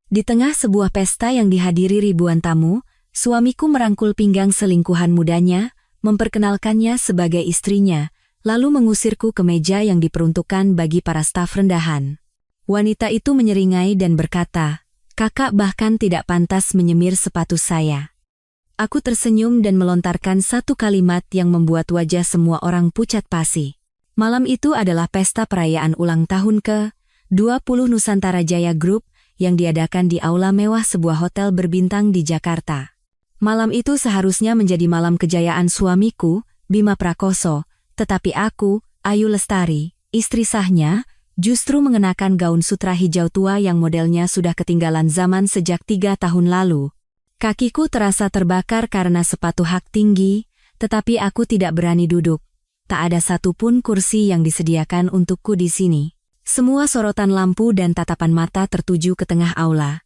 Di tengah sebuah pesta yang dihadiri ribuan tamu, suamiku merangkul pinggang selingkuhan mudanya, memperkenalkannya sebagai istrinya, lalu mengusirku ke meja yang diperuntukkan bagi para staf rendahan. Wanita itu menyeringai dan berkata, "Kakak bahkan tidak pantas menyemir sepatu saya." Aku tersenyum dan melontarkan satu kalimat yang membuat wajah semua orang pucat pasi. Malam itu adalah pesta perayaan ulang tahun ke-20 Nusantara Jaya Group yang diadakan di aula mewah sebuah hotel berbintang di Jakarta. Malam itu seharusnya menjadi malam kejayaan suamiku, Bima Prakoso, tetapi aku, Ayu Lestari, istri sahnya, justru mengenakan gaun sutra hijau tua yang modelnya sudah ketinggalan zaman sejak 3 tahun lalu. Kakiku terasa terbakar karena sepatu hak tinggi, tetapi aku tidak berani duduk. Tak ada satupun kursi yang disediakan untukku di sini. Semua sorotan lampu dan tatapan mata tertuju ke tengah aula.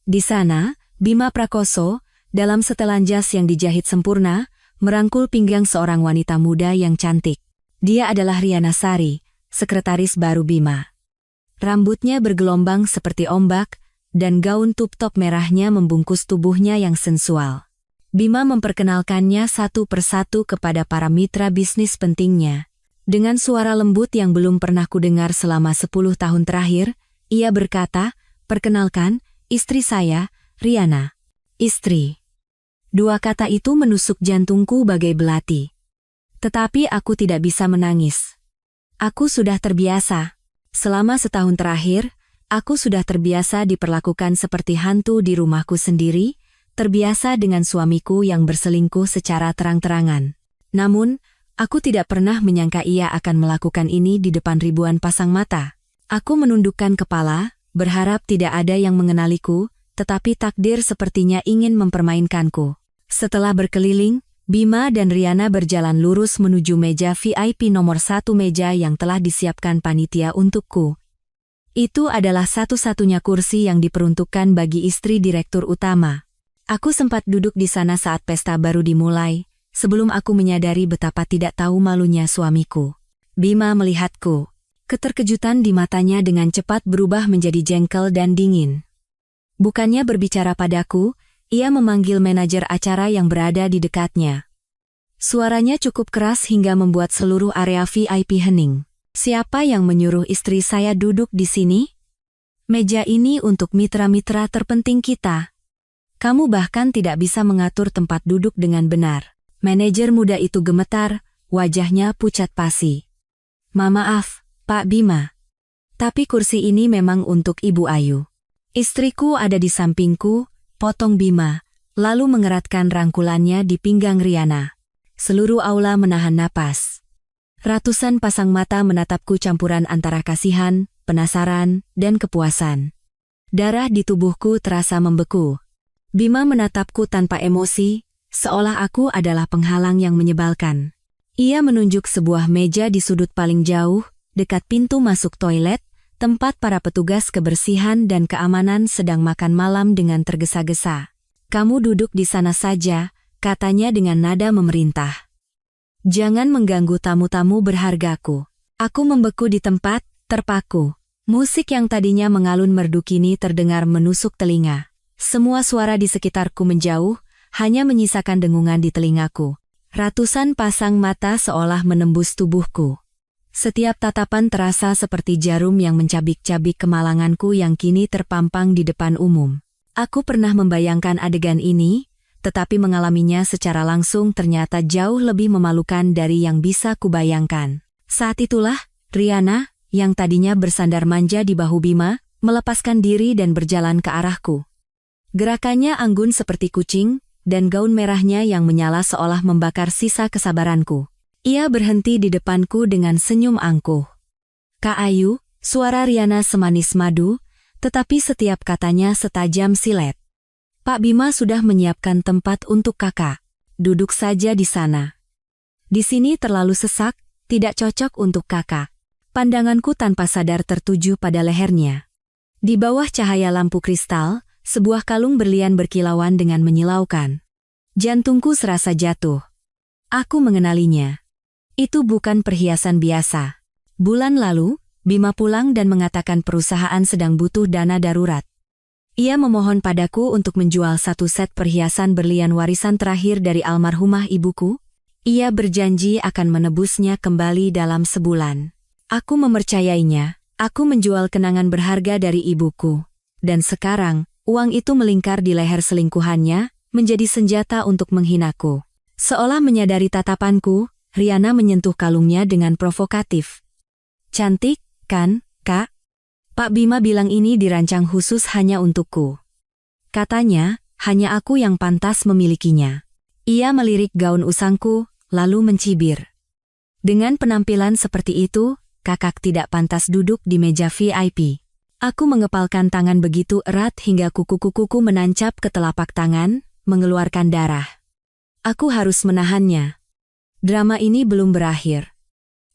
Di sana, Bima Prakoso, dalam setelan jas yang dijahit sempurna, merangkul pinggang seorang wanita muda yang cantik. Dia adalah Riana Sari, sekretaris baru Bima. Rambutnya bergelombang seperti ombak, dan gaun tup-top merahnya membungkus tubuhnya yang sensual. Bima memperkenalkannya satu persatu kepada para mitra bisnis pentingnya. Dengan suara lembut yang belum pernah kudengar selama 10 tahun terakhir, ia berkata, "Perkenalkan, istri saya, Riana." Istri. Dua kata itu menusuk jantungku bagai belati. Tetapi aku tidak bisa menangis. Aku sudah terbiasa. Selama setahun terakhir, aku sudah terbiasa diperlakukan seperti hantu di rumahku sendiri, terbiasa dengan suamiku yang berselingkuh secara terang-terangan. Namun, aku tidak pernah menyangka ia akan melakukan ini di depan ribuan pasang mata. Aku menundukkan kepala, berharap tidak ada yang mengenaliku, tetapi takdir sepertinya ingin mempermainkanku. Setelah berkeliling, Bima dan Riana berjalan lurus menuju meja VIP nomor 1, meja yang telah disiapkan panitia untukku. Itu adalah satu-satunya kursi yang diperuntukkan bagi istri direktur utama. Aku sempat duduk di sana saat pesta baru dimulai, sebelum aku menyadari betapa tidak tahu malunya suamiku. Bima melihatku. Keterkejutan di matanya dengan cepat berubah menjadi jengkel dan dingin. Bukannya berbicara padaku, ia memanggil manajer acara yang berada di dekatnya. Suaranya cukup keras hingga membuat seluruh area VIP hening. "Siapa yang menyuruh istri saya duduk di sini? Meja ini untuk mitra-mitra terpenting kita. Kamu bahkan tidak bisa mengatur tempat duduk dengan benar." Manajer muda itu gemetar, wajahnya pucat pasi. "Maaf, Pak Bima. Tapi kursi ini memang untuk Ibu Ayu." "Istriku ada di sampingku," potong Bima, lalu mengeratkan rangkulannya di pinggang Riana. Seluruh aula menahan napas. Ratusan pasang mata menatapku, campuran antara kasihan, penasaran, dan kepuasan. Darah di tubuhku terasa membeku. Bima menatapku tanpa emosi, seolah aku adalah penghalang yang menyebalkan. Ia menunjuk sebuah meja di sudut paling jauh, dekat pintu masuk toilet, tempat para petugas kebersihan dan keamanan sedang makan malam dengan tergesa-gesa. "Kamu duduk di sana saja," katanya dengan nada memerintah. "Jangan mengganggu tamu-tamu berhargaku." Aku membeku di tempat, terpaku. Musik yang tadinya mengalun merdu kini terdengar menusuk telinga. Semua suara di sekitarku menjauh, hanya menyisakan dengungan di telingaku. Ratusan pasang mata seolah menembus tubuhku. Setiap tatapan terasa seperti jarum yang mencabik-cabik kemalanganku yang kini terpampang di depan umum. Aku pernah membayangkan adegan ini, tetapi mengalaminya secara langsung ternyata jauh lebih memalukan dari yang bisa kubayangkan. Saat itulah, Riana, yang tadinya bersandar manja di bahu Bima, melepaskan diri dan berjalan ke arahku. Gerakannya anggun seperti kucing, dan gaun merahnya yang menyala seolah membakar sisa kesabaranku. Ia berhenti di depanku dengan senyum angkuh. "Kak Ayu," suara Riana semanis madu, tetapi setiap katanya setajam silet. "Pak Bima sudah menyiapkan tempat untuk kakak. Duduk saja di sana. Di sini terlalu sesak, tidak cocok untuk kakak." Pandanganku tanpa sadar tertuju pada lehernya. Di bawah cahaya lampu kristal, sebuah kalung berlian berkilauan dengan menyilaukan. Jantungku serasa jatuh. Aku mengenalinya. Itu bukan perhiasan biasa. Bulan lalu, Bima pulang dan mengatakan perusahaan sedang butuh dana darurat. Ia memohon padaku untuk menjual 1 set perhiasan berlian warisan terakhir dari almarhumah ibuku. Ia berjanji akan menebusnya kembali dalam sebulan. Aku mempercayainya. Aku menjual kenangan berharga dari ibuku. Dan sekarang, uang itu melingkar di leher selingkuhannya, menjadi senjata untuk menghinaku. Seolah menyadari tatapanku, Riana menyentuh kalungnya dengan provokatif. Cantik, kan, Kak? Pak Bima bilang ini dirancang khusus hanya untukku. Katanya, hanya aku yang pantas memilikinya. Ia melirik gaun usangku, lalu mencibir. Dengan penampilan seperti itu, kakak tidak pantas duduk di meja VIP. Aku mengepalkan tangan begitu erat hingga kuku-kukuku menancap ke telapak tangan, mengeluarkan darah. Aku harus menahannya. Drama ini belum berakhir.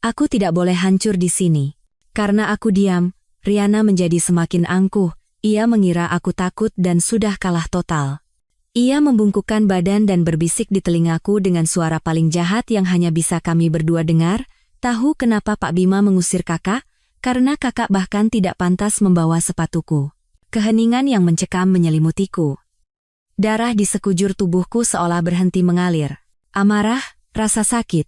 Aku tidak boleh hancur di sini. Karena aku diam, Riana menjadi semakin angkuh. Ia mengira aku takut dan sudah kalah total. Ia membungkukkan badan dan berbisik di telingaku dengan suara paling jahat yang hanya bisa kami berdua dengar. Tahu kenapa Pak Bima mengusir kakak? Karena kakak bahkan tidak pantas membawa sepatuku. Keheningan yang mencekam menyelimutiku. Darah di sekujur tubuhku seolah berhenti mengalir. Amarah, rasa sakit.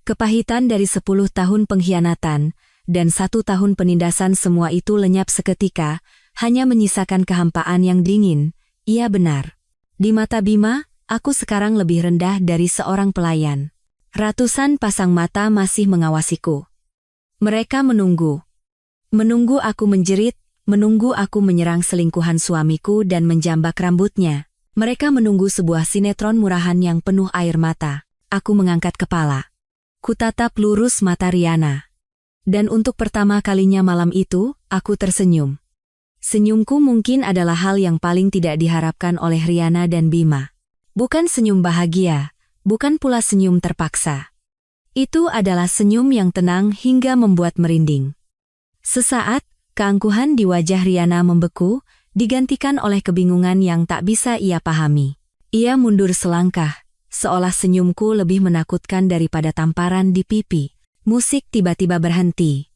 Kepahitan dari 10 tahun pengkhianatan, dan 1 tahun penindasan semua itu lenyap seketika, hanya menyisakan kehampaan yang dingin. Ia benar. Di mata Bima, aku sekarang lebih rendah dari seorang pelayan. Ratusan pasang mata masih mengawasiku. Mereka menunggu. Menunggu aku menjerit, menunggu aku menyerang selingkuhan suamiku dan menjambak rambutnya. Mereka menunggu sebuah sinetron murahan yang penuh air mata. Aku mengangkat kepala. Kutatap lurus mata Riana. Dan untuk pertama kalinya malam itu, aku tersenyum. Senyumku mungkin adalah hal yang paling tidak diharapkan oleh Riana dan Bima. Bukan senyum bahagia. Bukan pula senyum terpaksa. Itu adalah senyum yang tenang hingga membuat merinding. Sesaat, keangkuhan di wajah Riana membeku, digantikan oleh kebingungan yang tak bisa ia pahami. Ia mundur selangkah, seolah senyumku lebih menakutkan daripada tamparan di pipi. Musik tiba-tiba berhenti.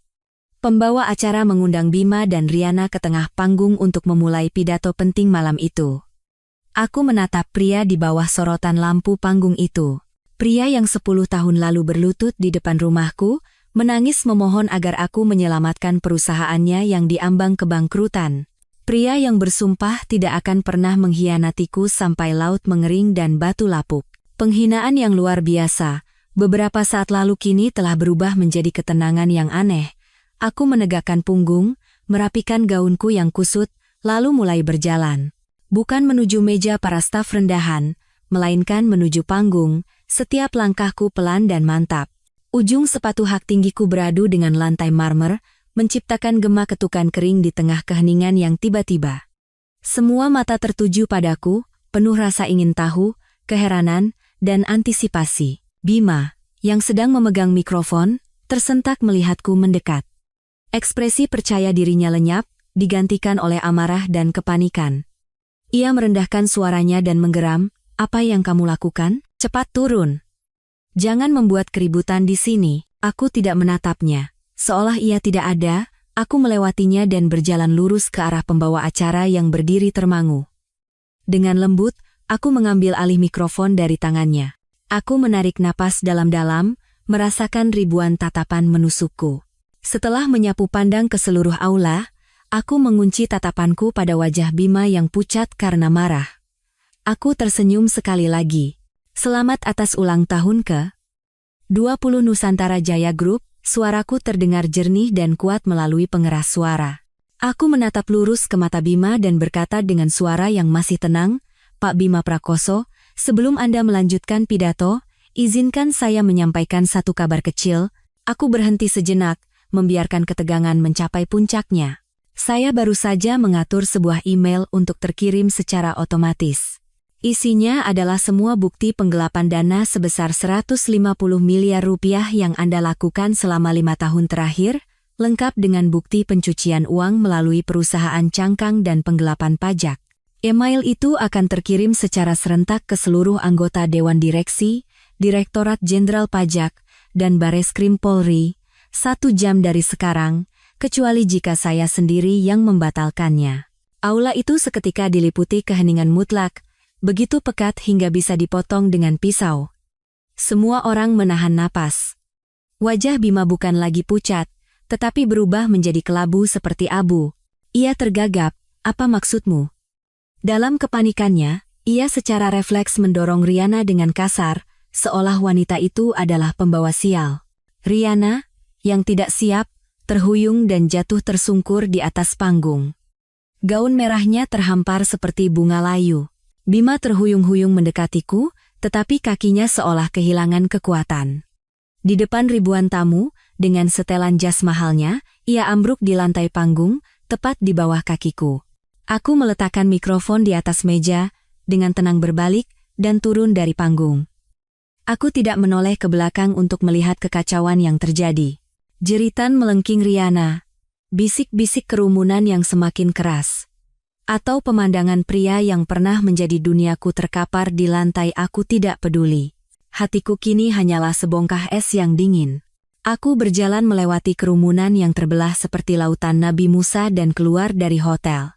Pembawa acara mengundang Bima dan Riana ke tengah panggung untuk memulai pidato penting malam itu. Aku menatap pria di bawah sorotan lampu panggung itu. Pria yang 10 tahun lalu berlutut di depan rumahku, menangis memohon agar aku menyelamatkan perusahaannya yang diambang kebangkrutan. Pria yang bersumpah tidak akan pernah mengkhianatiku sampai laut mengering dan batu lapuk. Penghinaan yang luar biasa, beberapa saat lalu kini telah berubah menjadi ketenangan yang aneh. Aku menegakkan punggung, merapikan gaunku yang kusut, lalu mulai berjalan. Bukan menuju meja para staf rendahan, melainkan menuju panggung. Setiap langkahku pelan dan mantap. Ujung sepatu hak tinggiku beradu dengan lantai marmer, menciptakan gema ketukan kering di tengah keheningan yang tiba-tiba. Semua mata tertuju padaku, penuh rasa ingin tahu, keheranan, dan antisipasi. Bima, yang sedang memegang mikrofon, tersentak melihatku mendekat. Ekspresi percaya dirinya lenyap, digantikan oleh amarah dan kepanikan. Ia merendahkan suaranya dan menggeram, "Apa yang kamu lakukan? Cepat turun. Jangan membuat keributan di sini." Aku tidak menatapnya. Seolah ia tidak ada, aku melewatinya dan berjalan lurus ke arah pembawa acara yang berdiri termangu. Dengan lembut, aku mengambil alih mikrofon dari tangannya. Aku menarik napas dalam-dalam, merasakan ribuan tatapan menusukku. Setelah menyapu pandang ke seluruh aula, aku mengunci tatapanku pada wajah Bima yang pucat karena marah. Aku tersenyum sekali lagi. Selamat atas ulang tahun ke-20 Nusantara Jaya Group, suaraku terdengar jernih dan kuat melalui pengeras suara. Aku menatap lurus ke mata Bima dan berkata dengan suara yang masih tenang, "Pak Bima Prakoso, sebelum Anda melanjutkan pidato, izinkan saya menyampaikan satu kabar kecil." Aku berhenti sejenak, membiarkan ketegangan mencapai puncaknya. Saya baru saja mengatur sebuah email untuk terkirim secara otomatis. Isinya adalah semua bukti penggelapan dana sebesar 150 miliar rupiah yang Anda lakukan selama 5 tahun terakhir, lengkap dengan bukti pencucian uang melalui perusahaan cangkang dan penggelapan pajak. Email itu akan terkirim secara serentak ke seluruh anggota Dewan Direksi, Direktorat Jenderal Pajak, dan Bareskrim Polri, 1 jam dari sekarang, kecuali jika saya sendiri yang membatalkannya. Aula itu seketika diliputi keheningan mutlak, begitu pekat hingga bisa dipotong dengan pisau. Semua orang menahan napas. Wajah Bima bukan lagi pucat, tetapi berubah menjadi kelabu seperti abu. Ia tergagap, "Apa maksudmu?" Dalam kepanikannya, ia secara refleks mendorong Riana dengan kasar, seolah wanita itu adalah pembawa sial. Riana, yang tidak siap, terhuyung dan jatuh tersungkur di atas panggung. Gaun merahnya terhampar seperti bunga layu. Bima terhuyung-huyung mendekatiku, tetapi kakinya seolah kehilangan kekuatan. Di depan ribuan tamu, dengan setelan jas mahalnya, ia ambruk di lantai panggung, tepat di bawah kakiku. Aku meletakkan mikrofon di atas meja, dengan tenang berbalik, dan turun dari panggung. Aku tidak menoleh ke belakang untuk melihat kekacauan yang terjadi. Jeritan melengking Riana, bisik-bisik kerumunan yang semakin keras, atau pemandangan pria yang pernah menjadi duniaku terkapar di lantai. Aku tidak peduli. Hatiku kini hanyalah sebongkah es yang dingin. Aku berjalan melewati kerumunan yang terbelah seperti lautan Nabi Musa dan keluar dari hotel.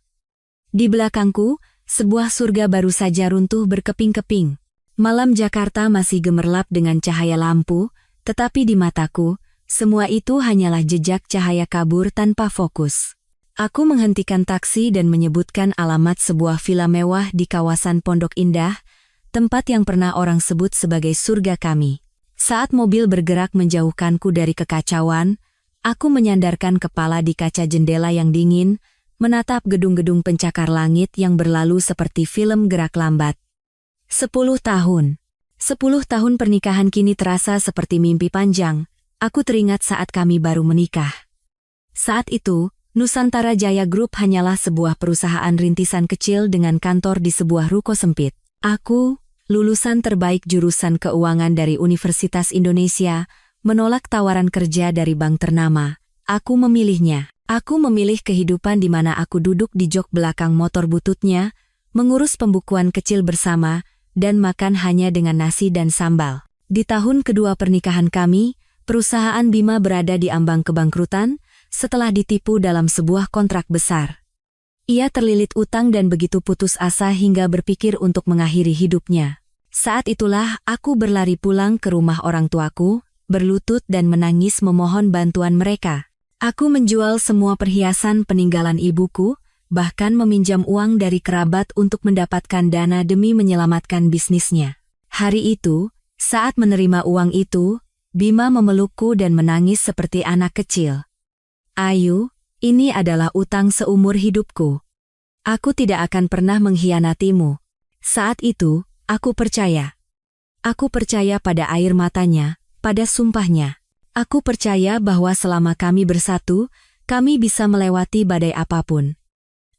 Di belakangku, sebuah surga baru saja runtuh berkeping-keping. Malam Jakarta masih gemerlap dengan cahaya lampu, tetapi di mataku, semua itu hanyalah jejak cahaya kabur tanpa fokus. Aku menghentikan taksi dan menyebutkan alamat sebuah villa mewah di kawasan Pondok Indah, tempat yang pernah orang sebut sebagai surga kami. Saat mobil bergerak menjauhkanku dari kekacauan, aku menyandarkan kepala di kaca jendela yang dingin, menatap gedung-gedung pencakar langit yang berlalu seperti film gerak lambat. 10 tahun. 10 tahun pernikahan kini terasa seperti mimpi panjang. Aku teringat saat kami baru menikah. Saat itu, Nusantara Jaya Group hanyalah sebuah perusahaan rintisan kecil dengan kantor di sebuah ruko sempit. Aku, lulusan terbaik jurusan keuangan dari Universitas Indonesia, menolak tawaran kerja dari bank ternama. Aku memilihnya. Aku memilih kehidupan di mana aku duduk di jok belakang motor bututnya, mengurus pembukuan kecil bersama, dan makan hanya dengan nasi dan sambal. Di tahun kedua pernikahan kami, perusahaan Bima berada di ambang kebangkrutan setelah ditipu dalam sebuah kontrak besar. Ia terlilit utang dan begitu putus asa hingga berpikir untuk mengakhiri hidupnya. Saat itulah aku berlari pulang ke rumah orang tuaku, berlutut dan menangis memohon bantuan mereka. Aku menjual semua perhiasan peninggalan ibuku, bahkan meminjam uang dari kerabat untuk mendapatkan dana demi menyelamatkan bisnisnya. Hari itu, saat menerima uang itu, Bima memelukku dan menangis seperti anak kecil. "Ayu, ini adalah utang seumur hidupku. Aku tidak akan pernah mengkhianatimu." Saat itu, aku percaya. Aku percaya pada air matanya, pada sumpahnya. Aku percaya bahwa selama kami bersatu, kami bisa melewati badai apapun.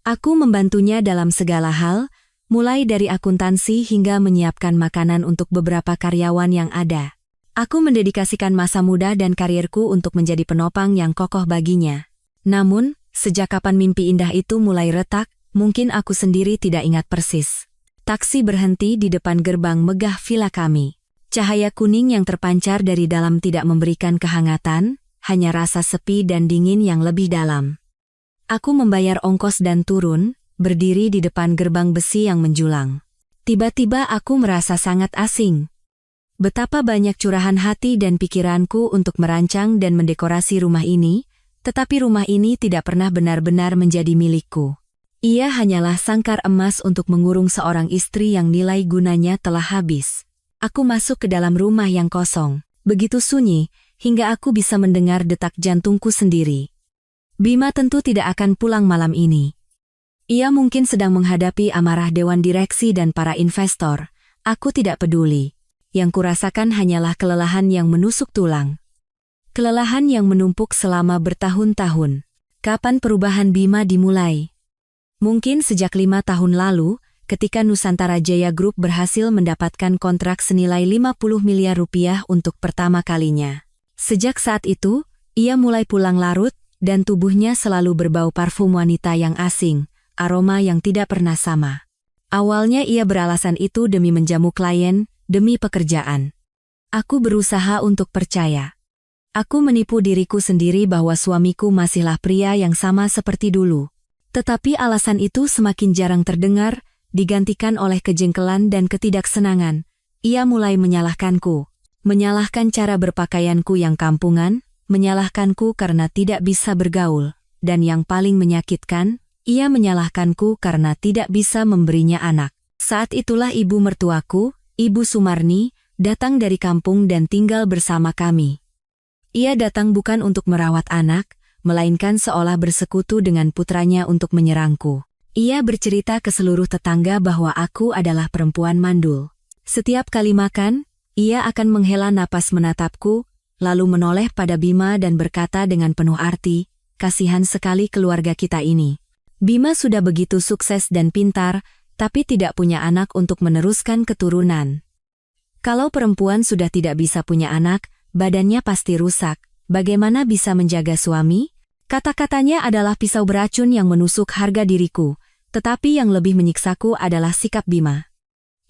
Aku membantunya dalam segala hal, mulai dari akuntansi hingga menyiapkan makanan untuk beberapa karyawan yang ada. Aku mendedikasikan masa muda dan karirku untuk menjadi penopang yang kokoh baginya. Namun, sejak kapan mimpi indah itu mulai retak, mungkin aku sendiri tidak ingat persis. Taksi berhenti di depan gerbang megah villa kami. Cahaya kuning yang terpancar dari dalam tidak memberikan kehangatan, hanya rasa sepi dan dingin yang lebih dalam. Aku membayar ongkos dan turun, berdiri di depan gerbang besi yang menjulang. Tiba-tiba aku merasa sangat asing. Betapa banyak curahan hati dan pikiranku untuk merancang dan mendekorasi rumah ini, tetapi rumah ini tidak pernah benar-benar menjadi milikku. Ia hanyalah sangkar emas untuk mengurung seorang istri yang nilai gunanya telah habis. Aku masuk ke dalam rumah yang kosong, begitu sunyi, hingga aku bisa mendengar detak jantungku sendiri. Bima tentu tidak akan pulang malam ini. Ia mungkin sedang menghadapi amarah dewan direksi dan para investor. Aku tidak peduli. Yang kurasakan hanyalah kelelahan yang menusuk tulang. Kelelahan yang menumpuk selama bertahun-tahun. Kapan perubahan Bima dimulai? Mungkin sejak 5 tahun lalu, ketika Nusantara Jaya Group berhasil mendapatkan kontrak senilai 50 miliar rupiah untuk pertama kalinya. Sejak saat itu, ia mulai pulang larut, dan tubuhnya selalu berbau parfum wanita yang asing, aroma yang tidak pernah sama. Awalnya ia beralasan itu demi menjamu klien, demi pekerjaan. Aku berusaha untuk percaya. Aku menipu diriku sendiri bahwa suamiku masihlah pria yang sama seperti dulu. Tetapi alasan itu semakin jarang terdengar, digantikan oleh kejengkelan dan ketidaksenangan. Ia mulai menyalahkanku. Menyalahkan cara berpakaianku yang kampungan, menyalahkanku karena tidak bisa bergaul, dan yang paling menyakitkan, ia menyalahkanku karena tidak bisa memberinya anak. Saat itulah ibu mertuaku, Ibu Sumarni, datang dari kampung dan tinggal bersama kami. Ia datang bukan untuk merawat anak, melainkan seolah bersekutu dengan putranya untuk menyerangku. Ia bercerita ke seluruh tetangga bahwa aku adalah perempuan mandul. Setiap kali makan, ia akan menghela napas menatapku, lalu menoleh pada Bima dan berkata dengan penuh arti, "Kasihan sekali keluarga kita ini. Bima sudah begitu sukses dan pintar, tapi tidak punya anak untuk meneruskan keturunan. Kalau perempuan sudah tidak bisa punya anak, badannya pasti rusak. Bagaimana bisa menjaga suami?" Kata-katanya adalah pisau beracun yang menusuk harga diriku, tetapi yang lebih menyiksaku adalah sikap Bima.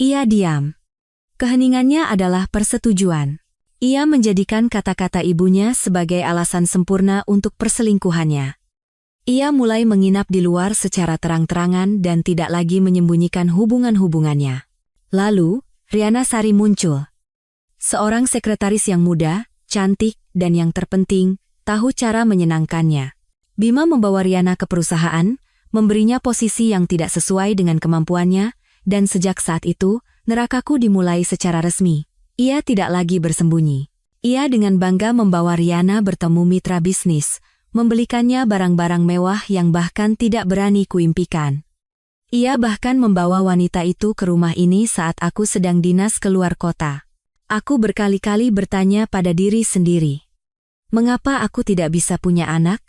Ia diam. Keheningannya adalah persetujuan. Ia menjadikan kata-kata ibunya sebagai alasan sempurna untuk perselingkuhannya. Ia mulai menginap di luar secara terang-terangan dan tidak lagi menyembunyikan hubungan-hubungannya. Lalu, Riana Sari muncul. Seorang sekretaris yang muda, cantik, dan yang terpenting, tahu cara menyenangkannya. Bima membawa Riana ke perusahaan, memberinya posisi yang tidak sesuai dengan kemampuannya, dan sejak saat itu, nerakaku dimulai secara resmi. Ia tidak lagi bersembunyi. Ia dengan bangga membawa Riana bertemu mitra bisnis, membelikannya barang-barang mewah yang bahkan tidak berani kuimpikan. Ia bahkan membawa wanita itu ke rumah ini saat aku sedang dinas keluar kota. Aku berkali-kali bertanya pada diri sendiri, mengapa aku tidak bisa punya anak?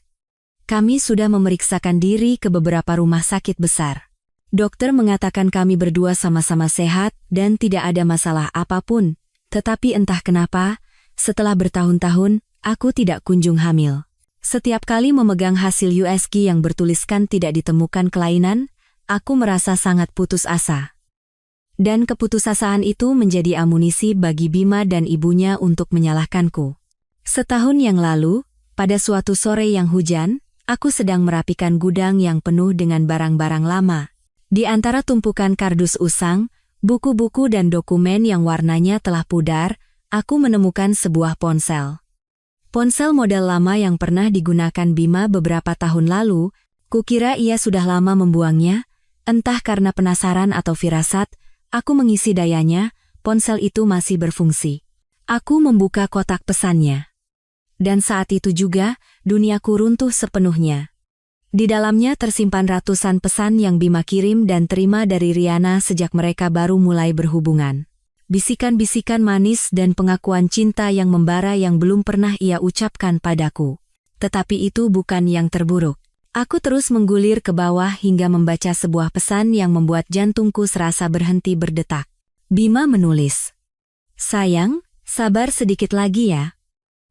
Kami sudah memeriksakan diri ke beberapa rumah sakit besar. Dokter mengatakan kami berdua sama-sama sehat dan tidak ada masalah apapun. Tetapi entah kenapa, setelah bertahun-tahun, aku tidak kunjung hamil. Setiap kali memegang hasil USG yang bertuliskan tidak ditemukan kelainan, aku merasa sangat putus asa. Dan keputusasaan itu menjadi amunisi bagi Bima dan ibunya untuk menyalahkanku. Setahun yang lalu, pada suatu sore yang hujan, aku sedang merapikan gudang yang penuh dengan barang-barang lama. Di antara tumpukan kardus usang, buku-buku dan dokumen yang warnanya telah pudar, aku menemukan sebuah ponsel. Ponsel model lama yang pernah digunakan Bima beberapa tahun lalu, kukira ia sudah lama membuangnya, entah karena penasaran atau firasat, aku mengisi dayanya, ponsel itu masih berfungsi. Aku membuka kotak pesannya. Dan saat itu juga, duniaku runtuh sepenuhnya. Di dalamnya tersimpan ratusan pesan yang Bima kirim dan terima dari Riana sejak mereka baru mulai berhubungan. Bisikan-bisikan manis dan pengakuan cinta yang membara yang belum pernah ia ucapkan padaku. Tetapi itu bukan yang terburuk. Aku terus menggulir ke bawah hingga membaca sebuah pesan yang membuat jantungku serasa berhenti berdetak. Bima menulis, "Sayang, sabar sedikit lagi ya.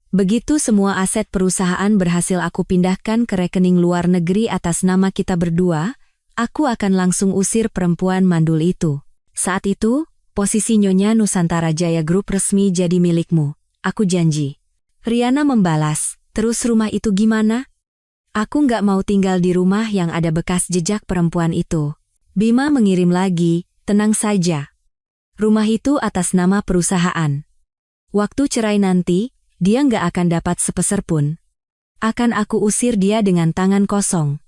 Begitu semua aset perusahaan berhasil aku pindahkan ke rekening luar negeri atas nama kita berdua, aku akan langsung usir perempuan mandul itu. Saat itu, posisi Nyonya Nusantara Jaya Group resmi jadi milikmu. Aku janji." Riana membalas, "Terus rumah itu gimana?" "Aku nggak mau tinggal di rumah yang ada bekas jejak perempuan itu." Bima mengirim lagi, "Tenang saja. Rumah itu atas nama perusahaan. Waktu cerai nanti, dia nggak akan dapat sepeser pun. Akan aku usir dia dengan tangan kosong."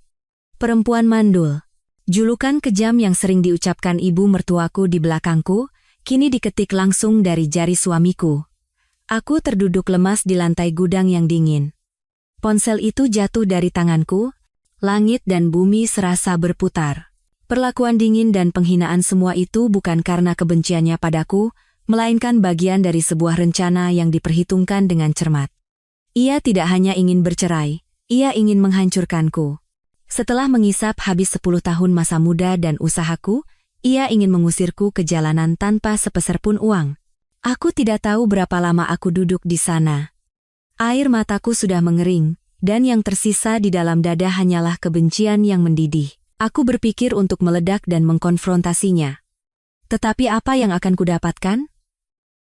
Perempuan mandul. Julukan kejam yang sering diucapkan ibu mertuaku di belakangku, kini diketik langsung dari jari suamiku. Aku terduduk lemas di lantai gudang yang dingin. Ponsel itu jatuh dari tanganku, langit dan bumi serasa berputar. Perlakuan dingin dan penghinaan semua itu bukan karena kebenciannya padaku, melainkan bagian dari sebuah rencana yang diperhitungkan dengan cermat. Ia tidak hanya ingin bercerai, ia ingin menghancurkanku. Setelah mengisap habis 10 tahun masa muda dan usahaku, ia ingin mengusirku ke jalanan tanpa sepeser pun uang. Aku tidak tahu berapa lama aku duduk di sana. Air mataku sudah mengering, dan yang tersisa di dalam dada hanyalah kebencian yang mendidih. Aku berpikir untuk meledak dan mengkonfrontasinya. Tetapi apa yang akan kudapatkan?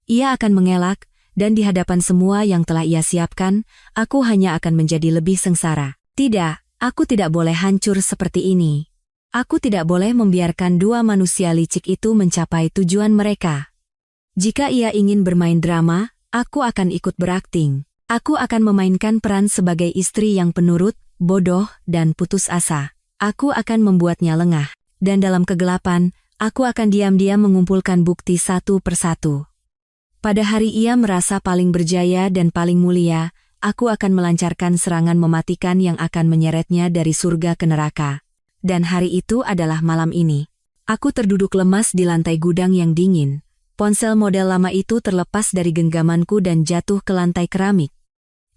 Ia akan mengelak, dan di hadapan semua yang telah ia siapkan, aku hanya akan menjadi lebih sengsara. Tidak, Aku tidak boleh hancur seperti ini. Aku tidak boleh membiarkan dua manusia licik itu mencapai tujuan mereka. Jika ia ingin bermain drama, aku akan ikut berakting. Aku akan memainkan peran sebagai istri yang penurut, bodoh, dan putus asa. Aku akan membuatnya lengah. Dan dalam kegelapan, aku akan diam-diam mengumpulkan bukti satu persatu. Pada hari ia merasa paling berjaya dan paling mulia, aku akan melancarkan serangan mematikan yang akan menyeretnya dari surga ke neraka. Dan hari itu adalah malam ini. Aku terduduk lemas di lantai gudang yang dingin. Ponsel model lama itu terlepas dari genggamanku dan jatuh ke lantai keramik.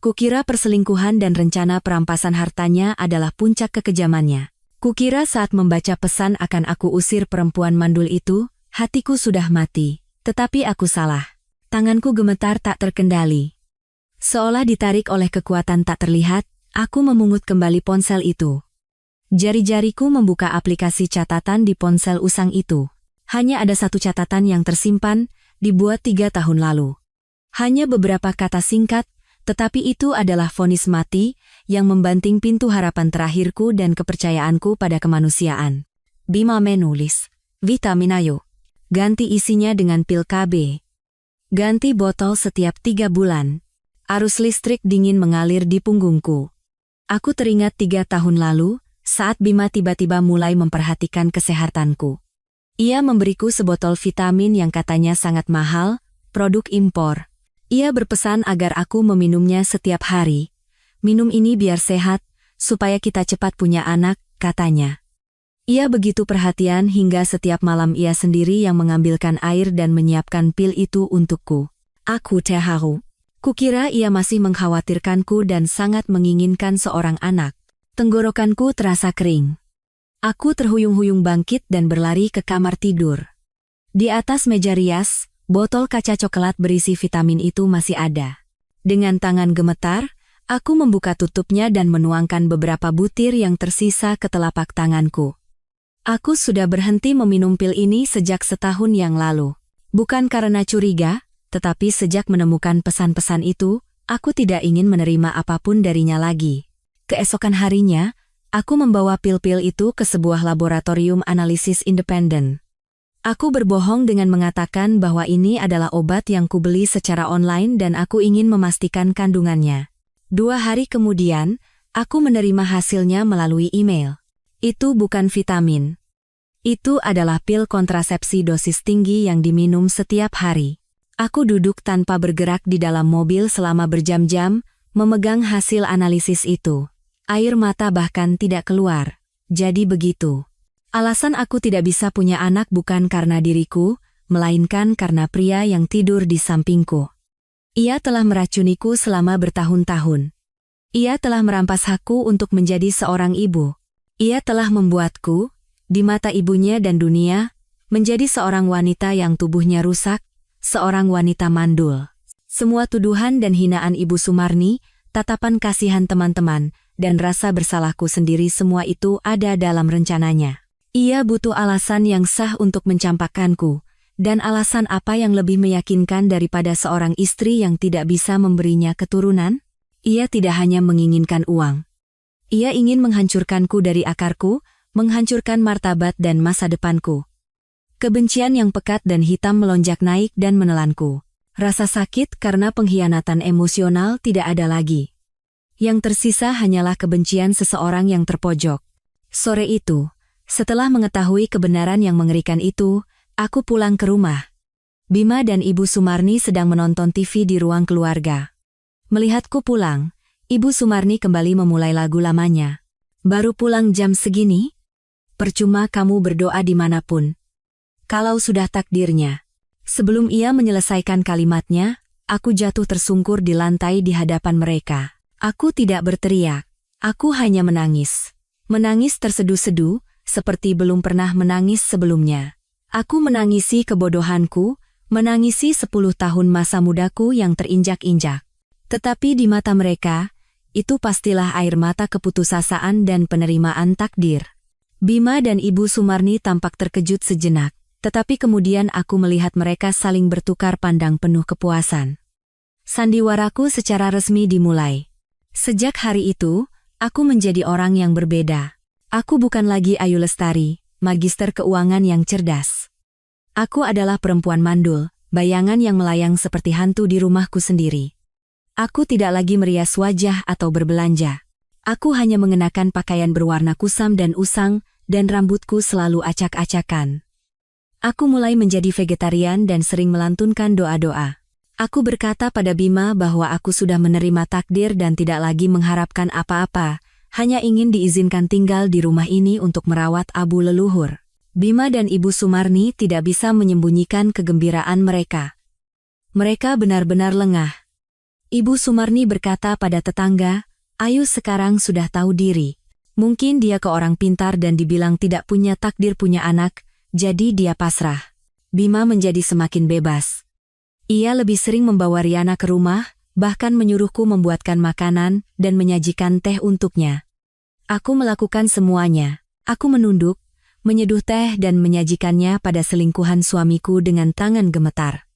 Kukira perselingkuhan dan rencana perampasan hartanya adalah puncak kekejamannya. Kukira saat membaca pesan akan aku usir perempuan mandul itu, hatiku sudah mati. Tetapi aku salah. Tanganku gemetar tak terkendali. Seolah ditarik oleh kekuatan tak terlihat, aku memungut kembali ponsel itu. Jari-jariku membuka aplikasi catatan di ponsel usang itu. Hanya ada satu catatan yang tersimpan, dibuat 3 tahun lalu. Hanya beberapa kata singkat, tetapi itu adalah vonis mati yang membanting pintu harapan terakhirku dan kepercayaanku pada kemanusiaan. Bima menulis, "Vitamin ayo. Ganti isinya dengan pil KB. Ganti botol setiap 3 bulan. Arus listrik dingin mengalir di punggungku." Aku teringat 3 tahun lalu, saat Bima tiba-tiba mulai memperhatikan kesehatanku. Ia memberiku sebotol vitamin yang katanya sangat mahal, produk impor. Ia berpesan agar aku meminumnya setiap hari. "Minum ini biar sehat, supaya kita cepat punya anak," katanya. Ia begitu perhatian hingga setiap malam ia sendiri yang mengambilkan air dan menyiapkan pil itu untukku. Aku terharu. Kukira ia masih mengkhawatirkanku dan sangat menginginkan seorang anak. Tenggorokanku terasa kering. Aku terhuyung-huyung bangkit dan berlari ke kamar tidur. Di atas meja rias, botol kaca coklat berisi vitamin itu masih ada. Dengan tangan gemetar, aku membuka tutupnya dan menuangkan beberapa butir yang tersisa ke telapak tanganku. Aku sudah berhenti meminum pil ini sejak setahun yang lalu. Bukan karena curiga, tetapi sejak menemukan pesan-pesan itu, aku tidak ingin menerima apapun darinya lagi. Keesokan harinya, aku membawa pil-pil itu ke sebuah laboratorium analisis independen. Aku berbohong dengan mengatakan bahwa ini adalah obat yang kubeli secara online dan aku ingin memastikan kandungannya. 2 hari kemudian, aku menerima hasilnya melalui email. Itu bukan vitamin. Itu adalah pil kontrasepsi dosis tinggi yang diminum setiap hari. Aku duduk tanpa bergerak di dalam mobil selama berjam-jam, memegang hasil analisis itu. Air mata bahkan tidak keluar. Jadi begitu. Alasan aku tidak bisa punya anak bukan karena diriku, melainkan karena pria yang tidur di sampingku. Ia telah meracuniku selama bertahun-tahun. Ia telah merampas hakku untuk menjadi seorang ibu. Ia telah membuatku, di mata ibunya dan dunia, menjadi seorang wanita yang tubuhnya rusak, seorang wanita mandul. Semua tuduhan dan hinaan Ibu Sumarni, tatapan kasihan teman-teman, dan rasa bersalahku sendiri semua itu ada dalam rencananya. Ia butuh alasan yang sah untuk mencampakkanku, dan alasan apa yang lebih meyakinkan daripada seorang istri yang tidak bisa memberinya keturunan? Ia tidak hanya menginginkan uang. Ia ingin menghancurkanku dari akarku, menghancurkan martabat dan masa depanku. Kebencian yang pekat dan hitam melonjak naik dan menelanku. Rasa sakit karena pengkhianatan emosional tidak ada lagi. Yang tersisa hanyalah kebencian seseorang yang terpojok. Sore itu, setelah mengetahui kebenaran yang mengerikan itu, aku pulang ke rumah. Bima dan Ibu Sumarni sedang menonton TV di ruang keluarga. Melihatku pulang, Ibu Sumarni kembali memulai lagu lamanya. "Baru pulang jam segini? Percuma kamu berdoa dimanapun. Kalau sudah takdirnya." Sebelum ia menyelesaikan kalimatnya, aku jatuh tersungkur di lantai di hadapan mereka. Aku tidak berteriak. Aku hanya menangis. Menangis terseduh-seduh, seperti belum pernah menangis sebelumnya. Aku menangisi kebodohanku, menangisi 10 tahun masa mudaku yang terinjak-injak. Tetapi di mata mereka, itu pastilah air mata keputusasaan dan penerimaan takdir. Bima dan Ibu Sumarni tampak terkejut sejenak, tetapi kemudian aku melihat mereka saling bertukar pandang penuh kepuasan. Sandiwaraku secara resmi dimulai. Sejak hari itu, Aku menjadi orang yang berbeda. Aku bukan lagi Ayu Lestari, magister keuangan yang cerdas. Aku adalah perempuan mandul, bayangan yang melayang seperti hantu di rumahku sendiri. Aku tidak lagi merias wajah atau berbelanja. Aku hanya mengenakan pakaian berwarna kusam dan usang, dan rambutku selalu acak-acakan. Aku mulai menjadi vegetarian dan sering melantunkan doa-doa. Aku berkata pada Bima bahwa aku sudah menerima takdir dan tidak lagi mengharapkan apa-apa, hanya ingin diizinkan tinggal di rumah ini untuk merawat abu leluhur. Bima dan Ibu Sumarni tidak bisa menyembunyikan kegembiraan mereka. Mereka benar-benar lengah. Ibu Sumarni berkata pada tetangga, Ayu sekarang sudah tahu diri. Mungkin dia ke orang pintar dan dibilang tidak punya takdir punya anak, jadi dia pasrah. Bima menjadi semakin bebas. Ia lebih sering membawa Riana ke rumah, bahkan menyuruhku membuatkan makanan dan menyajikan teh untuknya. Aku melakukan semuanya. Aku menunduk, menyeduh teh dan menyajikannya pada selingkuhan suamiku dengan tangan gemetar.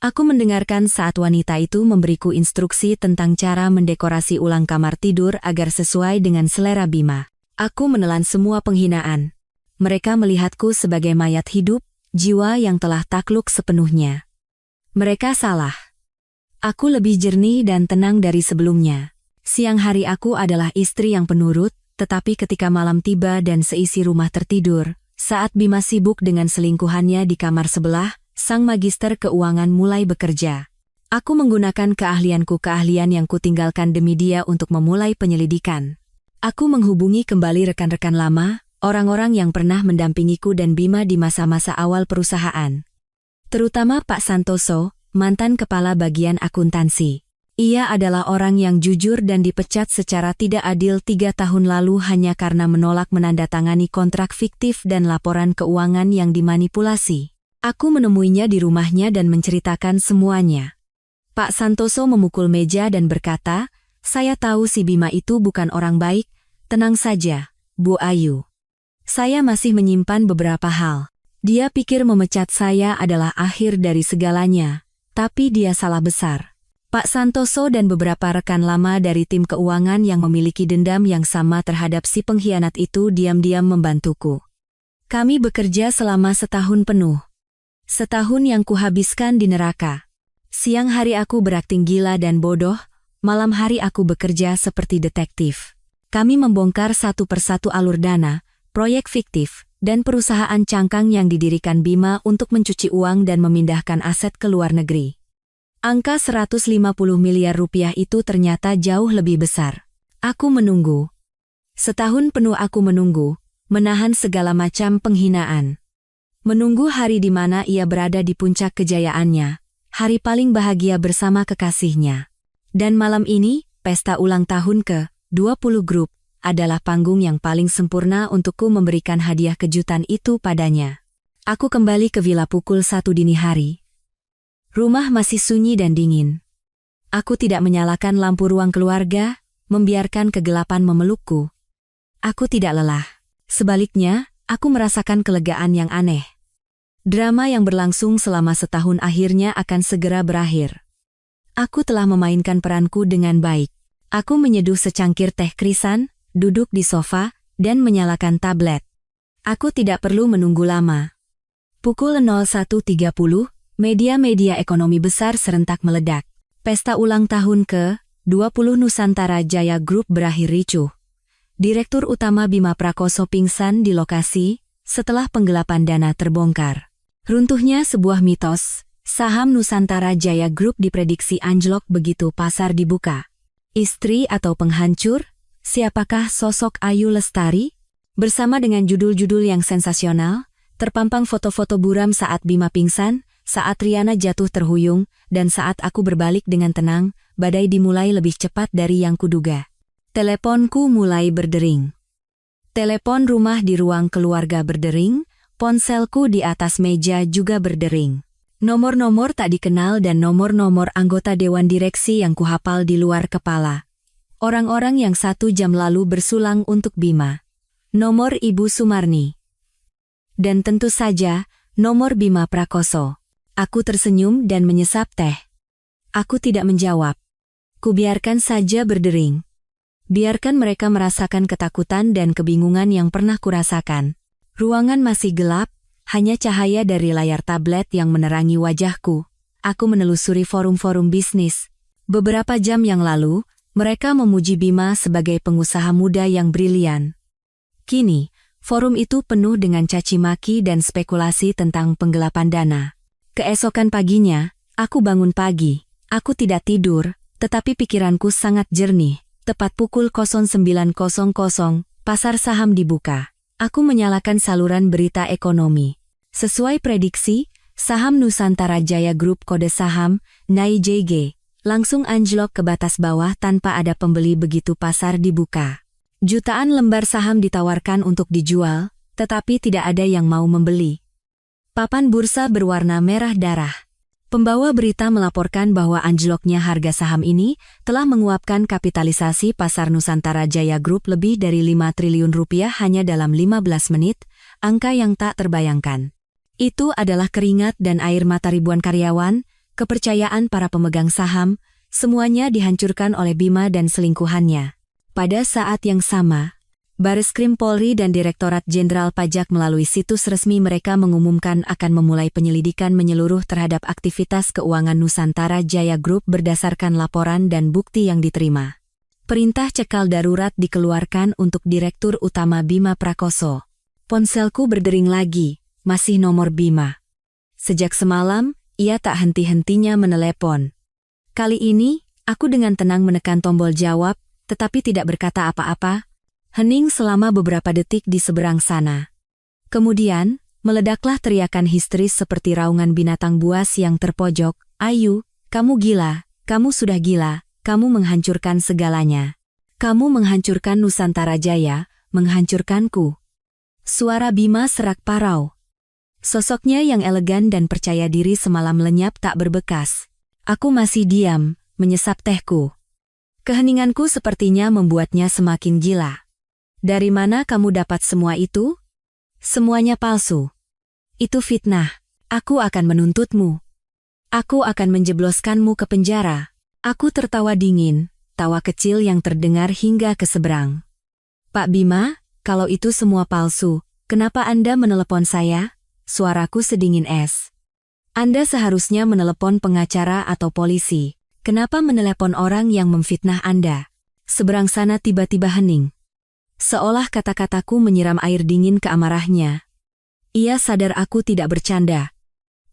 Aku mendengarkan saat wanita itu memberiku instruksi tentang cara mendekorasi ulang kamar tidur agar sesuai dengan selera Bima. Aku menelan semua penghinaan. Mereka melihatku sebagai mayat hidup, jiwa yang telah takluk sepenuhnya. Mereka salah. Aku lebih jernih dan tenang dari sebelumnya. Siang hari aku adalah istri yang penurut, tetapi ketika malam tiba dan seisi rumah tertidur, saat Bima sibuk dengan selingkuhannya di kamar sebelah, sang magister keuangan mulai bekerja. Aku menggunakan keahlian yang kutinggalkan demi dia untuk memulai penyelidikan. Aku menghubungi kembali rekan-rekan lama, orang-orang yang pernah mendampingiku dan Bima di masa-masa awal perusahaan. Terutama Pak Santoso, mantan kepala bagian akuntansi. Ia adalah orang yang jujur dan dipecat secara tidak adil 3 tahun lalu hanya karena menolak menandatangani kontrak fiktif dan laporan keuangan yang dimanipulasi. Aku menemuinya di rumahnya dan menceritakan semuanya. Pak Santoso memukul meja dan berkata, "Saya tahu si Bima itu bukan orang baik, tenang saja, Bu Ayu. Saya masih menyimpan beberapa hal. Dia pikir memecat saya adalah akhir dari segalanya, tapi dia salah besar." Pak Santoso dan beberapa rekan lama dari tim keuangan yang memiliki dendam yang sama terhadap si pengkhianat itu diam-diam membantuku. Kami bekerja selama setahun penuh. Setahun yang kuhabiskan di neraka. Siang hari aku berakting gila dan bodoh, malam hari aku bekerja seperti detektif. Kami membongkar satu persatu alur dana, proyek fiktif, dan perusahaan cangkang yang didirikan Bima untuk mencuci uang dan memindahkan aset ke luar negeri. Angka 150 miliar rupiah itu ternyata jauh lebih besar. Aku menunggu. Setahun penuh aku menunggu, menahan segala macam penghinaan. Menunggu hari di mana ia berada di puncak kejayaannya, hari paling bahagia bersama kekasihnya. Dan malam ini, pesta ulang tahun ke-20 grup, adalah panggung yang paling sempurna untukku memberikan hadiah kejutan itu padanya. Aku kembali ke villa pukul 1 dini hari. Rumah masih sunyi dan dingin. Aku tidak menyalakan lampu ruang keluarga, membiarkan kegelapan memelukku. Aku tidak lelah. Sebaliknya, aku merasakan kelegaan yang aneh. Drama yang berlangsung selama setahun akhirnya akan segera berakhir. Aku telah memainkan peranku dengan baik. Aku menyeduh secangkir teh krisan, duduk di sofa, dan menyalakan tablet. Aku tidak perlu menunggu lama. Pukul 01.30, media-media ekonomi besar serentak meledak. Pesta ulang tahun ke-20 Nusantara Jaya Group berakhir ricuh. Direktur utama Bima Prakoso pingsan di lokasi setelah penggelapan dana terbongkar. Runtuhnya sebuah mitos, saham Nusantara Jaya Group diprediksi anjlok begitu pasar dibuka. Istri atau penghancur? Siapakah sosok Ayu Lestari? Bersama dengan judul-judul yang sensasional, terpampang foto-foto buram saat Bima pingsan, saat Riana jatuh terhuyung, dan saat aku berbalik dengan tenang, badai dimulai lebih cepat dari yang kuduga. Teleponku mulai berdering. Telepon rumah di ruang keluarga berdering, ponselku di atas meja juga berdering. Nomor-nomor tak dikenal dan nomor-nomor anggota dewan direksi yang kuhafal di luar kepala. Orang-orang yang 1 jam lalu bersulang untuk Bima. Nomor Ibu Sumarni. Dan tentu saja, nomor Bima Prakoso. Aku tersenyum dan menyesap teh. Aku tidak menjawab. Kubiarkan saja berdering. Biarkan mereka merasakan ketakutan dan kebingungan yang pernah kurasakan. Ruangan masih gelap, hanya cahaya dari layar tablet yang menerangi wajahku. Aku menelusuri forum-forum bisnis. Beberapa jam yang lalu, mereka memuji Bima sebagai pengusaha muda yang brilian. Kini, forum itu penuh dengan caci maki dan spekulasi tentang penggelapan dana. Keesokan paginya, aku bangun pagi. Aku tidak tidur, tetapi pikiranku sangat jernih. Tepat pukul 09.00, pasar saham dibuka. Aku menyalakan saluran berita ekonomi. Sesuai prediksi, saham Nusantara Jaya Group kode saham, NAIJG, langsung anjlok ke batas bawah tanpa ada pembeli begitu pasar dibuka. Jutaan lembar saham ditawarkan untuk dijual, tetapi tidak ada yang mau membeli. Papan bursa berwarna merah darah. Pembawa berita melaporkan bahwa anjloknya harga saham ini telah menguapkan kapitalisasi pasar Nusantara Jaya Group lebih dari 5 triliun rupiah hanya dalam 15 menit, angka yang tak terbayangkan. Itu adalah keringat dan air mata ribuan karyawan, kepercayaan para pemegang saham, semuanya dihancurkan oleh Bima dan selingkuhannya. Pada saat yang sama, Bareskrim Polri dan Direktorat Jenderal Pajak melalui situs resmi mereka mengumumkan akan memulai penyelidikan menyeluruh terhadap aktivitas keuangan Nusantara Jaya Group berdasarkan laporan dan bukti yang diterima. Perintah cekal darurat dikeluarkan untuk Direktur Utama Bima Prakoso. Ponselku berdering lagi, masih nomor Bima. Sejak semalam, ia tak henti-hentinya menelepon. Kali ini, aku dengan tenang menekan tombol jawab, tetapi tidak berkata apa-apa, hening selama beberapa detik di seberang sana. Kemudian, meledaklah teriakan histeris seperti raungan binatang buas yang terpojok, "Ayu, kamu gila, kamu sudah gila, kamu menghancurkan segalanya. Kamu menghancurkan Nusantara Jaya, menghancurkanku." Suara Bima serak parau. Sosoknya yang elegan dan percaya diri semalam lenyap tak berbekas. Aku masih diam, menyesap tehku. Keheninganku sepertinya membuatnya semakin gila. "Dari mana kamu dapat semua itu?" "Semuanya palsu. Itu fitnah. Aku akan menuntutmu. Aku akan menjebloskanmu ke penjara." Aku tertawa dingin, tawa kecil yang terdengar hingga ke seberang. "Pak Bima, kalau itu semua palsu, kenapa Anda menelepon saya?" Suaraku sedingin es. "Anda seharusnya menelepon pengacara atau polisi. Kenapa menelepon orang yang memfitnah Anda?" Seberang sana tiba-tiba hening. Seolah kata-kataku menyiram air dingin ke amarahnya. Ia sadar aku tidak bercanda.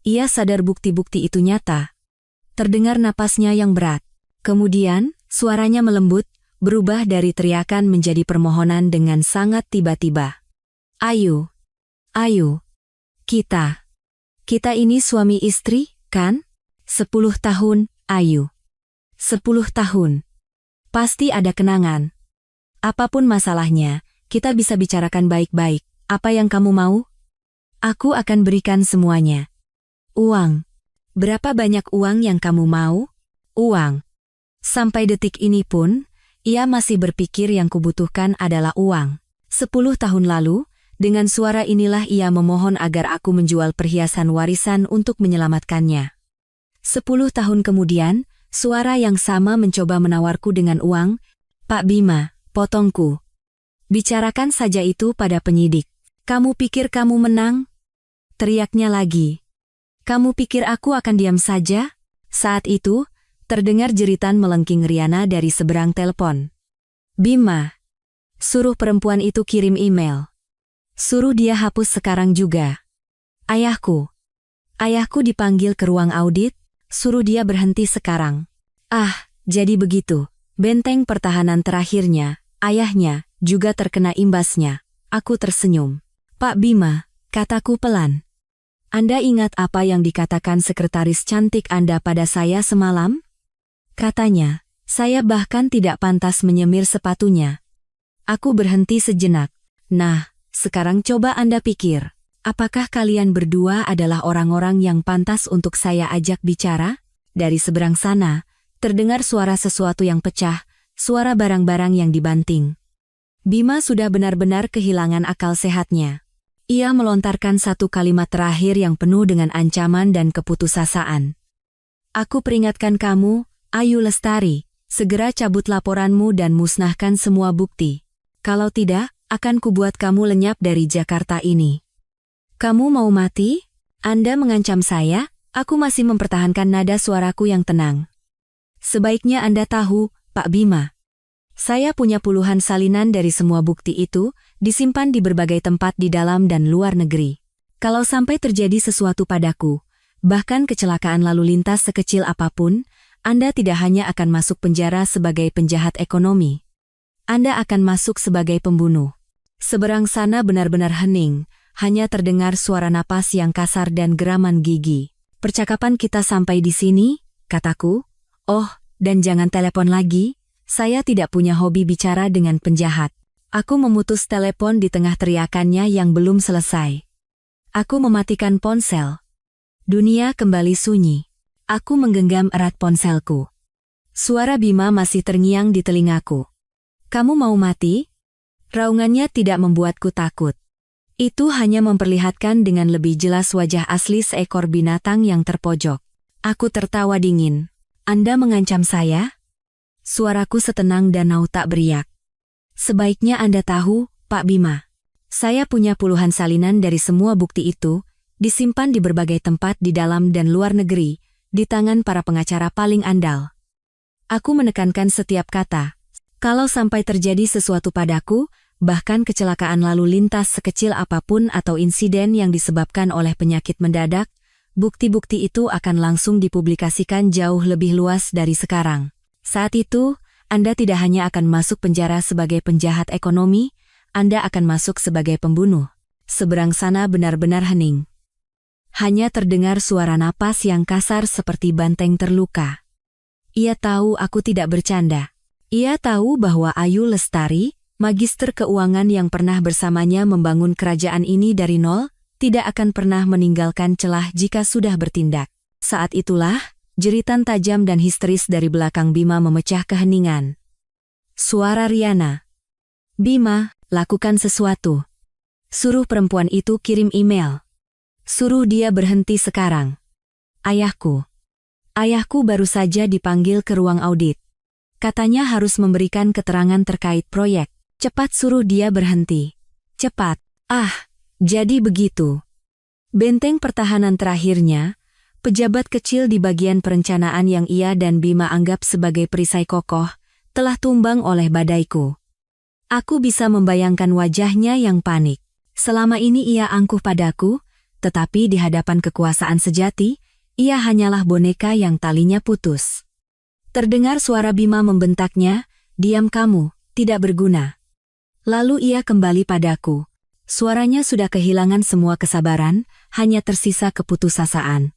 Ia sadar bukti-bukti itu nyata. Terdengar napasnya yang berat. Kemudian, suaranya melembut, berubah dari teriakan menjadi permohonan dengan sangat tiba-tiba. "Ayu. Ayu. Kita ini suami istri, kan? 10 tahun, Ayu. 10 tahun. Pasti ada kenangan. Apapun masalahnya, kita bisa bicarakan baik-baik. Apa yang kamu mau? Aku akan berikan semuanya. Uang. Berapa banyak uang yang kamu mau?" "Uang." Sampai detik ini pun, ia masih berpikir yang kubutuhkan adalah uang. 10 tahun lalu, dengan suara inilah ia memohon agar aku menjual perhiasan warisan untuk menyelamatkannya. 10 tahun kemudian, suara yang sama mencoba menawarku dengan uang. "Pak Bima, potongku. Bicarakan saja itu pada penyidik. Kamu pikir kamu menang?" Teriaknya lagi. "Kamu pikir aku akan diam saja?" Saat itu, terdengar jeritan melengking riana dari seberang telepon. "Bima, suruh perempuan itu kirim email. Suruh dia hapus sekarang juga. Ayahku dipanggil ke ruang audit, suruh dia berhenti sekarang." Ah, jadi begitu. Benteng pertahanan terakhirnya, ayahnya, juga terkena imbasnya. Aku tersenyum. "Pak Bima," kataku pelan. "Anda ingat apa yang dikatakan sekretaris cantik Anda pada saya semalam?" Katanya, saya bahkan tidak pantas menyemir sepatunya. Aku berhenti sejenak. Nah, sekarang coba Anda pikir. Apakah kalian berdua adalah orang-orang yang pantas untuk saya ajak bicara? Dari seberang sana, terdengar suara sesuatu yang pecah, suara barang-barang yang dibanting. Bima sudah benar-benar kehilangan akal sehatnya. Ia melontarkan satu kalimat terakhir yang penuh dengan ancaman dan keputusasaan. "Aku peringatkan kamu, Ayu Lestari, Segera cabut laporanmu dan musnahkan semua bukti. Kalau tidak, akan kubuat kamu lenyap dari Jakarta ini. Kamu mau mati? Anda mengancam saya? Aku masih mempertahankan nada suaraku yang tenang. Sebaiknya Anda tahu, Pak Bima. Saya punya puluhan salinan dari semua bukti itu, disimpan di berbagai tempat di dalam dan luar negeri. Kalau sampai terjadi sesuatu padaku, bahkan kecelakaan lalu lintas sekecil apapun, Anda tidak hanya akan masuk penjara sebagai penjahat ekonomi. Anda akan masuk sebagai pembunuh. Seberang sana benar-benar hening, hanya terdengar suara napas yang kasar dan geraman gigi. Percakapan kita sampai di sini, kataku. Oh, dan jangan telepon lagi, saya tidak punya hobi bicara dengan penjahat. Aku memutus telepon di tengah teriakannya yang belum selesai. Aku mematikan ponsel. Dunia kembali sunyi. Aku menggenggam erat ponselku. Suara Bima masih terngiang di telingaku. Kamu mau mati? Raungannya tidak membuatku takut. Itu hanya memperlihatkan dengan lebih jelas wajah asli seekor binatang yang terpojok. Aku tertawa dingin. Anda mengancam saya? Suaraku setenang danau tak beriak. Sebaiknya Anda tahu, Pak Bima. Saya punya puluhan salinan dari semua bukti itu, disimpan di berbagai tempat di dalam dan luar negeri, di tangan para pengacara paling andal. Aku menekankan setiap kata. Kalau sampai terjadi sesuatu padaku, bahkan kecelakaan lalu lintas sekecil apapun atau insiden yang disebabkan oleh penyakit mendadak, bukti-bukti itu akan langsung dipublikasikan jauh lebih luas dari sekarang. Saat itu, Anda tidak hanya akan masuk penjara sebagai penjahat ekonomi, Anda akan masuk sebagai pembunuh. Seberang sana benar-benar hening. Hanya terdengar suara napas yang kasar seperti banteng terluka. Ia tahu aku tidak bercanda. Ia tahu bahwa Ayu Lestari, magister keuangan yang pernah bersamanya membangun kerajaan ini dari nol, tidak akan pernah meninggalkan celah jika sudah bertindak. Saat itulah, jeritan tajam dan histeris dari belakang Bima memecah keheningan. Suara Riana. Bima, lakukan sesuatu. Suruh perempuan itu kirim email. Suruh dia berhenti sekarang. Ayahku. Ayahku baru saja dipanggil ke ruang audit. Katanya harus memberikan keterangan terkait proyek. Cepat suruh dia berhenti. Cepat. Jadi begitu. Benteng pertahanan terakhirnya, pejabat kecil di bagian perencanaan yang ia dan Bima anggap sebagai perisai kokoh, telah tumbang oleh badaiku. Aku bisa membayangkan wajahnya yang panik. Selama ini ia angkuh padaku, tetapi di hadapan kekuasaan sejati, ia hanyalah boneka yang talinya putus. Terdengar suara Bima membentaknya, diam kamu, tidak berguna. Lalu ia kembali padaku. Suaranya sudah kehilangan semua kesabaran, hanya tersisa keputusasaan.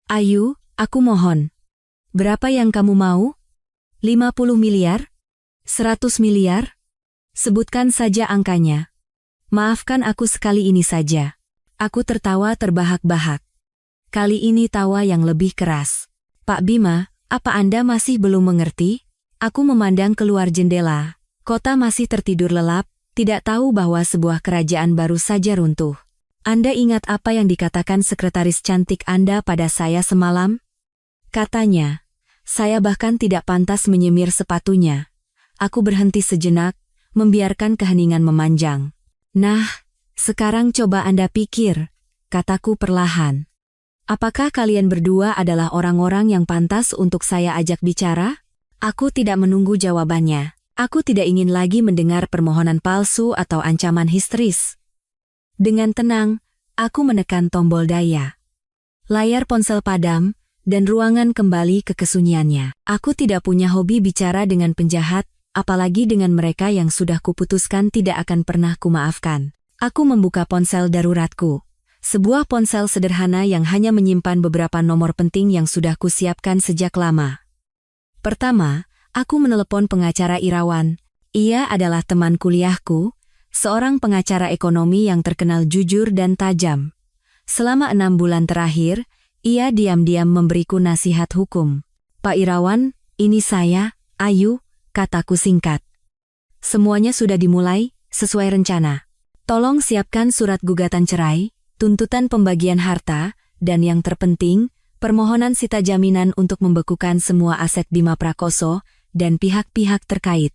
Ayu, aku mohon. Berapa yang kamu mau? 50 miliar? 100 miliar? Sebutkan saja angkanya. Maafkan aku sekali ini saja. Aku tertawa terbahak-bahak. Kali ini tawa yang lebih keras. Pak Bima, apa Anda masih belum mengerti? Aku memandang keluar jendela. Kota masih tertidur lelap, tidak tahu bahwa sebuah kerajaan baru saja runtuh. Anda ingat apa yang dikatakan sekretaris cantik Anda pada saya semalam? Katanya, saya bahkan tidak pantas menyemir sepatunya. Aku berhenti sejenak, membiarkan keheningan memanjang. Nah, sekarang coba Anda pikir, kataku perlahan. Apakah kalian berdua adalah orang-orang yang pantas untuk saya ajak bicara? Aku tidak menunggu jawabannya. Aku tidak ingin lagi mendengar permohonan palsu atau ancaman histeris. Dengan tenang, aku menekan tombol daya. Layar ponsel padam, dan ruangan kembali ke kesunyiannya. Aku tidak punya hobi bicara dengan penjahat, apalagi dengan mereka yang sudah kuputuskan tidak akan pernah kumaafkan. Aku membuka ponsel daruratku. Sebuah ponsel sederhana yang hanya menyimpan beberapa nomor penting yang sudah kusiapkan sejak lama. Pertama, aku menelepon pengacara Irawan. Ia adalah teman kuliahku, seorang pengacara ekonomi yang terkenal jujur dan tajam. Selama 6 bulan terakhir, ia diam-diam memberiku nasihat hukum. Pak Irawan, ini saya, Ayu, kataku singkat. Semuanya sudah dimulai, sesuai rencana. Tolong siapkan surat gugatan cerai, tuntutan pembagian harta, dan yang terpenting, permohonan sita jaminan untuk membekukan semua aset Bima Prakoso, dan pihak-pihak terkait.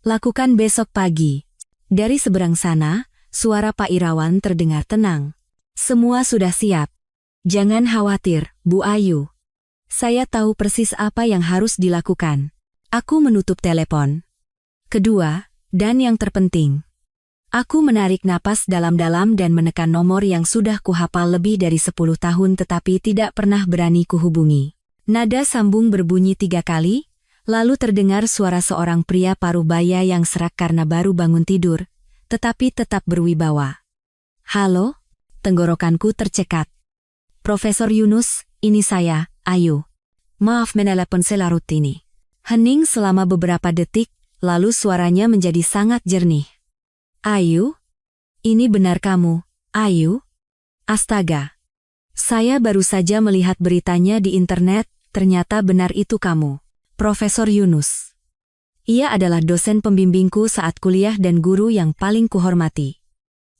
Lakukan besok pagi. Dari seberang sana, suara Pak Irawan terdengar tenang. Semua sudah siap. Jangan khawatir, Bu Ayu. Saya tahu persis apa yang harus dilakukan. Aku menutup telepon. Kedua, dan yang terpenting, aku menarik napas dalam-dalam dan menekan nomor yang sudah kuhafal lebih dari 10 tahun tetapi tidak pernah berani kuhubungi. Nada sambung berbunyi 3 kali, lalu terdengar suara seorang pria parubaya yang serak karena baru bangun tidur, tetapi tetap berwibawa. Halo? Tenggorokanku tercekat. Profesor Yunus, ini saya, Ayu. Maaf menelepon selarut ini. Hening selama beberapa detik, lalu suaranya menjadi sangat jernih. Ayu? Ini benar kamu, Ayu? Astaga. Saya baru saja melihat beritanya di internet, ternyata benar itu kamu. Profesor Yunus. Ia adalah dosen pembimbingku saat kuliah dan guru yang paling kuhormati.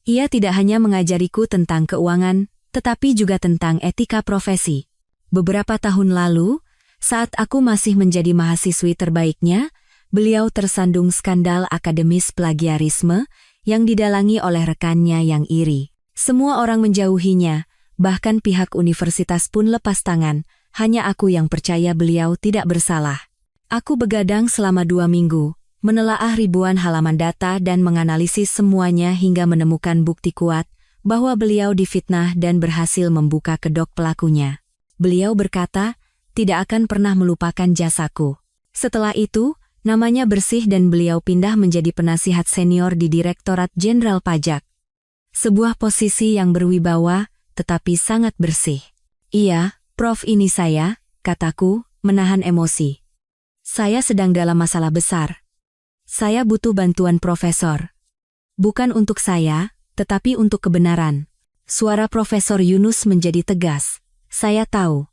Ia tidak hanya mengajariku tentang keuangan, tetapi juga tentang etika profesi. Beberapa tahun lalu, saat aku masih menjadi mahasiswi terbaiknya, beliau tersandung skandal akademis plagiarisme yang didalangi oleh rekannya yang iri. Semua orang menjauhinya, bahkan pihak universitas pun lepas tangan, hanya aku yang percaya beliau tidak bersalah. Aku begadang selama 2 minggu, menelaah ribuan halaman data dan menganalisis semuanya hingga menemukan bukti kuat bahwa beliau difitnah dan berhasil membuka kedok pelakunya. Beliau berkata, tidak akan pernah melupakan jasaku. Setelah itu, namanya bersih dan beliau pindah menjadi penasihat senior di Direktorat Jenderal Pajak. Sebuah posisi yang berwibawa, tetapi sangat bersih. Iya, Prof, ini saya, kataku, menahan emosi. Saya sedang dalam masalah besar. Saya butuh bantuan Profesor. Bukan untuk saya, tetapi untuk kebenaran. Suara Profesor Yunus menjadi tegas. Saya tahu.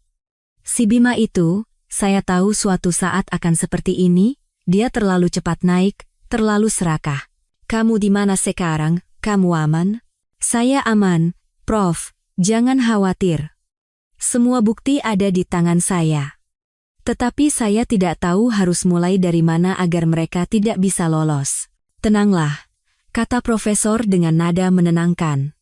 Si Bima itu, saya tahu suatu saat akan seperti ini, dia terlalu cepat naik, terlalu serakah. Kamu di mana sekarang? Kamu aman? Saya aman, Prof. Jangan khawatir. Semua bukti ada di tangan saya. Tetapi saya tidak tahu harus mulai dari mana agar mereka tidak bisa lolos. Tenanglah, kata Profesor dengan nada menenangkan.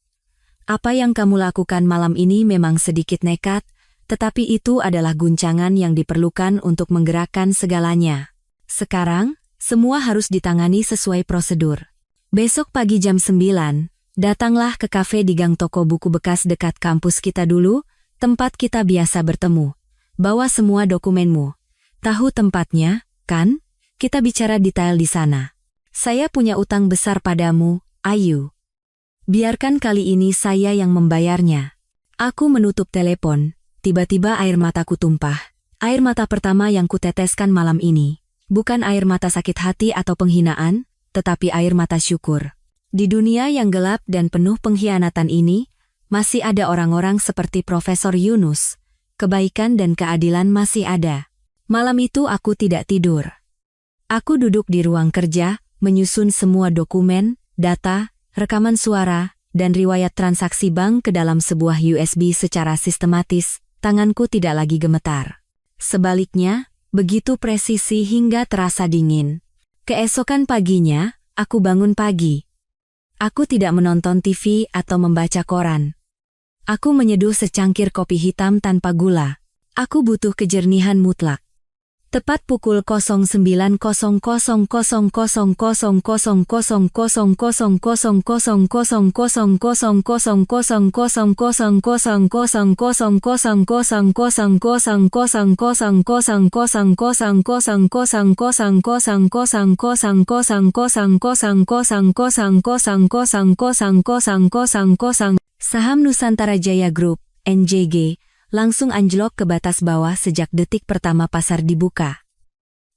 Apa yang kamu lakukan malam ini memang sedikit nekat, tetapi itu adalah guncangan yang diperlukan untuk menggerakkan segalanya. Sekarang, semua harus ditangani sesuai prosedur. Besok pagi jam 9, datanglah ke kafe di gang toko buku bekas dekat kampus kita dulu, tempat kita biasa bertemu. Bawa semua dokumenmu. Tahu tempatnya, kan? Kita bicara detail di sana. Saya punya utang besar padamu, Ayu. Biarkan kali ini saya yang membayarnya. Aku menutup telepon, tiba-tiba air mataku tumpah. Air mata pertama yang kuteteskan malam ini. Bukan air mata sakit hati atau penghinaan, tetapi air mata syukur. Di dunia yang gelap dan penuh pengkhianatan ini, masih ada orang-orang seperti Profesor Yunus. Kebaikan dan keadilan masih ada. Malam itu aku tidak tidur. Aku duduk di ruang kerja, menyusun semua dokumen, data, rekaman suara, dan riwayat transaksi bank ke dalam sebuah USB secara sistematis. Tanganku tidak lagi gemetar. Sebaliknya, begitu presisi hingga terasa dingin. Keesokan paginya, aku bangun pagi. Aku tidak menonton TV atau membaca koran. Aku menyeduh secangkir kopi hitam tanpa gula. Aku butuh kejernihan mutlak. Tepat pukul 09.00000000000000000000000000000000000000000000000000000000000000000000000000000000000000000000000000000000000000000000000000000000000000000000000000000000000000000000000000000000000000000000000000000000000000000000000000000000000000000000000000000000000000000000000000000000000000000000000000000000000000000000000000000000000000000000000000000000000000000000000000000000000000000000000000000000000000000000000000000000000000000000000000000000000000000000000000000000000000000000000000000000000000000000000000000000000000000000000000000000000000000000000000000000000000000000000000000000000000000000 Saham Nusantara Jaya Group, NJG, langsung anjlok ke batas bawah sejak detik pertama pasar dibuka.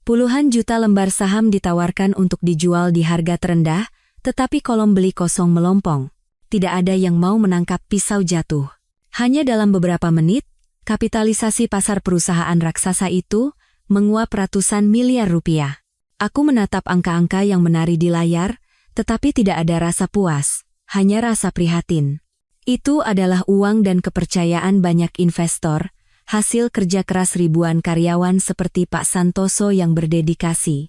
Puluhan juta lembar saham ditawarkan untuk dijual di harga terendah, tetapi kolom beli kosong melompong. Tidak ada yang mau menangkap pisau jatuh. Hanya dalam beberapa menit, kapitalisasi pasar perusahaan raksasa itu menguap ratusan miliar rupiah. Aku menatap angka-angka yang menari di layar, tetapi tidak ada rasa puas, hanya rasa prihatin. Itu adalah uang dan kepercayaan banyak investor, hasil kerja keras ribuan karyawan seperti Pak Santoso yang berdedikasi.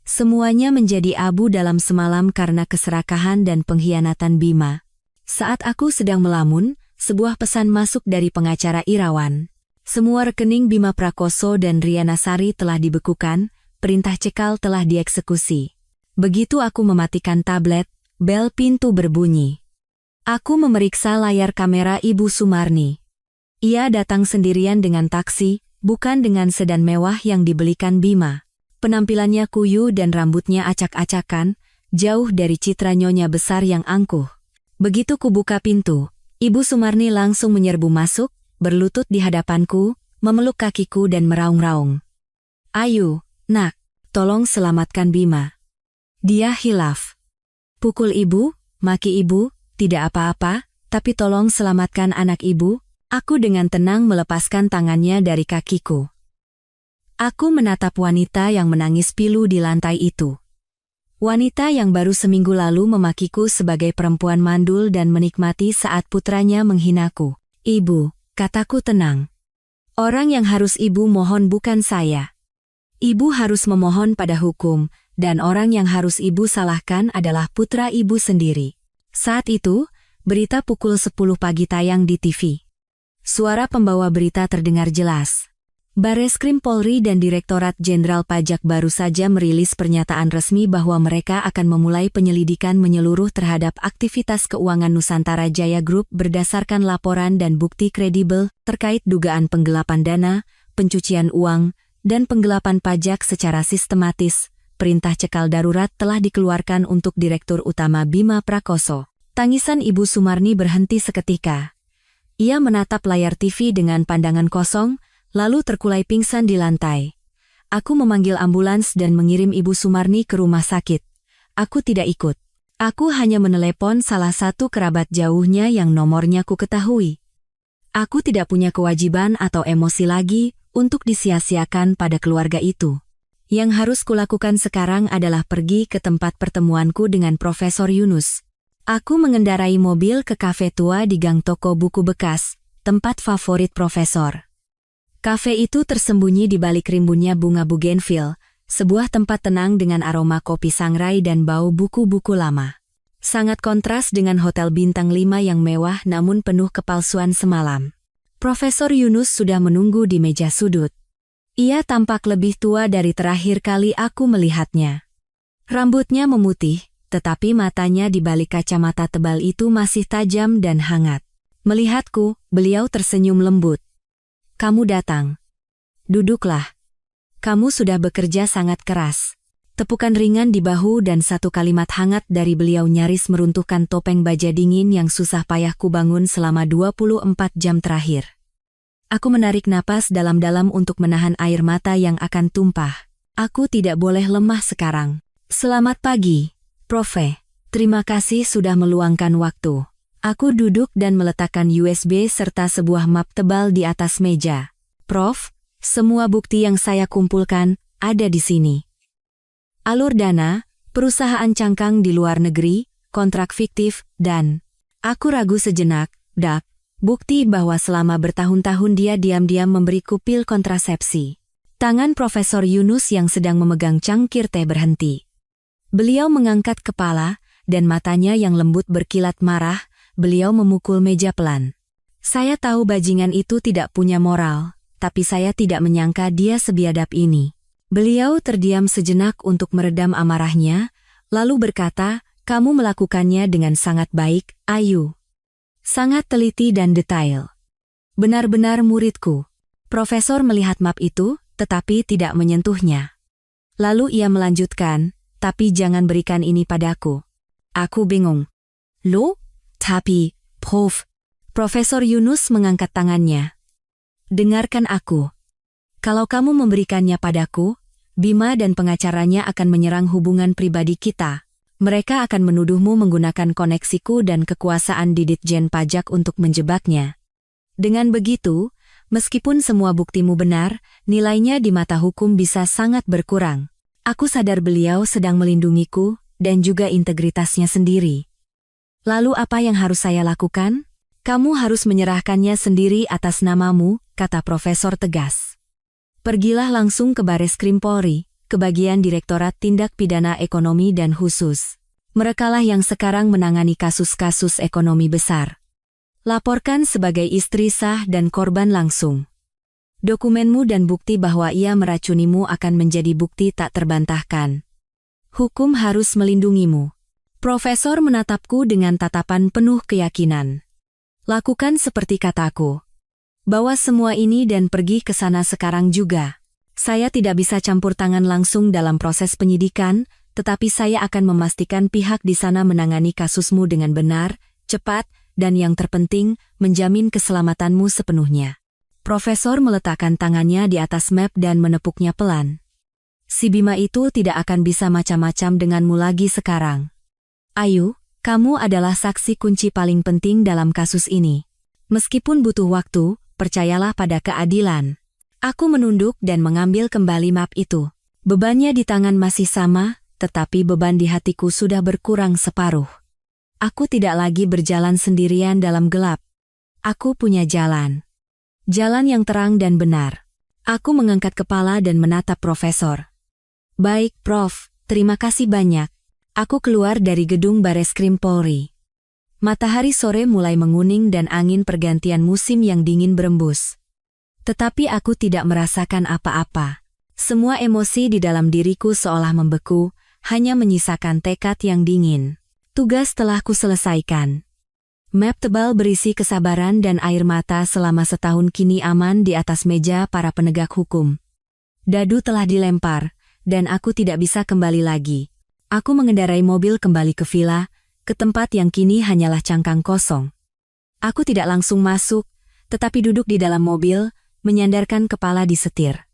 Semuanya menjadi abu dalam semalam karena keserakahan dan pengkhianatan Bima. Saat aku sedang melamun, sebuah pesan masuk dari pengacara Irawan. Semua rekening Bima Prakoso dan Riana Sari telah dibekukan, perintah cekal telah dieksekusi. Begitu aku mematikan tablet, bel pintu berbunyi. Aku memeriksa layar kamera Ibu Sumarni. Ia datang sendirian dengan taksi, bukan dengan sedan mewah yang dibelikan Bima. Penampilannya kuyu dan rambutnya acak-acakan, jauh dari citra nyonya besar yang angkuh. Begitu kubuka pintu, Ibu Sumarni langsung menyerbu masuk, berlutut di hadapanku, memeluk kakiku dan meraung-raung. "Ayu, nak, tolong selamatkan Bima. Dia hilaf. Pukul ibu, maki ibu, tidak apa-apa, tapi tolong selamatkan anak ibu." Aku dengan tenang melepaskan tangannya dari kakiku. Aku menatap wanita yang menangis pilu di lantai itu. Wanita yang baru seminggu lalu memakiku sebagai perempuan mandul dan menikmati saat putranya menghinaku. "Ibu," kataku tenang. "Orang yang harus ibu mohon bukan saya. Ibu harus memohon pada hukum, dan orang yang harus ibu salahkan adalah putra ibu sendiri." Saat itu, berita pukul 10 pagi tayang di TV. Suara pembawa berita terdengar jelas. Bareskrim Polri dan Direktorat Jenderal Pajak baru saja merilis pernyataan resmi bahwa mereka akan memulai penyelidikan menyeluruh terhadap aktivitas keuangan Nusantara Jaya Group berdasarkan laporan dan bukti kredibel terkait dugaan penggelapan dana, pencucian uang, dan penggelapan pajak secara sistematis. Perintah cekal darurat telah dikeluarkan untuk Direktur Utama Bima Prakoso. Tangisan Ibu Sumarni berhenti seketika. Ia menatap layar TV dengan pandangan kosong, lalu terkulai pingsan di lantai. Aku memanggil ambulans dan mengirim Ibu Sumarni ke rumah sakit. Aku tidak ikut. Aku hanya menelepon salah satu kerabat jauhnya yang nomornya ku ketahui. Aku tidak punya kewajiban atau emosi lagi untuk disia-siakan pada keluarga itu. Yang harus kulakukan sekarang adalah pergi ke tempat pertemuanku dengan Profesor Yunus. Aku mengendarai mobil ke kafe tua di gang toko buku bekas, tempat favorit Profesor. Kafe itu tersembunyi di balik rimbunnya bunga bougainville, sebuah tempat tenang dengan aroma kopi sangrai dan bau buku-buku lama. Sangat kontras dengan hotel bintang 5 yang mewah namun penuh kepalsuan semalam. Profesor Yunus sudah menunggu di meja sudut. Ia tampak lebih tua dari terakhir kali aku melihatnya. Rambutnya memutih, tetapi matanya di balik kacamata tebal itu masih tajam dan hangat. Melihatku, beliau tersenyum lembut. "Kamu datang. Duduklah. Kamu sudah bekerja sangat keras." Tepukan ringan di bahu dan satu kalimat hangat dari beliau nyaris meruntuhkan topeng baja dingin yang susah payah kubangun selama 24 jam terakhir. Aku menarik napas dalam-dalam untuk menahan air mata yang akan tumpah. Aku tidak boleh lemah sekarang. "Selamat pagi, Prof. Terima kasih sudah meluangkan waktu." Aku duduk dan meletakkan USB serta sebuah map tebal di atas meja. "Prof, semua bukti yang saya kumpulkan ada di sini. Alur dana, perusahaan cangkang di luar negeri, kontrak fiktif, dan..." Aku ragu sejenak, bukti bahwa selama bertahun-tahun dia diam-diam memberiku pil kontrasepsi. Tangan Profesor Yunus yang sedang memegang cangkir teh berhenti. Beliau mengangkat kepala, dan matanya yang lembut berkilat marah. Beliau memukul meja pelan. "Saya tahu bajingan itu tidak punya moral, tapi saya tidak menyangka dia sebiadab ini." Beliau terdiam sejenak untuk meredam amarahnya, lalu berkata, "Kamu melakukannya dengan sangat baik, Ayu. Sangat teliti dan detail. Benar-benar muridku." Profesor melihat map itu, tetapi tidak menyentuhnya. Lalu ia melanjutkan, "Tapi jangan berikan ini padaku." Aku bingung. "Loh? Tapi, Prof." Profesor Yunus mengangkat tangannya. "Dengarkan aku. Kalau kamu memberikannya padaku, Bima dan pengacaranya akan menyerang hubungan pribadi kita. Mereka akan menuduhmu menggunakan koneksiku dan kekuasaan di Ditjen Pajak untuk menjebaknya. Dengan begitu, meskipun semua buktimu benar, nilainya di mata hukum bisa sangat berkurang." Aku sadar beliau sedang melindungiku, dan juga integritasnya sendiri. "Lalu apa yang harus saya lakukan?" "Kamu harus menyerahkannya sendiri atas namamu, kata Profesor tegas. Pergilah langsung ke Bareskrim Polri, ke bagian Direktorat Tindak Pidana Ekonomi dan Khusus. Merekalah yang sekarang menangani kasus-kasus ekonomi besar. Laporkan sebagai istri sah dan korban langsung. Dokumenmu dan bukti bahwa ia meracunimu akan menjadi bukti tak terbantahkan. Hukum harus melindungimu. Profesor menatapku dengan tatapan penuh keyakinan. Lakukan seperti kataku. Bawa semua ini dan pergi ke sana sekarang juga. Saya tidak bisa campur tangan langsung dalam proses penyidikan, tetapi saya akan memastikan pihak di sana menangani kasusmu dengan benar, cepat, dan yang terpenting, menjamin keselamatanmu sepenuhnya. Profesor meletakkan tangannya di atas map dan menepuknya pelan. Si Bima itu tidak akan bisa macam-macam denganmu lagi sekarang. Ayu, kamu adalah saksi kunci paling penting dalam kasus ini. Meskipun butuh waktu, percayalah pada keadilan. Aku menunduk dan mengambil kembali map itu. Bebannya di tangan masih sama, tetapi beban di hatiku sudah berkurang separuh. Aku tidak lagi berjalan sendirian dalam gelap. Aku punya jalan. Jalan yang terang dan benar. Aku mengangkat kepala dan menatap Profesor. Baik, Prof, terima kasih banyak. Aku keluar dari gedung Bareskrim Polri. Matahari sore mulai menguning dan angin pergantian musim yang dingin berembus. Tetapi aku tidak merasakan apa-apa. Semua emosi di dalam diriku seolah membeku, hanya menyisakan tekad yang dingin. Tugas telah kuselesaikan. Map tebal berisi kesabaran dan air mata selama setahun kini aman di atas meja para penegak hukum. Dadu telah dilempar, dan aku tidak bisa kembali lagi. Aku mengendarai mobil kembali ke villa, ke tempat yang kini hanyalah cangkang kosong. Aku tidak langsung masuk, tetapi duduk di dalam mobil, menyandarkan kepala di setir.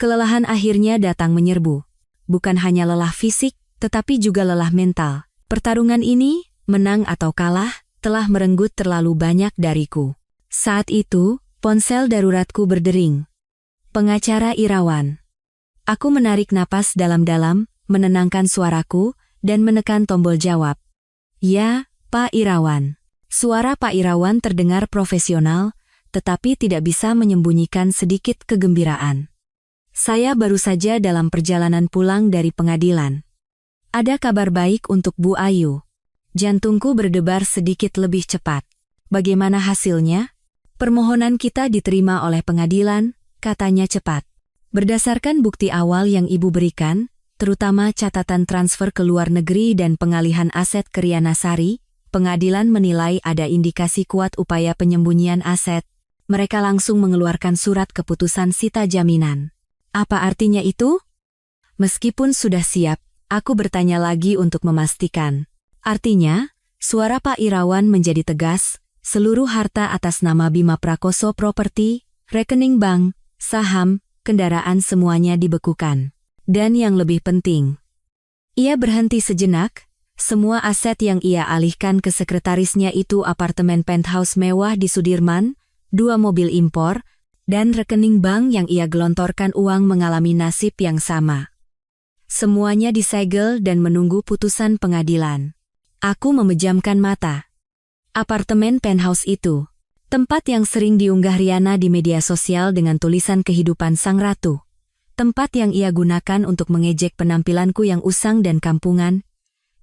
Kelelahan akhirnya datang menyerbu. Bukan hanya lelah fisik, tetapi juga lelah mental. Pertarungan ini, menang atau kalah, telah merenggut terlalu banyak dariku. Saat itu, ponsel daruratku berdering. Pengacara Irawan. Aku menarik napas dalam-dalam, menenangkan suaraku, dan menekan tombol jawab. Ya, Pak Irawan. Suara Pak Irawan terdengar profesional, tetapi tidak bisa menyembunyikan sedikit kegembiraan. Saya baru saja dalam perjalanan pulang dari pengadilan. Ada kabar baik untuk Bu Ayu. Jantungku berdebar sedikit lebih cepat. Bagaimana hasilnya? Permohonan kita diterima oleh pengadilan, katanya cepat. Berdasarkan bukti awal yang Ibu berikan, terutama catatan transfer ke luar negeri dan pengalihan aset ke Riana Sari, pengadilan menilai ada indikasi kuat upaya penyembunyian aset. Mereka langsung mengeluarkan surat keputusan sita jaminan. Apa artinya itu? Meskipun sudah siap, aku bertanya lagi untuk memastikan. Artinya, suara Pak Irawan menjadi tegas, seluruh harta atas nama Bima Prakoso Properti, rekening bank, saham, kendaraan semuanya dibekukan. Dan yang lebih penting, ia berhenti sejenak, semua aset yang ia alihkan ke sekretarisnya itu apartemen penthouse mewah di Sudirman, 2 mobil impor, dan rekening bank yang ia gelontorkan uang mengalami nasib yang sama. Semuanya disegel dan menunggu putusan pengadilan. Aku memejamkan mata. Apartemen penthouse itu, tempat yang sering diunggah Riana di media sosial dengan tulisan kehidupan sang ratu. Tempat yang ia gunakan untuk mengejek penampilanku yang usang dan kampungan,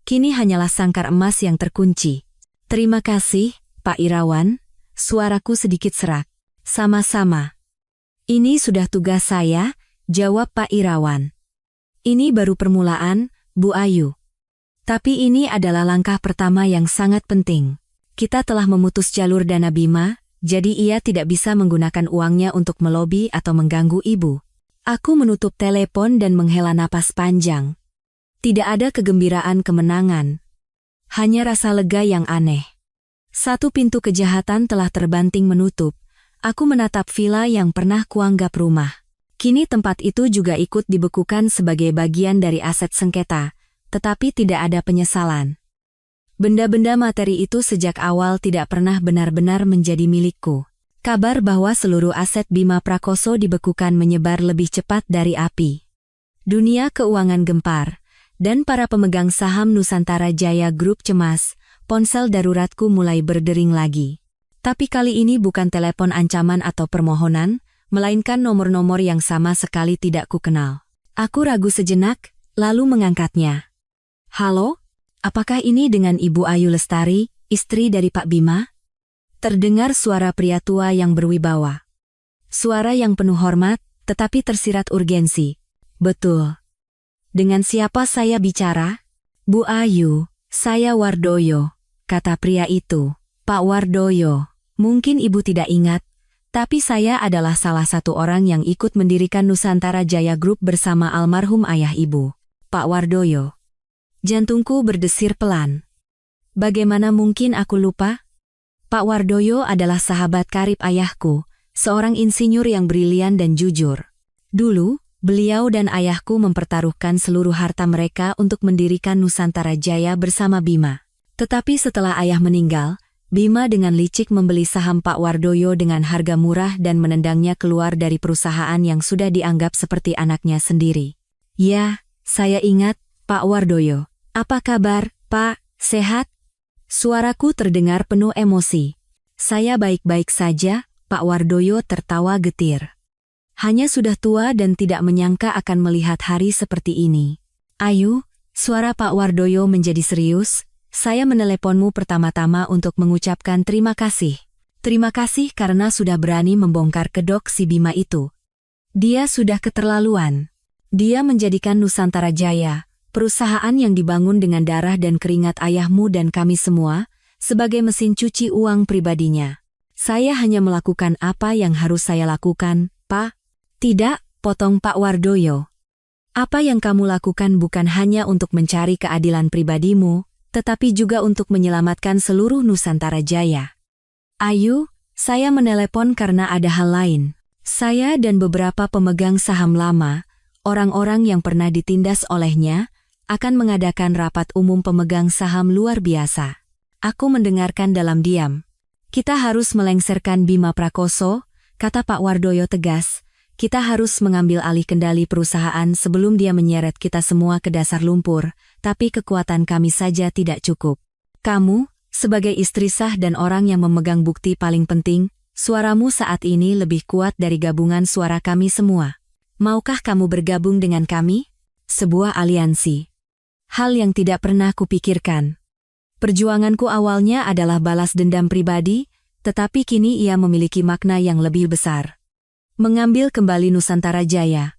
kini hanyalah sangkar emas yang terkunci. Terima kasih, Pak Irawan, suaraku sedikit serak. Sama-sama. Ini sudah tugas saya, jawab Pak Irawan. Ini baru permulaan, Bu Ayu. Tapi ini adalah langkah pertama yang sangat penting. Kita telah memutus jalur dana Bima, jadi ia tidak bisa menggunakan uangnya untuk melobi atau mengganggu Ibu. Aku menutup telepon dan menghela napas panjang. Tidak ada kegembiraan kemenangan. Hanya rasa lega yang aneh. Satu pintu kejahatan telah terbanting menutup. Aku menatap villa yang pernah kuanggap rumah. Kini tempat itu juga ikut dibekukan sebagai bagian dari aset sengketa. Tetapi tidak ada penyesalan. Benda-benda materi itu sejak awal tidak pernah benar-benar menjadi milikku. Kabar bahwa seluruh aset Bima Prakoso dibekukan menyebar lebih cepat dari api. Dunia keuangan gempar, dan para pemegang saham Nusantara Jaya Group cemas, ponsel daruratku mulai berdering lagi. Tapi kali ini bukan telepon ancaman atau permohonan, melainkan nomor-nomor yang sama sekali tidak kukenal. Aku ragu sejenak, lalu mengangkatnya. Halo? Apakah ini dengan Ibu Ayu Lestari, istri dari Pak Bima? Terdengar suara pria tua yang berwibawa. Suara yang penuh hormat, tetapi tersirat urgensi. Betul. Dengan siapa saya bicara? Bu Ayu, saya Wardoyo, kata pria itu. Pak Wardoyo, mungkin ibu tidak ingat, tapi saya adalah salah satu orang yang ikut mendirikan Nusantara Jaya Group bersama almarhum ayah ibu, Pak Wardoyo. Jantungku berdesir pelan. Bagaimana mungkin aku lupa? Pak Wardoyo adalah sahabat karib ayahku, seorang insinyur yang brilian dan jujur. Dulu, beliau dan ayahku mempertaruhkan seluruh harta mereka untuk mendirikan Nusantara Jaya bersama Bima. Tetapi setelah ayah meninggal, Bima dengan licik membeli saham Pak Wardoyo dengan harga murah dan menendangnya keluar dari perusahaan yang sudah dianggap seperti anaknya sendiri. Ya, saya ingat, Pak Wardoyo. Apa kabar, Pak? Sehat? Suaraku terdengar penuh emosi. Saya baik-baik saja, Pak Wardoyo tertawa getir. Hanya sudah tua dan tidak menyangka akan melihat hari seperti ini. Ayu, suara Pak Wardoyo menjadi serius. Saya meneleponmu pertama-tama untuk mengucapkan terima kasih. Terima kasih karena sudah berani membongkar kedok si Bima itu. Dia sudah keterlaluan. Dia menjadikan Nusantara Jaya, perusahaan yang dibangun dengan darah dan keringat ayahmu dan kami semua, sebagai mesin cuci uang pribadinya. Saya hanya melakukan apa yang harus saya lakukan, Pak. Tidak, potong Pak Wardoyo. Apa yang kamu lakukan bukan hanya untuk mencari keadilan pribadimu, tetapi juga untuk menyelamatkan seluruh Nusantara Jaya. Ayu, saya menelepon karena ada hal lain. Saya dan beberapa pemegang saham lama, orang-orang yang pernah ditindas olehnya, akan mengadakan rapat umum pemegang saham luar biasa. Aku mendengarkan dalam diam. Kita harus melengsarkan Bima Prakoso, kata Pak Wardoyo tegas. Kita harus mengambil alih kendali perusahaan sebelum dia menyeret kita semua ke dasar lumpur, tapi kekuatan kami saja tidak cukup. Kamu, sebagai istri sah dan orang yang memegang bukti paling penting, suaramu saat ini lebih kuat dari gabungan suara kami semua. Maukah kamu bergabung dengan kami? Sebuah aliansi. Hal yang tidak pernah kupikirkan. Perjuanganku awalnya adalah balas dendam pribadi, tetapi kini ia memiliki makna yang lebih besar. Mengambil kembali Nusantara Jaya.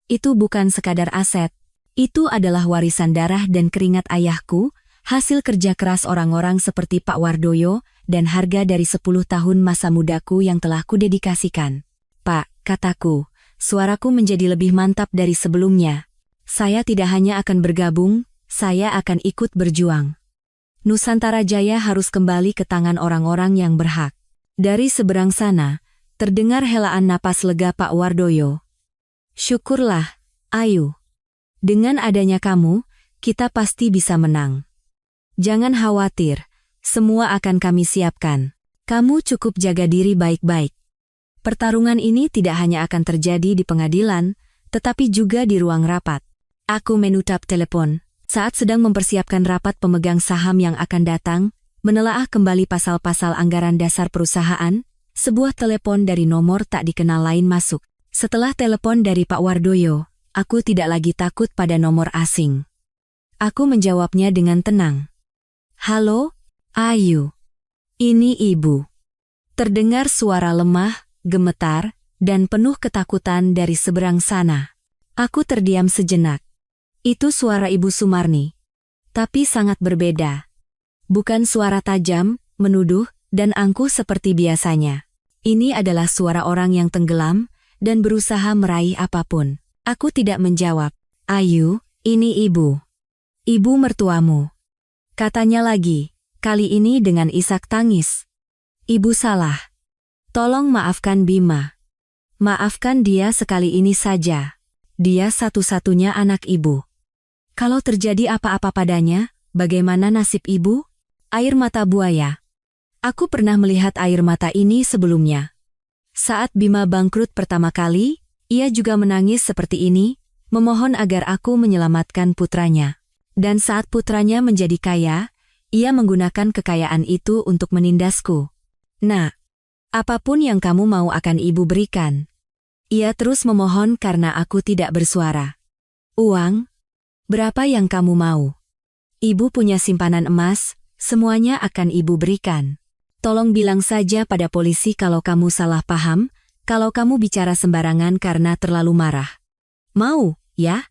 Itu bukan sekadar aset. Itu adalah warisan darah dan keringat ayahku, hasil kerja keras orang-orang seperti Pak Wardoyo, dan harga dari 10 tahun masa mudaku yang telah kudedikasikan. Pak, kataku, suaraku menjadi lebih mantap dari sebelumnya. Saya tidak hanya akan bergabung, saya akan ikut berjuang. Nusantara Jaya harus kembali ke tangan orang-orang yang berhak. Dari seberang sana, terdengar helaan napas lega Pak Wardoyo. Syukurlah, Ayu. Dengan adanya kamu, kita pasti bisa menang. Jangan khawatir, semua akan kami siapkan. Kamu cukup jaga diri baik-baik. Pertarungan ini tidak hanya akan terjadi di pengadilan, tetapi juga di ruang rapat. Aku menutup telepon. Saat sedang mempersiapkan rapat pemegang saham yang akan datang, menelaah kembali pasal-pasal anggaran dasar perusahaan, sebuah telepon dari nomor tak dikenal lain masuk. Setelah telepon dari Pak Wardoyo, aku tidak lagi takut pada nomor asing. Aku menjawabnya dengan tenang. Halo, Ayu. Ini Ibu. Terdengar suara lemah, gemetar, dan penuh ketakutan dari seberang sana. Aku terdiam sejenak. Itu suara Ibu Sumarni. Tapi sangat berbeda. Bukan suara tajam, menuduh, dan angkuh seperti biasanya. Ini adalah suara orang yang tenggelam dan berusaha meraih apapun. Aku tidak menjawab. Ayu, ini Ibu. Ibu mertuamu. Katanya lagi, kali ini dengan isak tangis. Ibu salah. Tolong maafkan Bima. Maafkan dia sekali ini saja. Dia satu-satunya anak Ibu. Kalau terjadi apa-apa padanya, bagaimana nasib Ibu? Air mata buaya. Aku pernah melihat air mata ini sebelumnya. Saat Bima bangkrut pertama kali, ia juga menangis seperti ini, memohon agar aku menyelamatkan putranya. Dan saat putranya menjadi kaya, ia menggunakan kekayaan itu untuk menindasku. Nak, apapun yang kamu mau akan ibu berikan. Ia terus memohon karena aku tidak bersuara. Uang? Berapa yang kamu mau? Ibu punya simpanan emas, semuanya akan ibu berikan. Tolong bilang saja pada polisi kalau kamu salah paham, kalau kamu bicara sembarangan karena terlalu marah. Mau, ya?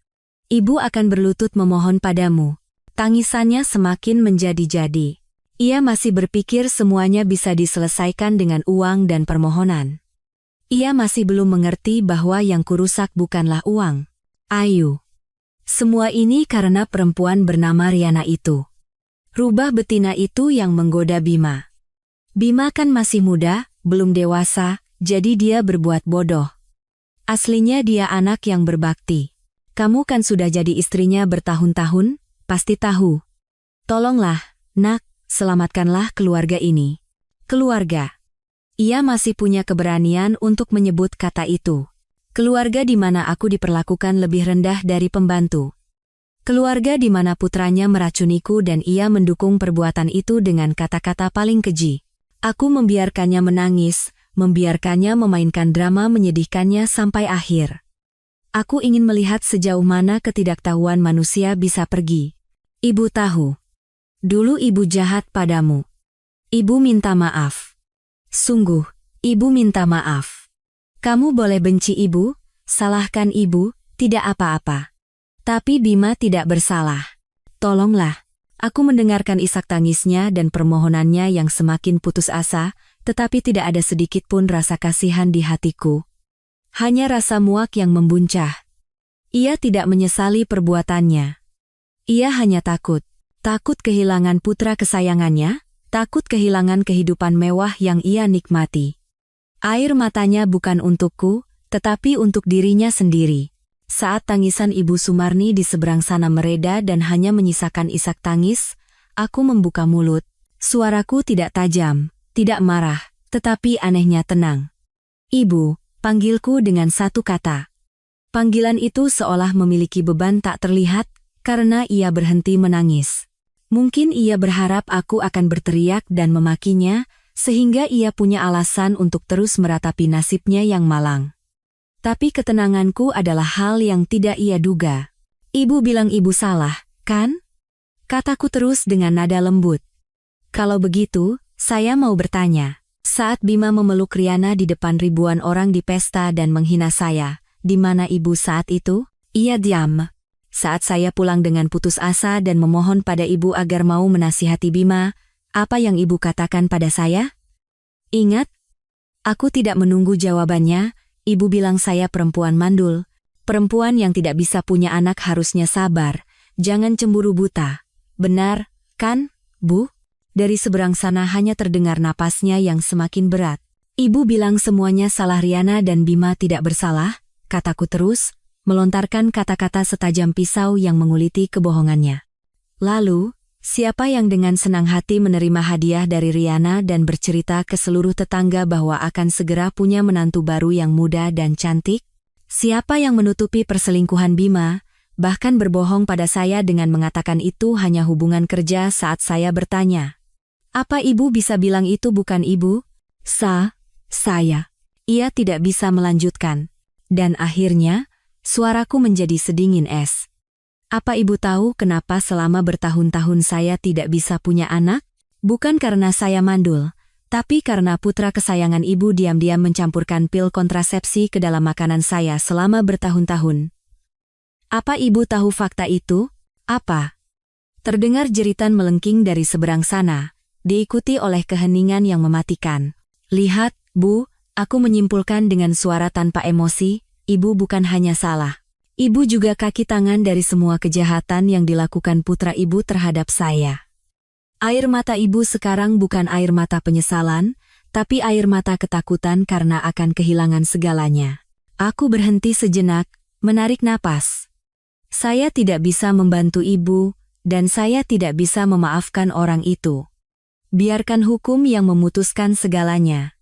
Ibu akan berlutut memohon padamu. Tangisannya semakin menjadi-jadi. Ia masih berpikir semuanya bisa diselesaikan dengan uang dan permohonan. Ia masih belum mengerti bahwa yang kurusak bukanlah uang. Ayu. Semua ini karena perempuan bernama Riana itu. Rubah betina itu yang menggoda Bima. Bima kan masih muda, belum dewasa, jadi dia berbuat bodoh. Aslinya dia anak yang berbakti. Kamu kan sudah jadi istrinya bertahun-tahun, pasti tahu. Tolonglah, nak, selamatkanlah keluarga ini. Keluarga. Ia masih punya keberanian untuk menyebut kata itu. Keluarga di mana aku diperlakukan lebih rendah dari pembantu. Keluarga di mana putranya meracuniku dan ia mendukung perbuatan itu dengan kata-kata paling keji. Aku membiarkannya menangis, membiarkannya memainkan drama menyedihkannya sampai akhir. Aku ingin melihat sejauh mana ketidaktahuan manusia bisa pergi. Ibu tahu. Dulu ibu jahat padamu. Ibu minta maaf. Sungguh, ibu minta maaf. Kamu boleh benci ibu, salahkan ibu, tidak apa-apa. Tapi Bima tidak bersalah. Tolonglah. Aku mendengarkan isak tangisnya dan permohonannya yang semakin putus asa, tetapi tidak ada sedikit pun rasa kasihan di hatiku. Hanya rasa muak yang membuncah. Ia tidak menyesali perbuatannya. Ia hanya takut. Takut kehilangan putra kesayangannya, takut kehilangan kehidupan mewah yang ia nikmati. Air matanya bukan untukku, tetapi untuk dirinya sendiri. Saat tangisan Ibu Sumarni di seberang sana mereda dan hanya menyisakan isak tangis, aku membuka mulut. Suaraku tidak tajam, tidak marah, tetapi anehnya tenang. Ibu, panggilku dengan satu kata. Panggilan itu seolah memiliki beban tak terlihat, karena ia berhenti menangis. Mungkin ia berharap aku akan berteriak dan memakinya, sehingga ia punya alasan untuk terus meratapi nasibnya yang malang. Tapi ketenanganku adalah hal yang tidak ia duga. Ibu bilang ibu salah, kan? Kataku terus dengan nada lembut. Kalau begitu, saya mau bertanya. Saat Bima memeluk Riana di depan ribuan orang di pesta dan menghina saya, di mana ibu saat itu? Ia diam. Saat saya pulang dengan putus asa dan memohon pada ibu agar mau menasihati Bima, apa yang ibu katakan pada saya? Ingat? Aku tidak menunggu jawabannya. Ibu bilang saya perempuan mandul. Perempuan yang tidak bisa punya anak harusnya sabar. Jangan cemburu buta. Benar, kan, Bu? Dari seberang sana hanya terdengar napasnya yang semakin berat. Ibu bilang semuanya salah Riana dan Bima tidak bersalah, kataku terus, melontarkan kata-kata setajam pisau yang menguliti kebohongannya. Lalu, siapa yang dengan senang hati menerima hadiah dari Riana dan bercerita ke seluruh tetangga bahwa akan segera punya menantu baru yang muda dan cantik? Siapa yang menutupi perselingkuhan Bima, bahkan berbohong pada saya dengan mengatakan itu hanya hubungan kerja saat saya bertanya? Apa ibu bisa bilang itu bukan ibu? Saya. Ia tidak bisa melanjutkan. Dan akhirnya, suaraku menjadi sedingin es. Apa ibu tahu kenapa selama bertahun-tahun saya tidak bisa punya anak? Bukan karena saya mandul, tapi karena putra kesayangan ibu diam-diam mencampurkan pil kontrasepsi ke dalam makanan saya selama bertahun-tahun. Apa ibu tahu fakta itu? Apa? Terdengar jeritan melengking dari seberang sana, diikuti oleh keheningan yang mematikan. Lihat, Bu, aku menyimpulkan dengan suara tanpa emosi, ibu bukan hanya salah. Ibu juga kaki tangan dari semua kejahatan yang dilakukan putra ibu terhadap saya. Air mata ibu sekarang bukan air mata penyesalan, tapi air mata ketakutan karena akan kehilangan segalanya. Aku berhenti sejenak, menarik napas. Saya tidak bisa membantu ibu, dan saya tidak bisa memaafkan orang itu. Biarkan hukum yang memutuskan segalanya.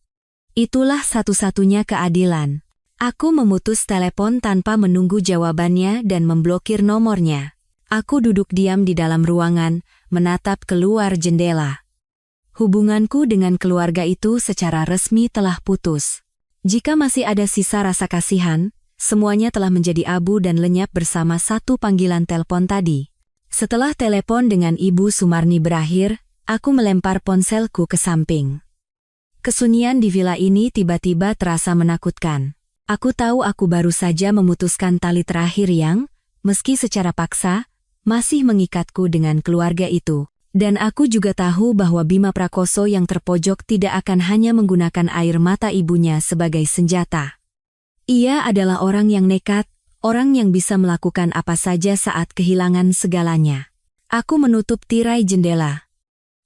Itulah satu-satunya keadilan. Aku memutus telepon tanpa menunggu jawabannya dan memblokir nomornya. Aku duduk diam di dalam ruangan, menatap keluar jendela. Hubunganku dengan keluarga itu secara resmi telah putus. Jika masih ada sisa rasa kasihan, semuanya telah menjadi abu dan lenyap bersama satu panggilan telepon tadi. Setelah telepon dengan Ibu Sumarni berakhir, aku melempar ponselku ke samping. Kesunyian di villa ini tiba-tiba terasa menakutkan. Aku tahu aku baru saja memutuskan tali terakhir yang, meski secara paksa, masih mengikatku dengan keluarga itu. Dan aku juga tahu bahwa Bima Prakoso yang terpojok tidak akan hanya menggunakan air mata ibunya sebagai senjata. Ia adalah orang yang nekat, orang yang bisa melakukan apa saja saat kehilangan segalanya. Aku menutup tirai jendela.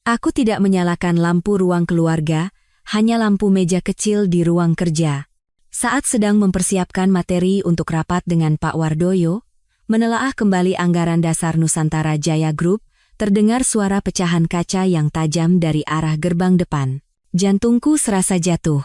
Aku tidak menyalakan lampu ruang keluarga, hanya lampu meja kecil di ruang kerja. Saat sedang mempersiapkan materi untuk rapat dengan Pak Wardoyo, menelaah kembali anggaran dasar Nusantara Jaya Group, terdengar suara pecahan kaca yang tajam dari arah gerbang depan. Jantungku serasa jatuh.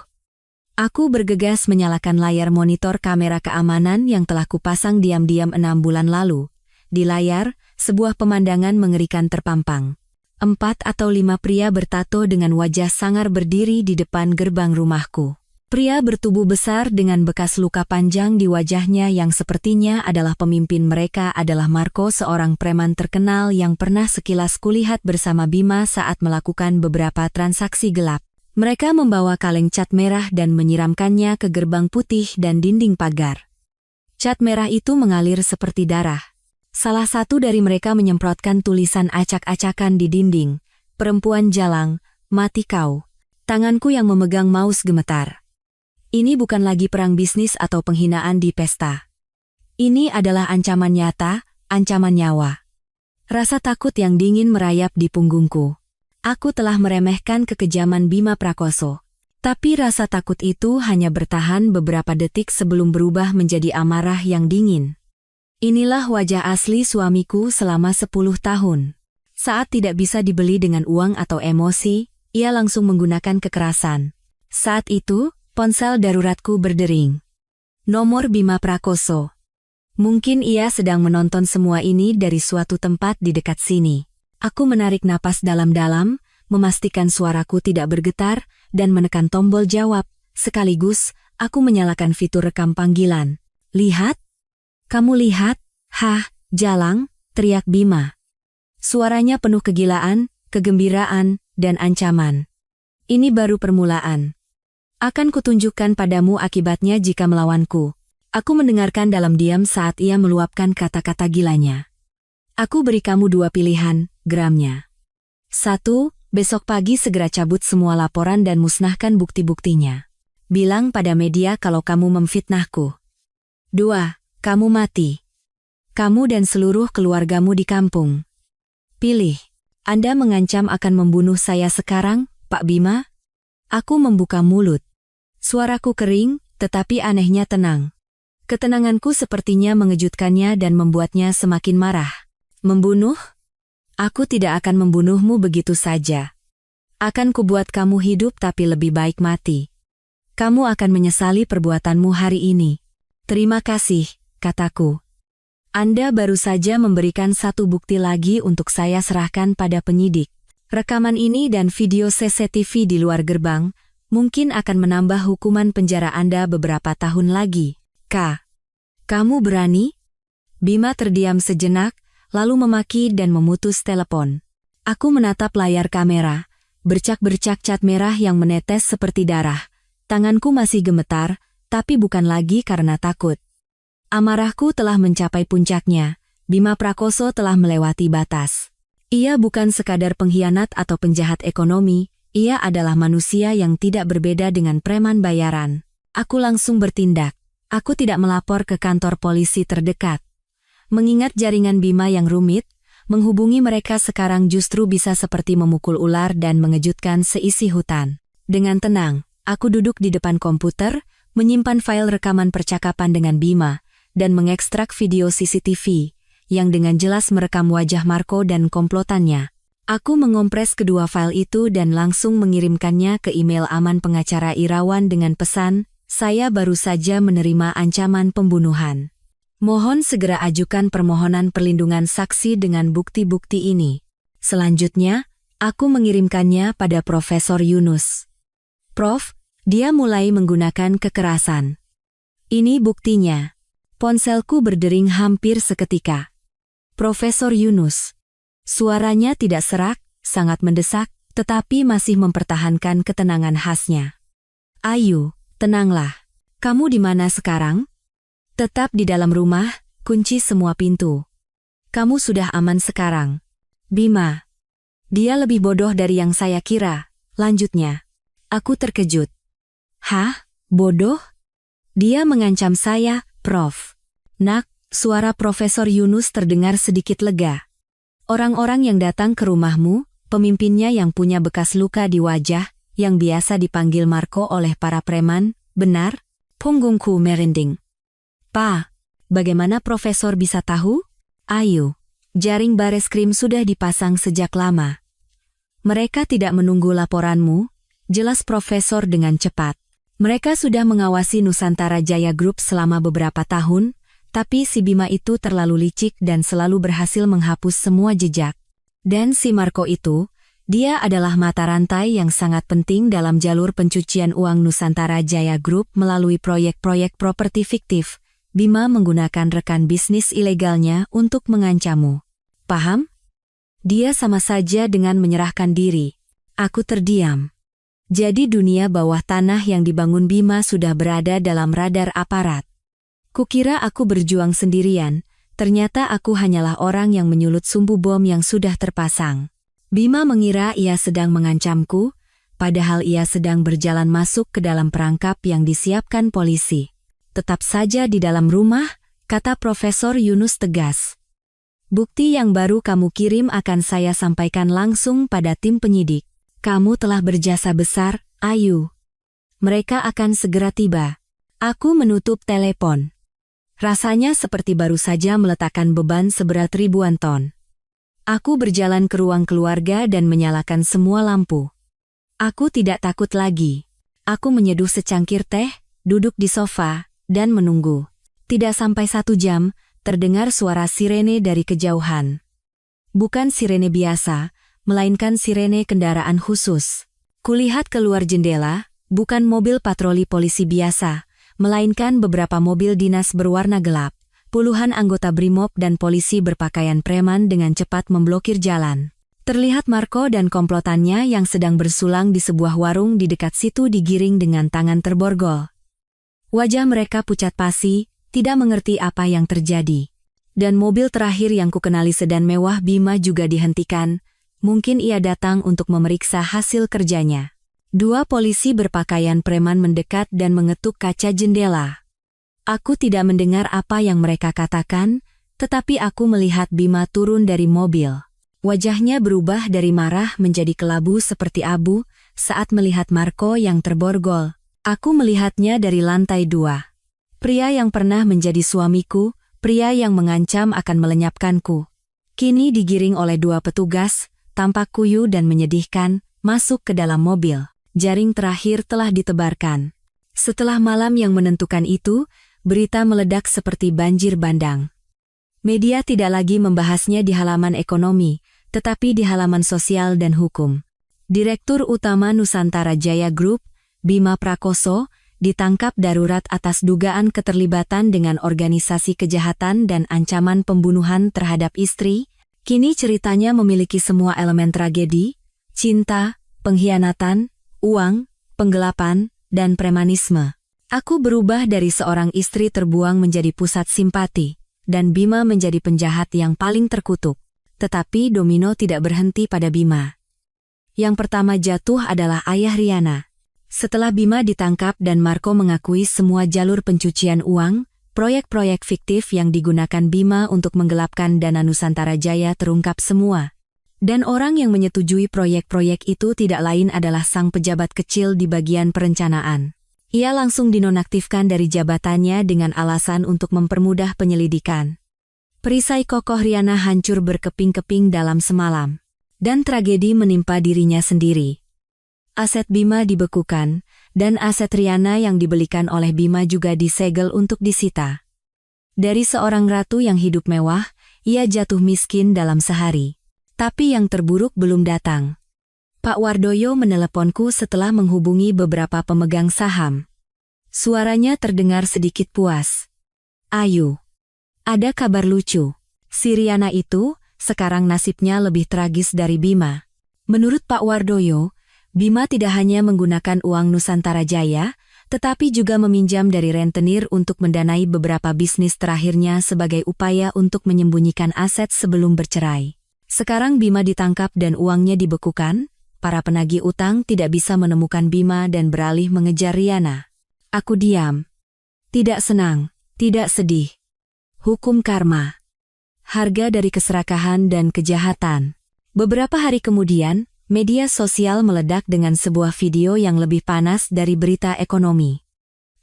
Aku bergegas menyalakan layar monitor kamera keamanan yang telah kupasang diam-diam 6 bulan lalu. Di layar, sebuah pemandangan mengerikan terpampang. 4 atau 5 pria bertato dengan wajah sangar berdiri di depan gerbang rumahku. Pria bertubuh besar dengan bekas luka panjang di wajahnya yang sepertinya adalah pemimpin mereka adalah Marco, seorang preman terkenal yang pernah sekilas kulihat bersama Bima saat melakukan beberapa transaksi gelap. Mereka membawa kaleng cat merah dan menyiramkannya ke gerbang putih dan dinding pagar. Cat merah itu mengalir seperti darah. Salah satu dari mereka menyemprotkan tulisan acak-acakan di dinding. Perempuan jalang, mati kau. Tanganku yang memegang mouse gemetar. Ini bukan lagi perang bisnis atau penghinaan di pesta. Ini adalah ancaman nyata, ancaman nyawa. Rasa takut yang dingin merayap di punggungku. Aku telah meremehkan kekejaman Bima Prakoso. Tapi rasa takut itu hanya bertahan beberapa detik sebelum berubah menjadi amarah yang dingin. Inilah wajah asli suamiku selama 10 tahun. Saat tidak bisa dibeli dengan uang atau emosi, ia langsung menggunakan kekerasan. Saat itu, ponsel daruratku berdering. Nomor Bima Prakoso. Mungkin ia sedang menonton semua ini dari suatu tempat di dekat sini. Aku menarik napas dalam-dalam, memastikan suaraku tidak bergetar, dan menekan tombol jawab. Sekaligus, aku menyalakan fitur rekam panggilan. Lihat? Kamu lihat? Hah, jalang, teriak Bima. Suaranya penuh kegilaan, kegembiraan, dan ancaman. Ini baru permulaan. Akan kutunjukkan padamu akibatnya jika melawanku. Aku mendengarkan dalam diam saat ia meluapkan kata-kata gilanya. Aku beri kamu 2 pilihan, geramnya. 1, besok pagi segera cabut semua laporan dan musnahkan bukti-buktinya. Bilang pada media kalau kamu memfitnahku. 2, kamu mati. Kamu dan seluruh keluargamu di kampung. Pilih. Anda mengancam akan membunuh saya sekarang, Pak Bima? Aku membuka mulut. Suaraku kering, tetapi anehnya tenang. Ketenanganku sepertinya mengejutkannya dan membuatnya semakin marah. Membunuh? Aku tidak akan membunuhmu begitu saja. Akan kubuat kamu hidup tapi lebih baik mati. Kamu akan menyesali perbuatanmu hari ini. Terima kasih, kataku. Anda baru saja memberikan 1 bukti lagi untuk saya serahkan pada penyidik. Rekaman ini dan video CCTV di luar gerbang mungkin akan menambah hukuman penjara Anda beberapa tahun lagi. Kamu berani? Bima terdiam sejenak, lalu memaki dan memutus telepon. Aku menatap layar kamera, bercak-bercak cat merah yang menetes seperti darah. Tanganku masih gemetar, tapi bukan lagi karena takut. Amarahku telah mencapai puncaknya. Bima Prakoso telah melewati batas. Ia bukan sekadar pengkhianat atau penjahat ekonomi, ia adalah manusia yang tidak berbeda dengan preman bayaran. Aku langsung bertindak. Aku tidak melapor ke kantor polisi terdekat. Mengingat jaringan Bima yang rumit, menghubungi mereka sekarang justru bisa seperti memukul ular dan mengejutkan seisi hutan. Dengan tenang, aku duduk di depan komputer, menyimpan file rekaman percakapan dengan Bima, dan mengekstrak video CCTV, yang dengan jelas merekam wajah Marco dan komplotannya. Aku mengompres kedua file itu dan langsung mengirimkannya ke email aman pengacara Irawan dengan pesan, saya baru saja menerima ancaman pembunuhan. Mohon segera ajukan permohonan perlindungan saksi dengan bukti-bukti ini. Selanjutnya, Aku mengirimkannya pada Profesor Yunus. Prof, dia mulai menggunakan kekerasan. Ini buktinya. Ponselku berdering hampir seketika. Profesor Yunus. Suaranya tidak serak, sangat mendesak, tetapi masih mempertahankan ketenangan khasnya. Ayu, tenanglah. Kamu di mana sekarang? Tetap di dalam rumah, kunci semua pintu. Kamu sudah aman sekarang. Bima. Dia lebih bodoh dari yang saya kira, lanjutnya. Aku terkejut. Hah? Bodoh? Dia mengancam saya, Prof. Nak, suara Profesor Yunus terdengar sedikit lega. Orang-orang yang datang ke rumahmu, pemimpinnya yang punya bekas luka di wajah, yang biasa dipanggil Marco oleh para preman, benar? Punggungku merinding. Pa, bagaimana Profesor bisa tahu? Ayu, jaring bareskrim sudah dipasang sejak lama. Mereka tidak menunggu laporanmu, jelas Profesor dengan cepat. Mereka sudah mengawasi Nusantara Jaya Group selama beberapa tahun, tapi si Bima itu terlalu licik dan selalu berhasil menghapus semua jejak. Dan si Marco itu, dia adalah mata rantai yang sangat penting dalam jalur pencucian uang Nusantara Jaya Group melalui proyek-proyek properti fiktif. Bima menggunakan rekan bisnis ilegalnya untuk mengancammu. Paham? Dia sama saja dengan menyerahkan diri. Aku terdiam. Jadi dunia bawah tanah yang dibangun Bima sudah berada dalam radar aparat. Kukira aku berjuang sendirian, ternyata aku hanyalah orang yang menyulut sumbu bom yang sudah terpasang. Bima mengira ia sedang mengancamku, padahal ia sedang berjalan masuk ke dalam perangkap yang disiapkan polisi. Tetap saja di dalam rumah, kata Profesor Yunus tegas. Bukti yang baru kamu kirim akan saya sampaikan langsung pada tim penyidik. Kamu telah berjasa besar, Ayu. Mereka akan segera tiba. Aku menutup telepon. Rasanya seperti baru saja meletakkan beban seberat ribuan ton. Aku berjalan ke ruang keluarga dan menyalakan semua lampu. Aku tidak takut lagi. Aku menyeduh secangkir teh, duduk di sofa, dan menunggu. Tidak sampai 1 jam, terdengar suara sirene dari kejauhan. Bukan sirene biasa, melainkan sirene kendaraan khusus. Kulihat keluar jendela, bukan mobil patroli polisi biasa, melainkan beberapa mobil dinas berwarna gelap. Puluhan anggota Brimob dan polisi berpakaian preman dengan cepat memblokir jalan. Terlihat Marco dan komplotannya yang sedang bersulang di sebuah warung di dekat situ digiring dengan tangan terborgol. Wajah mereka pucat pasi, tidak mengerti apa yang terjadi. Dan mobil terakhir yang kukenali sedan mewah Bima juga dihentikan. Mungkin ia datang untuk memeriksa hasil kerjanya. 2 polisi berpakaian preman mendekat dan mengetuk kaca jendela. Aku tidak mendengar apa yang mereka katakan, tetapi aku melihat Bima turun dari mobil. Wajahnya berubah dari marah menjadi kelabu seperti abu saat melihat Marco yang terborgol. Aku melihatnya dari lantai 2. Pria yang pernah menjadi suamiku, pria yang mengancam akan melenyapkanku. Kini digiring oleh 2 petugas, tampak kuyu dan menyedihkan, masuk ke dalam mobil. Jaring terakhir telah ditebarkan. Setelah malam yang menentukan itu, berita meledak seperti banjir bandang. Media tidak lagi membahasnya di halaman ekonomi, tetapi di halaman sosial dan hukum. Direktur Utama Nusantara Jaya Group, Bima Prakoso, ditangkap darurat atas dugaan keterlibatan dengan organisasi kejahatan dan ancaman pembunuhan terhadap istri. Kini ceritanya memiliki semua elemen tragedi, cinta, pengkhianatan, uang, penggelapan, dan premanisme. Aku berubah dari seorang istri terbuang menjadi pusat simpati, dan Bima menjadi penjahat yang paling terkutuk. Tetapi domino tidak berhenti pada Bima. Yang pertama jatuh adalah ayah Riana. Setelah Bima ditangkap dan Marco mengakui semua jalur pencucian uang, proyek-proyek fiktif yang digunakan Bima untuk menggelapkan dana Nusantara Jaya terungkap semua. Dan orang yang menyetujui proyek-proyek itu tidak lain adalah sang pejabat kecil di bagian perencanaan. Ia langsung dinonaktifkan dari jabatannya dengan alasan untuk mempermudah penyelidikan. Perisai kokoh Riana hancur berkeping-keping dalam semalam. Dan tragedi menimpa dirinya sendiri. Aset Bima dibekukan, dan aset Riana yang dibelikan oleh Bima juga disegel untuk disita. Dari seorang ratu yang hidup mewah, ia jatuh miskin dalam sehari. Tapi yang terburuk belum datang. Pak Wardoyo meneleponku setelah menghubungi beberapa pemegang saham. Suaranya terdengar sedikit puas. Ayu, ada kabar lucu. Si Riana itu, sekarang nasibnya lebih tragis dari Bima. Menurut Pak Wardoyo, Bima tidak hanya menggunakan uang Nusantara Jaya, tetapi juga meminjam dari rentenir untuk mendanai beberapa bisnis terakhirnya sebagai upaya untuk menyembunyikan aset sebelum bercerai. Sekarang Bima ditangkap dan uangnya dibekukan. Para penagih utang tidak bisa menemukan Bima dan beralih mengejar Riana. Aku diam. Tidak senang, tidak sedih. Hukum karma. Harga dari keserakahan dan kejahatan. Beberapa hari kemudian, media sosial meledak dengan sebuah video yang lebih panas dari berita ekonomi.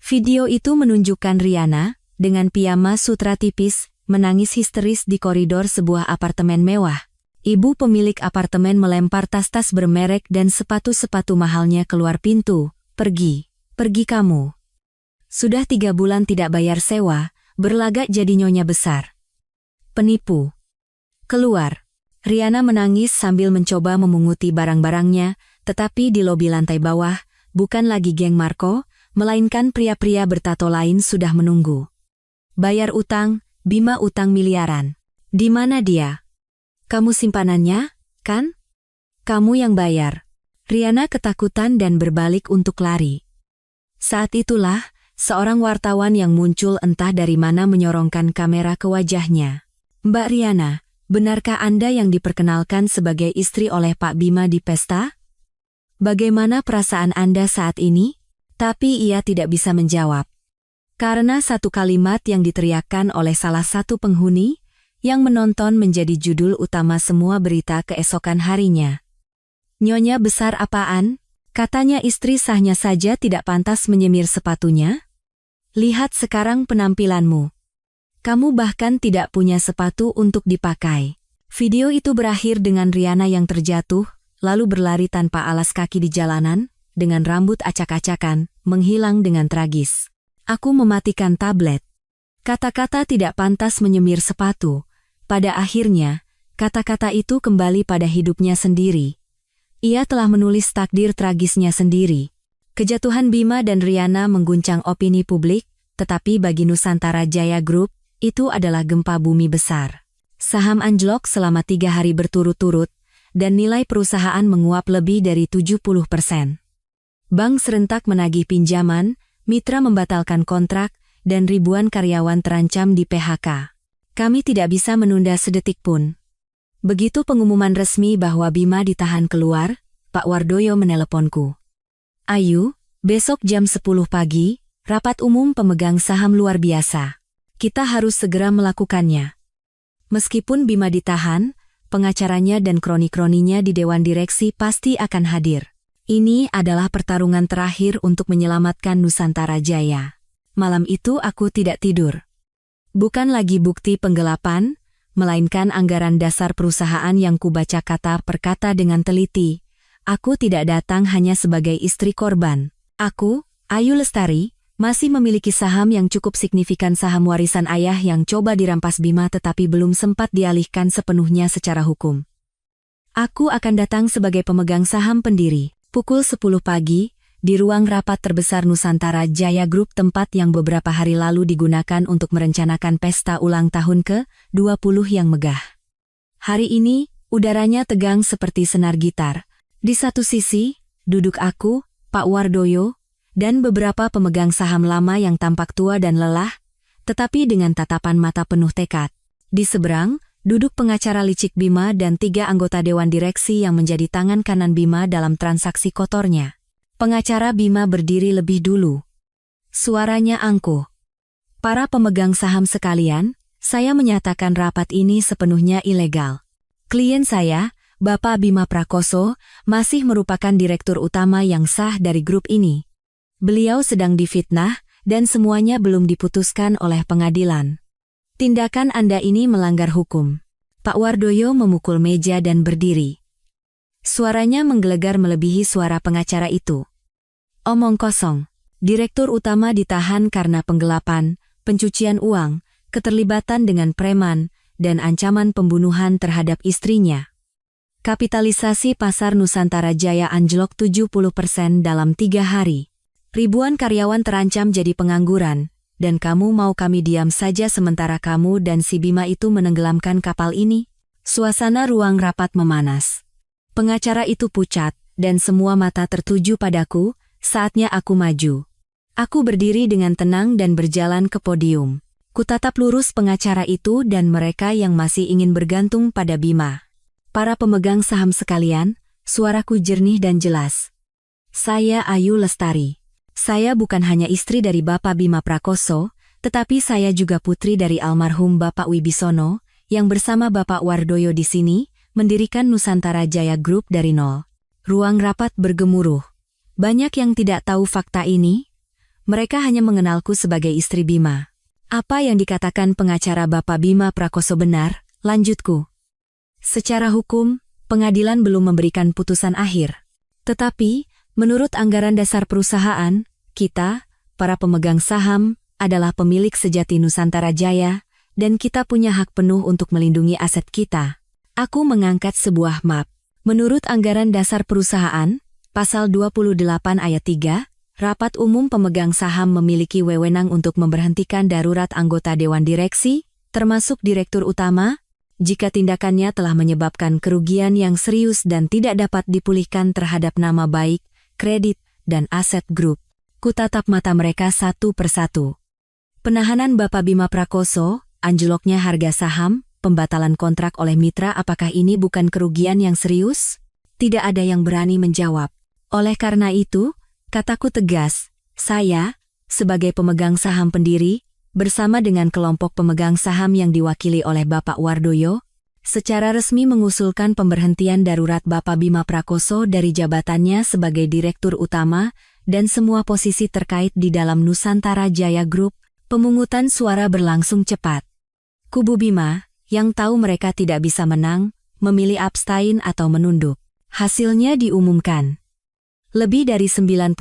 Video itu menunjukkan Riana, dengan piyama sutra tipis, menangis histeris di koridor sebuah apartemen mewah. Ibu pemilik apartemen melempar tas-tas bermerek dan sepatu-sepatu mahalnya keluar pintu. Pergi kamu. Sudah 3 bulan tidak bayar sewa, berlagak jadi nyonya besar. Penipu. Keluar. Riana menangis sambil mencoba memunguti barang-barangnya, tetapi di lobi lantai bawah, bukan lagi geng Marco, melainkan pria-pria bertato lain sudah menunggu. Bayar utang, Bima utang miliaran. Di mana dia? Kamu simpanannya, kan? Kamu yang bayar. Riana ketakutan dan berbalik untuk lari. Saat itulah, seorang wartawan yang muncul entah dari mana menyorongkan kamera ke wajahnya. Mbak Riana, benarkah Anda yang diperkenalkan sebagai istri oleh Pak Bima di pesta? Bagaimana perasaan Anda saat ini? Tapi ia tidak bisa menjawab. Karena satu kalimat yang diteriakkan oleh salah satu penghuni, yang menonton menjadi judul utama semua berita keesokan harinya. Nyonya besar apaan? Katanya istri sahnya saja tidak pantas menyemir sepatunya? Lihat sekarang penampilanmu. Kamu bahkan tidak punya sepatu untuk dipakai. Video itu berakhir dengan Riana yang terjatuh, lalu berlari tanpa alas kaki di jalanan, dengan rambut acak-acakan, menghilang dengan tragis. Aku mematikan tablet. Kata-kata tidak pantas menyemir sepatu. Pada akhirnya, kata-kata itu kembali pada hidupnya sendiri. Ia telah menulis takdir tragisnya sendiri. Kejatuhan Bima dan Riana mengguncang opini publik, tetapi bagi Nusantara Jaya Group, itu adalah gempa bumi besar. Saham anjlok selama 3 hari berturut-turut, dan nilai perusahaan menguap lebih dari 70%. Bank serentak menagih pinjaman, mitra membatalkan kontrak, dan ribuan karyawan terancam di PHK. Kami tidak bisa menunda sedetik pun. Begitu pengumuman resmi bahwa Bima ditahan keluar, Pak Wardoyo meneleponku. Ayu, besok jam 10 pagi, rapat umum pemegang saham luar biasa. Kita harus segera melakukannya. Meskipun Bima ditahan, pengacaranya dan kroni-kroninya di Dewan Direksi pasti akan hadir. Ini adalah pertarungan terakhir untuk menyelamatkan Nusantara Jaya. Malam itu aku tidak tidur. Bukan lagi bukti penggelapan, melainkan anggaran dasar perusahaan yang kubaca kata per kata dengan teliti. Aku tidak datang hanya sebagai istri korban. Aku, Ayu Lestari, masih memiliki saham yang cukup signifikan, saham warisan ayah yang coba dirampas Bima tetapi belum sempat dialihkan sepenuhnya secara hukum. Aku akan datang sebagai pemegang saham pendiri, pukul 10 pagi, di ruang rapat terbesar Nusantara Jaya Group, tempat yang beberapa hari lalu digunakan untuk merencanakan pesta ulang tahun ke-20 yang megah. Hari ini, udaranya tegang seperti senar gitar. Di satu sisi, duduk aku, Pak Wardoyo, dan beberapa pemegang saham lama yang tampak tua dan lelah, tetapi dengan tatapan mata penuh tekad. Di seberang, duduk pengacara licik Bima dan 3 anggota Dewan Direksi yang menjadi tangan kanan Bima dalam transaksi kotornya. Pengacara Bima berdiri lebih dulu. Suaranya angkuh. Para pemegang saham sekalian, saya menyatakan rapat ini sepenuhnya ilegal. Klien saya, Bapak Bima Prakoso, masih merupakan direktur utama yang sah dari grup ini. Beliau sedang difitnah, dan semuanya belum diputuskan oleh pengadilan. Tindakan Anda ini melanggar hukum. Pak Wardoyo memukul meja dan berdiri. Suaranya menggelegar melebihi suara pengacara itu. Omong kosong. Direktur utama ditahan karena penggelapan, pencucian uang, keterlibatan dengan preman, dan ancaman pembunuhan terhadap istrinya. Kapitalisasi pasar Nusantara Jaya anjlok 70% dalam 3 hari. Ribuan karyawan terancam jadi pengangguran, dan kamu mau kami diam saja sementara kamu dan si Bima itu menenggelamkan kapal ini? Suasana ruang rapat memanas. Pengacara itu pucat, dan semua mata tertuju padaku. Saatnya aku maju. Aku berdiri dengan tenang dan berjalan ke podium. Kutatap lurus pengacara itu dan mereka yang masih ingin bergantung pada Bima. Para pemegang saham sekalian, suaraku jernih dan jelas. Saya Ayu Lestari. Saya bukan hanya istri dari Bapak Bima Prakoso, tetapi saya juga putri dari almarhum Bapak Wibisono, yang bersama Bapak Wardoyo di sini, mendirikan Nusantara Jaya Group dari nol. Ruang rapat bergemuruh. Banyak yang tidak tahu fakta ini. Mereka hanya mengenalku sebagai istri Bima. Apa yang dikatakan pengacara Bapak Bima Prakoso benar, lanjutku. Secara hukum, pengadilan belum memberikan putusan akhir. Tetapi, menurut anggaran dasar perusahaan, kita, para pemegang saham, adalah pemilik sejati Nusantara Jaya, dan kita punya hak penuh untuk melindungi aset kita. Aku mengangkat sebuah map. Menurut anggaran dasar perusahaan, Pasal 28 ayat 3, rapat umum pemegang saham memiliki wewenang untuk memberhentikan darurat anggota Dewan Direksi, termasuk Direktur Utama, jika tindakannya telah menyebabkan kerugian yang serius dan tidak dapat dipulihkan terhadap nama baik, kredit, dan aset grup. Kutatap mata mereka satu persatu. Penahanan Bapak Bima Prakoso, anjloknya harga saham, pembatalan kontrak oleh mitra, apakah ini bukan kerugian yang serius? Tidak ada yang berani menjawab. Oleh karena itu, kataku tegas, saya, sebagai pemegang saham pendiri, bersama dengan kelompok pemegang saham yang diwakili oleh Bapak Wardoyo, secara resmi mengusulkan pemberhentian darurat Bapak Bima Prakoso dari jabatannya sebagai Direktur Utama dan semua posisi terkait di dalam Nusantara Jaya Group. Pemungutan suara berlangsung cepat. Kubu Bima, yang tahu mereka tidak bisa menang, memilih abstain atau menunduk. Hasilnya diumumkan. Lebih dari 90%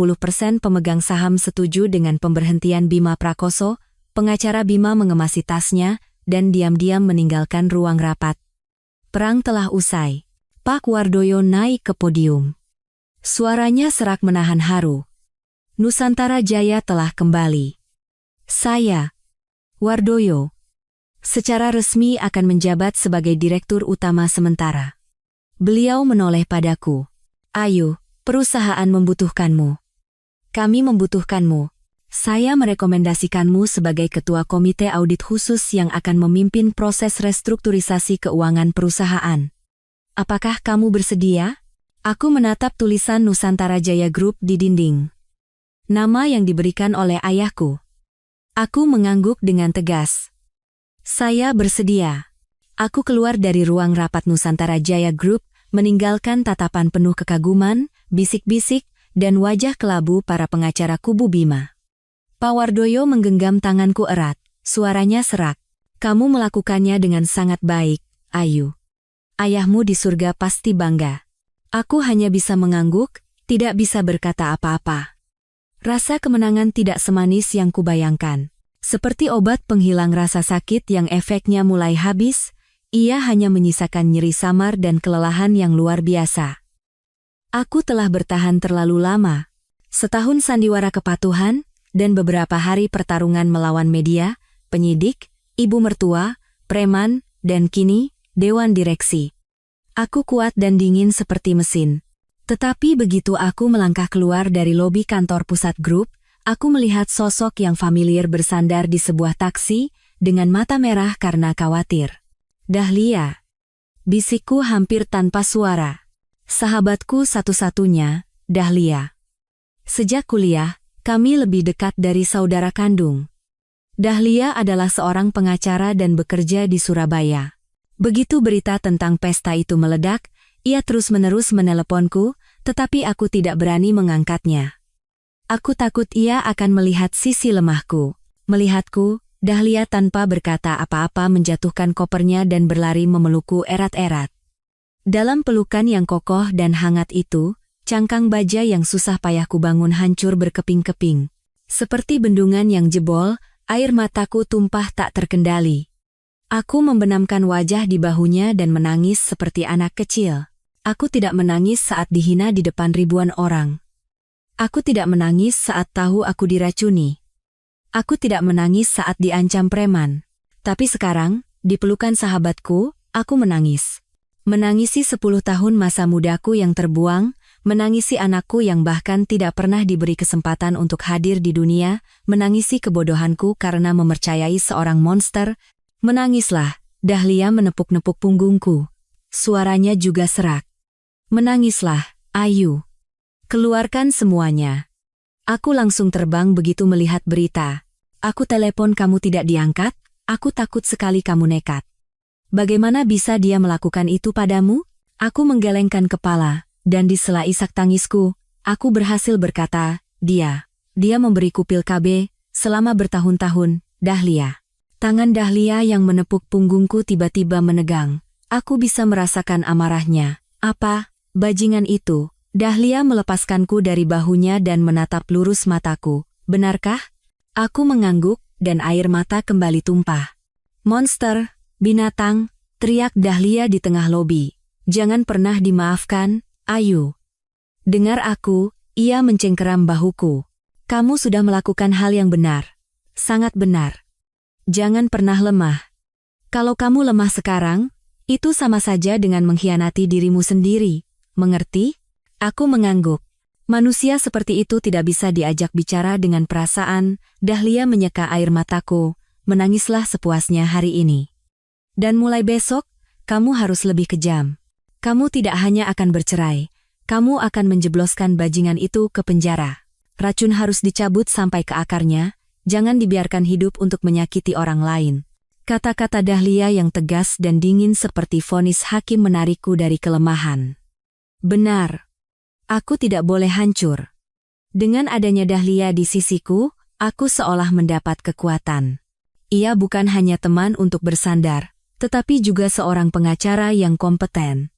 pemegang saham setuju dengan pemberhentian Bima Prakoso. Pengacara Bima mengemasi tasnya dan diam-diam meninggalkan ruang rapat. Perang telah usai. Pak Wardoyo naik ke podium. Suaranya serak menahan haru. Nusantara Jaya telah kembali. Saya, Wardoyo, secara resmi akan menjabat sebagai Direktur Utama sementara. Beliau menoleh padaku. Ayu, perusahaan membutuhkanmu. Kami membutuhkanmu. Saya merekomendasikanmu sebagai Ketua Komite Audit Khusus yang akan memimpin proses restrukturisasi keuangan perusahaan. Apakah kamu bersedia? Aku menatap tulisan Nusantara Jaya Group di dinding. Nama yang diberikan oleh ayahku. Aku mengangguk dengan tegas. Saya bersedia. Aku keluar dari ruang rapat Nusantara Jaya Group, meninggalkan tatapan penuh kekaguman, bisik-bisik, dan wajah kelabu para pengacara kubu Bima. Pak Wardoyo menggenggam tanganku erat, suaranya serak. Kamu melakukannya dengan sangat baik, Ayu. Ayahmu di surga pasti bangga. Aku hanya bisa mengangguk, tidak bisa berkata apa-apa. Rasa kemenangan tidak semanis yang kubayangkan. Seperti obat penghilang rasa sakit yang efeknya mulai habis, ia hanya menyisakan nyeri samar dan kelelahan yang luar biasa. Aku telah bertahan terlalu lama. Setahun sandiwara kepatuhan, dan beberapa hari pertarungan melawan media, penyidik, ibu mertua, preman, dan kini, Dewan Direksi. Aku kuat dan dingin seperti mesin. Tetapi begitu aku melangkah keluar dari lobi kantor pusat grup, aku melihat sosok yang familiar bersandar di sebuah taksi, dengan mata merah karena khawatir. Dahlia. Bisikku hampir tanpa suara. Sahabatku satu-satunya, Dahlia. Sejak kuliah, kami lebih dekat dari saudara kandung. Dahlia adalah seorang pengacara dan bekerja di Surabaya. Begitu berita tentang pesta itu meledak, ia terus-menerus meneleponku, tetapi aku tidak berani mengangkatnya. Aku takut ia akan melihat sisi lemahku. Melihatku, Dahlia tanpa berkata apa-apa menjatuhkan kopernya dan berlari memelukku erat-erat. Dalam pelukan yang kokoh dan hangat itu, cangkang baja yang susah payah kubangun hancur berkeping-keping. Seperti bendungan yang jebol, air mataku tumpah tak terkendali. Aku membenamkan wajah di bahunya dan menangis seperti anak kecil. Aku tidak menangis saat dihina di depan ribuan orang. Aku tidak menangis saat tahu aku diracuni. Aku tidak menangis saat diancam preman. Tapi sekarang, di pelukan sahabatku, aku menangis. Menangisi 10 tahun masa mudaku yang terbuang, menangisi anakku yang bahkan tidak pernah diberi kesempatan untuk hadir di dunia, menangisi kebodohanku karena mempercayai seorang monster. Menangislah, Dahlia menepuk-nepuk punggungku. Suaranya juga serak. Menangislah, Ayu. Keluarkan semuanya. Aku langsung terbang begitu melihat berita. Aku telepon kamu tidak diangkat, aku takut sekali kamu nekat. Bagaimana bisa dia melakukan itu padamu? Aku menggelengkan kepala, dan di sela isak tangisku, aku berhasil berkata, dia memberiku pil KB, selama bertahun-tahun, Dahlia. Tangan Dahlia yang menepuk punggungku tiba-tiba menegang. Aku bisa merasakan amarahnya. Apa? Bajingan itu. Dahlia melepaskanku dari bahunya dan menatap lurus mataku. Benarkah? Aku mengangguk, dan air mata kembali tumpah. Monster, binatang, teriak Dahlia di tengah lobi. Jangan pernah dimaafkan, Ayu. Dengar aku, ia mencengkeram bahuku. Kamu sudah melakukan hal yang benar. Sangat benar. Jangan pernah lemah. Kalau kamu lemah sekarang, itu sama saja dengan mengkhianati dirimu sendiri. Mengerti? Aku mengangguk. Manusia seperti itu tidak bisa diajak bicara dengan perasaan. Dahlia menyeka air mataku. Menangislah sepuasnya hari ini. Dan mulai besok, kamu harus lebih kejam. Kamu tidak hanya akan bercerai, kamu akan menjebloskan bajingan itu ke penjara. Racun harus dicabut sampai ke akarnya, jangan dibiarkan hidup untuk menyakiti orang lain. Kata-kata Dahlia yang tegas dan dingin seperti vonis hakim menarikku dari kelemahan. Benar. Aku tidak boleh hancur. Dengan adanya Dahlia di sisiku, aku seolah mendapat kekuatan. Ia bukan hanya teman untuk bersandar, tetapi juga seorang pengacara yang kompeten.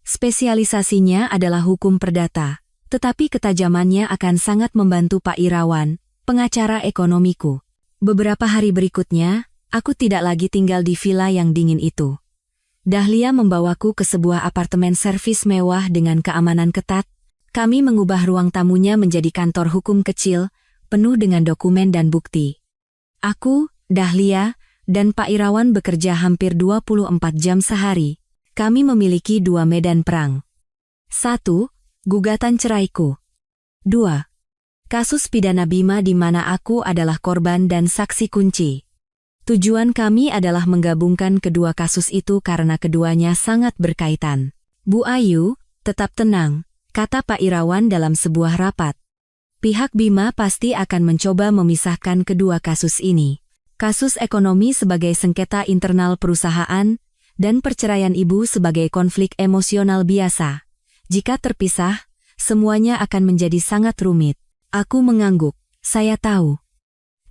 Spesialisasinya adalah hukum perdata, tetapi ketajamannya akan sangat membantu Pak Irawan, pengacara ekonomiku. Beberapa hari berikutnya, aku tidak lagi tinggal di villa yang dingin itu. Dahlia membawaku ke sebuah apartemen servis mewah dengan keamanan ketat. Kami mengubah ruang tamunya menjadi kantor hukum kecil, penuh dengan dokumen dan bukti. Aku, Dahlia, dan Pak Irawan bekerja hampir 24 jam sehari. Kami memiliki 2 medan perang. 1. Gugatan ceraiku. 2. Kasus pidana Bima di mana aku adalah korban dan saksi kunci. Tujuan kami adalah menggabungkan kedua kasus itu karena keduanya sangat berkaitan. Bu Ayu, tetap tenang, kata Pak Irawan dalam sebuah rapat. Pihak Bima pasti akan mencoba memisahkan kedua kasus ini. Kasus ekonomi sebagai sengketa internal perusahaan, dan perceraian ibu sebagai konflik emosional biasa. Jika terpisah, semuanya akan menjadi sangat rumit. Aku mengangguk, saya tahu.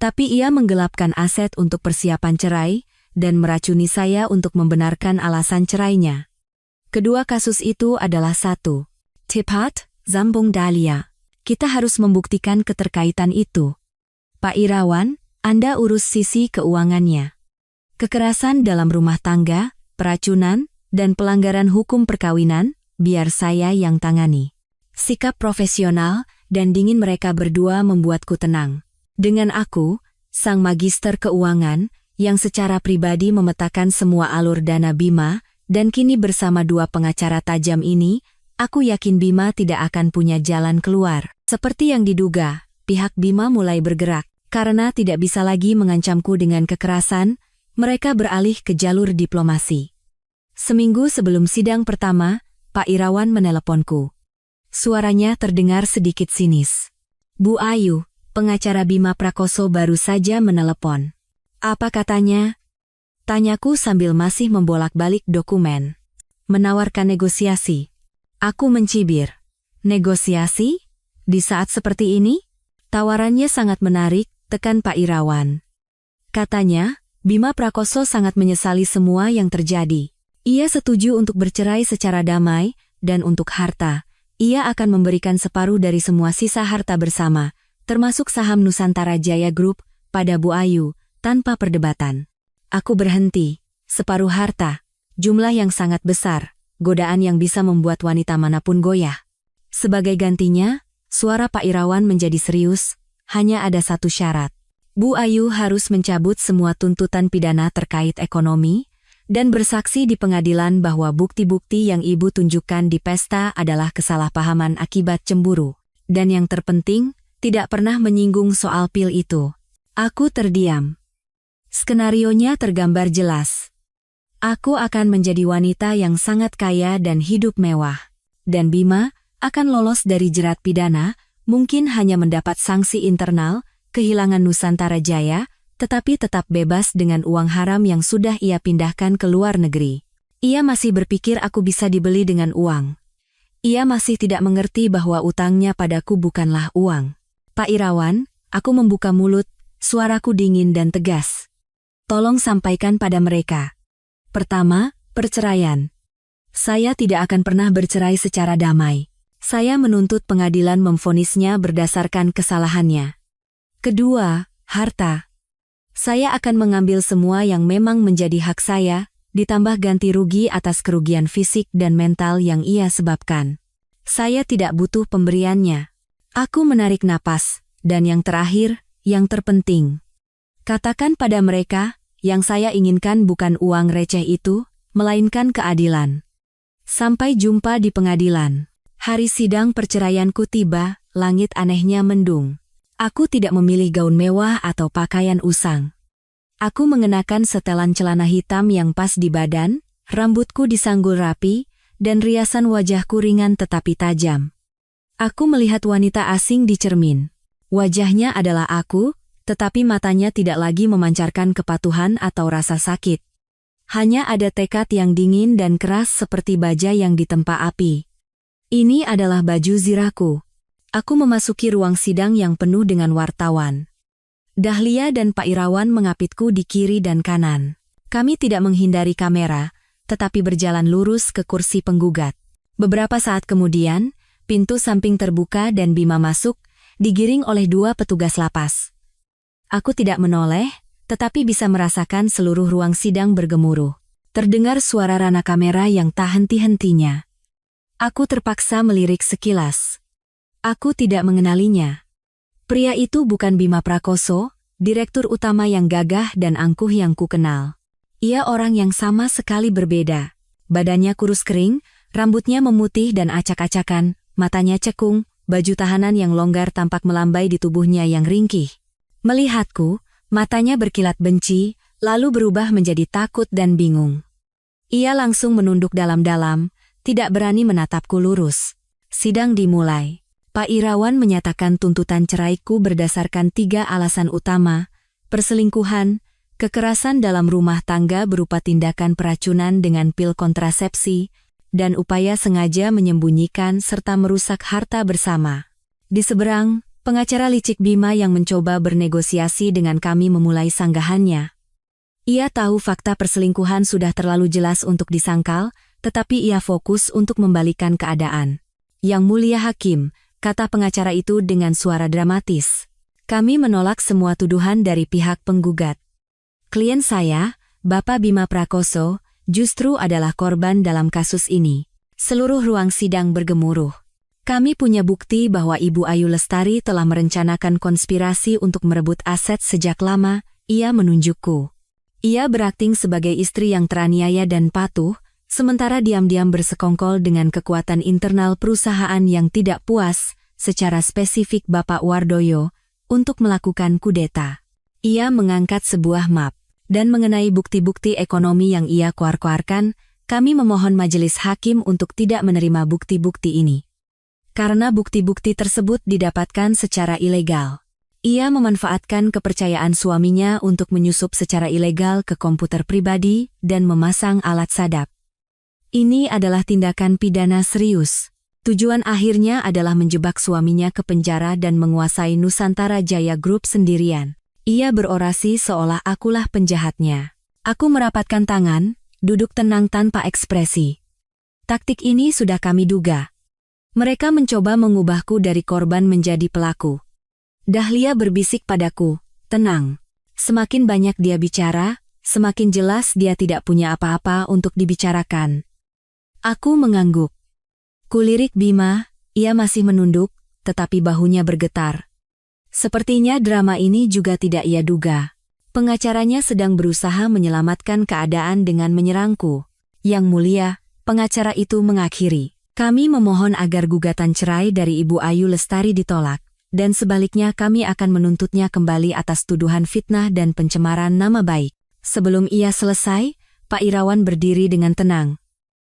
Tapi ia menggelapkan aset untuk persiapan cerai, dan meracuni saya untuk membenarkan alasan cerainya. Kedua kasus itu adalah 1. Tepat, Zambung Dahlia. Kita harus membuktikan keterkaitan itu. Pak Irawan, Anda urus sisi keuangannya. Kekerasan dalam rumah tangga, peracunan, dan pelanggaran hukum perkawinan, biar saya yang tangani. Sikap profesional dan dingin mereka berdua membuatku tenang. Dengan aku, sang magister keuangan, yang secara pribadi memetakan semua alur dana Bima, dan kini bersama 2 pengacara tajam ini, aku yakin Bima tidak akan punya jalan keluar. Seperti yang diduga, pihak Bima mulai bergerak. Karena tidak bisa lagi mengancamku dengan kekerasan, mereka beralih ke jalur diplomasi. Seminggu sebelum sidang pertama, Pak Irawan meneleponku. Suaranya terdengar sedikit sinis. Bu Ayu, pengacara Bima Prakoso baru saja menelepon. Apa katanya? Tanyaku sambil masih membolak-balik dokumen. Menawarkan negosiasi. Aku mencibir. Negosiasi? Di saat seperti ini? Tawarannya sangat menarik, tekan Pak Irawan. Katanya, Bima Prakoso sangat menyesali semua yang terjadi. Ia setuju untuk bercerai secara damai, dan untuk harta, ia akan memberikan separuh dari semua sisa harta bersama, termasuk saham Nusantara Jaya Group, pada Bu Ayu, tanpa perdebatan. Aku berhenti. Separuh harta, jumlah yang sangat besar, godaan yang bisa membuat wanita manapun goyah. Sebagai gantinya, suara Pak Irawan menjadi serius, hanya ada satu syarat. Bu Ayu harus mencabut semua tuntutan pidana terkait ekonomi, dan bersaksi di pengadilan bahwa bukti-bukti yang ibu tunjukkan di pesta adalah kesalahpahaman akibat cemburu. Dan yang terpenting, tidak pernah menyinggung soal pil itu. Aku terdiam. Skenarionya tergambar jelas. Aku akan menjadi wanita yang sangat kaya dan hidup mewah. Dan Bima akan lolos dari jerat pidana, mungkin hanya mendapat sanksi internal, kehilangan Nusantara Jaya, tetapi tetap bebas dengan uang haram yang sudah ia pindahkan ke luar negeri. Ia masih berpikir aku bisa dibeli dengan uang. Ia masih tidak mengerti bahwa utangnya padaku bukanlah uang. Pak Irawan, aku membuka mulut, suaraku dingin dan tegas. Tolong sampaikan pada mereka. Pertama, perceraian. Saya tidak akan pernah bercerai secara damai. Saya menuntut pengadilan memvonisnya berdasarkan kesalahannya. Kedua, harta. Saya akan mengambil semua yang memang menjadi hak saya, ditambah ganti rugi atas kerugian fisik dan mental yang ia sebabkan. Saya tidak butuh pemberiannya. Aku menarik napas, dan yang terakhir, yang terpenting. Katakan pada mereka, yang saya inginkan bukan uang receh itu, melainkan keadilan. Sampai jumpa di pengadilan. Hari sidang perceraianku tiba, langit anehnya mendung. Aku tidak memilih gaun mewah atau pakaian usang. Aku mengenakan setelan celana hitam yang pas di badan, rambutku disanggul rapi, dan riasan wajahku ringan tetapi tajam. Aku melihat wanita asing di cermin. Wajahnya adalah aku, tetapi matanya tidak lagi memancarkan kepatuhan atau rasa sakit. Hanya ada tekad yang dingin dan keras seperti baja yang ditempa api. Ini adalah baju zirahku. Aku memasuki ruang sidang yang penuh dengan wartawan. Dahlia dan Pak Irawan mengapitku di kiri dan kanan. Kami tidak menghindari kamera, tetapi berjalan lurus ke kursi penggugat. Beberapa saat kemudian, pintu samping terbuka dan Bima masuk, digiring oleh dua petugas lapas. Aku tidak menoleh, tetapi bisa merasakan seluruh ruang sidang bergemuruh. Terdengar suara rana kamera yang tak henti-hentinya. Aku terpaksa melirik sekilas. Aku tidak mengenalinya. Pria itu bukan Bima Prakoso, direktur utama yang gagah dan angkuh yang kukenal. Ia orang yang sama sekali berbeda. Badannya kurus kering, rambutnya memutih dan acak-acakan, matanya cekung, baju tahanan yang longgar tampak melambai di tubuhnya yang ringkih. Melihatku, matanya berkilat benci, lalu berubah menjadi takut dan bingung. Ia langsung menunduk dalam-dalam, tidak berani menatapku lurus. Sidang dimulai. Pak Irawan menyatakan tuntutan ceraiku berdasarkan 3 alasan utama, perselingkuhan, kekerasan dalam rumah tangga berupa tindakan peracunan dengan pil kontrasepsi, dan upaya sengaja menyembunyikan serta merusak harta bersama. Di seberang, pengacara licik Bima yang mencoba bernegosiasi dengan kami memulai sanggahannya. Ia tahu fakta perselingkuhan sudah terlalu jelas untuk disangkal, tetapi ia fokus untuk membalikan keadaan. Yang mulia hakim, kata pengacara itu dengan suara dramatis. Kami menolak semua tuduhan dari pihak penggugat. Klien saya, Bapak Bima Prakoso, justru adalah korban dalam kasus ini. Seluruh ruang sidang bergemuruh. Kami punya bukti bahwa Ibu Ayu Lestari telah merencanakan konspirasi untuk merebut aset sejak lama, ia menunjukku. Ia berakting sebagai istri yang teraniaya dan patuh, sementara diam-diam bersekongkol dengan kekuatan internal perusahaan yang tidak puas, secara spesifik Bapak Wardoyo, untuk melakukan kudeta. Ia mengangkat sebuah map, dan mengenai bukti-bukti ekonomi yang ia keluarkan, kami memohon majelis hakim untuk tidak menerima bukti-bukti ini. Karena bukti-bukti tersebut didapatkan secara ilegal. Ia memanfaatkan kepercayaan suaminya untuk menyusup secara ilegal ke komputer pribadi dan memasang alat sadap. Ini adalah tindakan pidana serius. Tujuan akhirnya adalah menjebak suaminya ke penjara dan menguasai Nusantara Jaya Group sendirian. Ia berorasi seolah akulah penjahatnya. Aku merapatkan tangan, duduk tenang tanpa ekspresi. Taktik ini sudah kami duga. Mereka mencoba mengubahku dari korban menjadi pelaku. Dahlia berbisik padaku, tenang. Semakin banyak dia bicara, semakin jelas dia tidak punya apa-apa untuk dibicarakan. Aku mengangguk. Kulirik Bima, ia masih menunduk, tetapi bahunya bergetar. Sepertinya drama ini juga tidak ia duga. Pengacaranya sedang berusaha menyelamatkan keadaan dengan menyerangku. Yang mulia, pengacara itu mengakhiri. Kami memohon agar gugatan cerai dari Ibu Ayu Lestari ditolak, dan sebaliknya kami akan menuntutnya kembali atas tuduhan fitnah dan pencemaran nama baik. Sebelum ia selesai, Pak Irawan berdiri dengan tenang.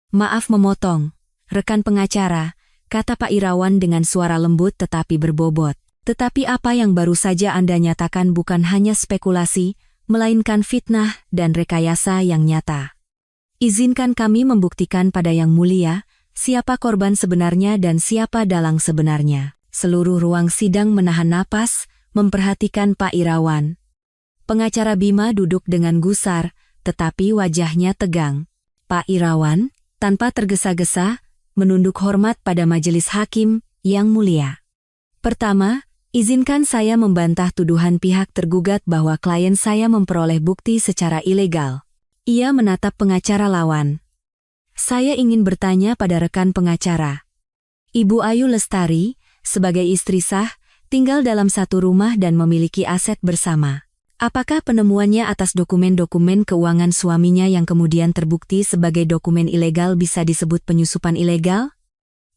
Maaf memotong, rekan pengacara, kata Pak Irawan dengan suara lembut tetapi berbobot. Tetapi apa yang baru saja Anda nyatakan bukan hanya spekulasi, melainkan fitnah dan rekayasa yang nyata. Izinkan kami membuktikan pada Yang Mulia, siapa korban sebenarnya dan siapa dalang sebenarnya. Seluruh ruang sidang menahan napas, memperhatikan Pak Irawan. Pengacara Bima duduk dengan gusar, tetapi wajahnya tegang. Pak Irawan, tanpa tergesa-gesa, menunduk hormat pada majelis hakim, Yang Mulia. Pertama, izinkan saya membantah tuduhan pihak tergugat bahwa klien saya memperoleh bukti secara ilegal. Ia menatap pengacara lawan. Saya ingin bertanya pada rekan pengacara. Ibu Ayu Lestari, sebagai istri sah, tinggal dalam satu rumah dan memiliki aset bersama. Apakah penemuannya atas dokumen-dokumen keuangan suaminya yang kemudian terbukti sebagai dokumen ilegal bisa disebut penyusupan ilegal?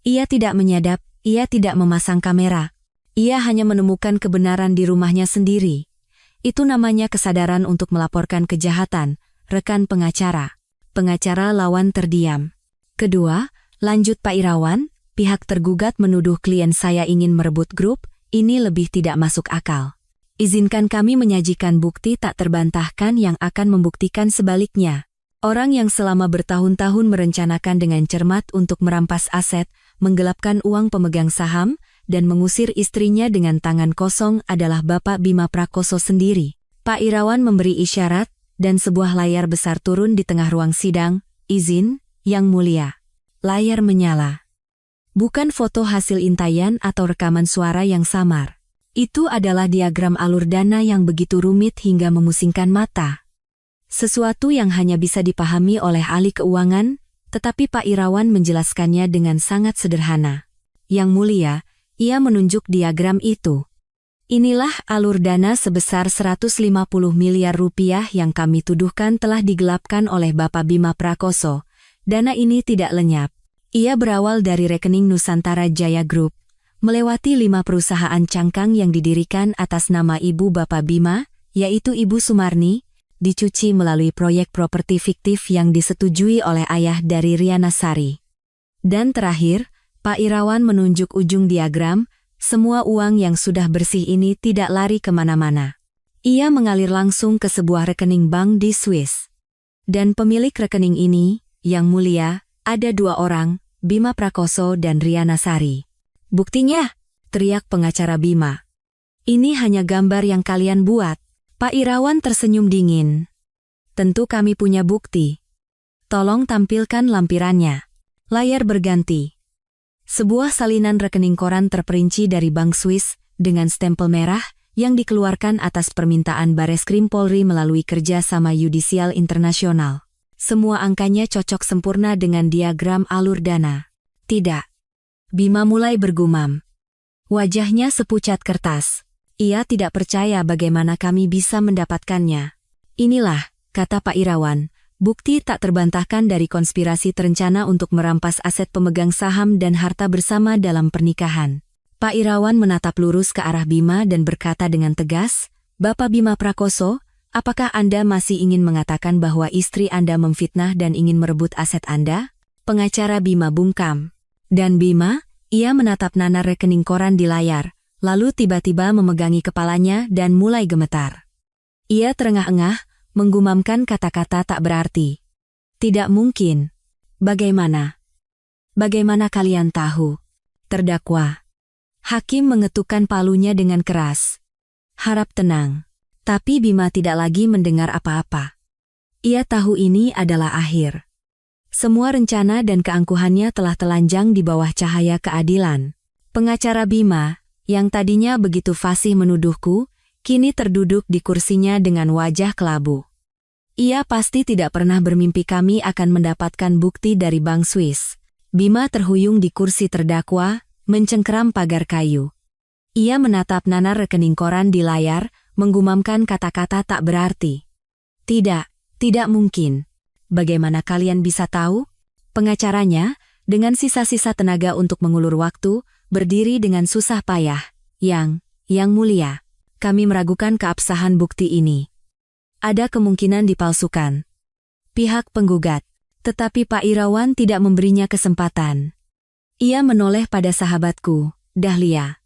Ia tidak menyadap, ia tidak memasang kamera. Ia hanya menemukan kebenaran di rumahnya sendiri. Itu namanya kesadaran untuk melaporkan kejahatan, rekan pengacara. Pengacara lawan terdiam. Kedua, lanjut Pak Irawan, pihak tergugat menuduh klien saya ingin merebut grup, ini lebih tidak masuk akal. Izinkan kami menyajikan bukti tak terbantahkan yang akan membuktikan sebaliknya. Orang yang selama bertahun-tahun merencanakan dengan cermat untuk merampas aset, menggelapkan uang pemegang saham, dan mengusir istrinya dengan tangan kosong adalah Bapak Bima Prakoso sendiri. Pak Irawan memberi isyarat, dan sebuah layar besar turun di tengah ruang sidang. Izin, Yang Mulia. Layar menyala. Bukan foto hasil intaian atau rekaman suara yang samar. Itu adalah diagram alur dana yang begitu rumit hingga memusingkan mata. Sesuatu yang hanya bisa dipahami oleh ahli keuangan, tetapi Pak Irawan menjelaskannya dengan sangat sederhana. Yang Mulia, ia menunjuk diagram itu. Inilah alur dana sebesar 150 miliar rupiah yang kami tuduhkan telah digelapkan oleh Bapak Bima Prakoso. Dana ini tidak lenyap. Ia berawal dari rekening Nusantara Jaya Group, melewati 5 perusahaan cangkang yang didirikan atas nama ibu Bapak Bima, yaitu Ibu Sumarni, dicuci melalui proyek properti fiktif yang disetujui oleh ayah dari Riana Sari. Dan terakhir, Pak Irawan menunjuk ujung diagram, semua uang yang sudah bersih ini tidak lari kemana-mana. Ia mengalir langsung ke sebuah rekening bank di Swiss. Dan pemilik rekening ini, Yang Mulia, ada 2 orang, Bima Prakoso dan Riana Sari. Buktinya, teriak pengacara Bima. Ini hanya gambar yang kalian buat. Pak Irawan tersenyum dingin. Tentu kami punya bukti. Tolong tampilkan lampirannya. Layar berganti. Sebuah salinan rekening koran terperinci dari Bank Swiss dengan stempel merah yang dikeluarkan atas permintaan Bareskrim Polri melalui kerjasama Yudisial Internasional. Semua angkanya cocok sempurna dengan diagram alur dana. Tidak. Bima mulai bergumam. Wajahnya sepucat kertas. Ia tidak percaya bagaimana kami bisa mendapatkannya. Inilah, kata Pak Irawan, bukti tak terbantahkan dari konspirasi terencana untuk merampas aset pemegang saham dan harta bersama dalam pernikahan. Pak Irawan menatap lurus ke arah Bima dan berkata dengan tegas, Bapak Bima Prakoso, apakah Anda masih ingin mengatakan bahwa istri Anda memfitnah dan ingin merebut aset Anda? Pengacara Bima bungkam. Dan Bima, ia menatap nanar rekening koran di layar, lalu tiba-tiba memegangi kepalanya dan mulai gemetar. Ia terengah-engah, menggumamkan kata-kata tak berarti. Tidak mungkin. Bagaimana? Bagaimana kalian tahu? Terdakwa. Hakim mengetukkan palunya dengan keras. Harap tenang. Tapi Bima tidak lagi mendengar apa-apa. Ia tahu ini adalah akhir. Semua rencana dan keangkuhannya telah telanjang di bawah cahaya keadilan. Pengacara Bima, yang tadinya begitu fasih menuduhku, kini terduduk di kursinya dengan wajah kelabu. Ia pasti tidak pernah bermimpi kami akan mendapatkan bukti dari Bank Swiss. Bima terhuyung di kursi terdakwa, mencengkeram pagar kayu. Ia menatap nanar rekening koran di layar, menggumamkan kata-kata tak berarti. Tidak mungkin. Bagaimana kalian bisa tahu? Pengacaranya, dengan sisa-sisa tenaga untuk mengulur waktu, berdiri dengan susah payah. Yang mulia, kami meragukan keabsahan bukti ini. Ada kemungkinan dipalsukan. Pihak penggugat, tetapi Pak Irawan tidak memberinya kesempatan. Ia menoleh pada sahabatku, Dahlia.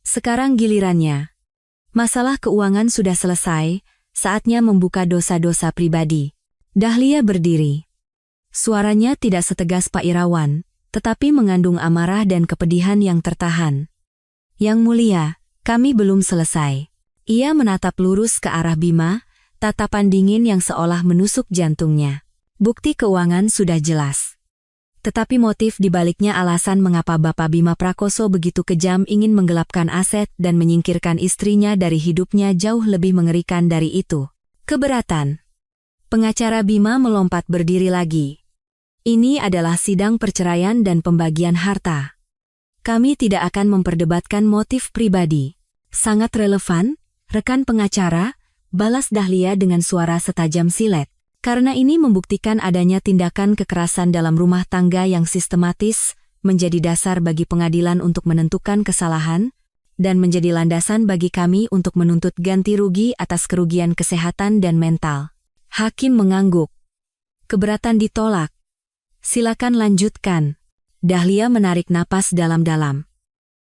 Sekarang gilirannya. Masalah keuangan sudah selesai, saatnya membuka dosa-dosa pribadi. Dahlia berdiri. Suaranya tidak setegas Pak Irawan, tetapi mengandung amarah dan kepedihan yang tertahan. Yang mulia, kami belum selesai. Ia menatap lurus ke arah Bima, tatapan dingin yang seolah menusuk jantungnya. Bukti keuangan sudah jelas. Tetapi motif di baliknya alasan mengapa Bapak Bima Prakoso begitu kejam ingin menggelapkan aset dan menyingkirkan istrinya dari hidupnya jauh lebih mengerikan dari itu. Keberatan. Pengacara Bima melompat berdiri lagi. Ini adalah sidang perceraian dan pembagian harta. Kami tidak akan memperdebatkan motif pribadi. Sangat relevan, rekan pengacara, balas Dahlia dengan suara setajam silet. Karena ini membuktikan adanya tindakan kekerasan dalam rumah tangga yang sistematis, menjadi dasar bagi pengadilan untuk menentukan kesalahan, dan menjadi landasan bagi kami untuk menuntut ganti rugi atas kerugian kesehatan dan mental. Hakim mengangguk. Keberatan ditolak. Silakan lanjutkan. Dahlia menarik napas dalam-dalam.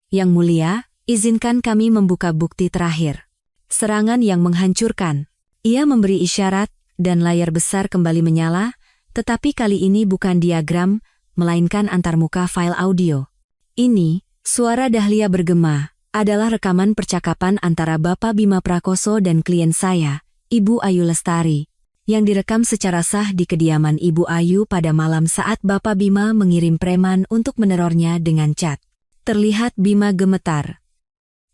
Yang mulia, izinkan kami membuka bukti terakhir. Serangan yang menghancurkan. Ia memberi isyarat, dan layar besar kembali menyala, tetapi kali ini bukan diagram, melainkan antarmuka file audio. Ini, suara Dahlia bergema, adalah rekaman percakapan antara Bapak Bima Prakoso dan klien saya, Ibu Ayu Lestari, yang direkam secara sah di kediaman Ibu Ayu pada malam saat Bapak Bima mengirim preman untuk menerornya dengan cat. Terlihat Bima gemetar.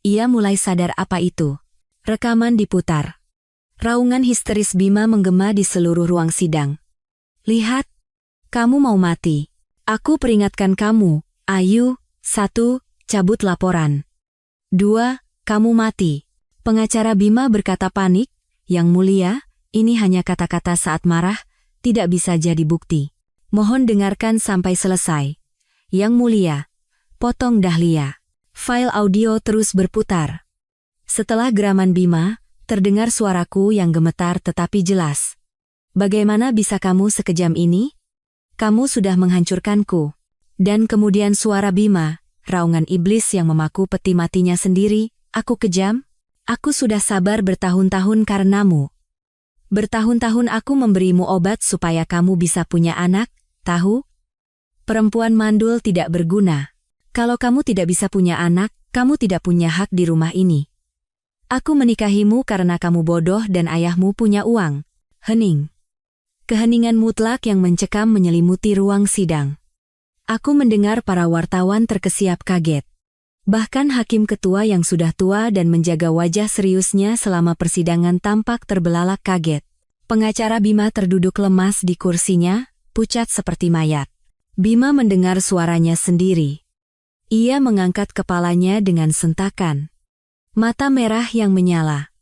Ia mulai sadar apa itu. Rekaman diputar. Raungan histeris Bima menggema di seluruh ruang sidang. Lihat, kamu mau mati. Aku peringatkan kamu, Ayu. 1. Cabut laporan. 2. Kamu mati. Pengacara Bima berkata panik, Yang mulia, ini hanya kata-kata saat marah, tidak bisa jadi bukti. Mohon dengarkan sampai selesai. Yang mulia, potong Dahlia. File audio terus berputar. Setelah geraman Bima, terdengar suaraku yang gemetar tetapi jelas. Bagaimana bisa kamu sekejam ini? Kamu sudah menghancurkanku. Dan kemudian suara Bima, raungan iblis yang memaku peti matinya sendiri, aku kejam? Aku sudah sabar bertahun-tahun karenamu. Bertahun-tahun aku memberimu obat supaya kamu bisa punya anak, tahu? Perempuan mandul tidak berguna. Kalau kamu tidak bisa punya anak, kamu tidak punya hak di rumah ini. Aku menikahimu karena kamu bodoh dan ayahmu punya uang. Hening. Keheningan mutlak yang mencekam menyelimuti ruang sidang. Aku mendengar para wartawan terkesiap kaget. Bahkan hakim ketua yang sudah tua dan menjaga wajah seriusnya selama persidangan tampak terbelalak kaget. Pengacara Bima terduduk lemas di kursinya, pucat seperti mayat. Bima mendengar suaranya sendiri. Ia mengangkat kepalanya dengan sentakan. Mata merah yang menyala.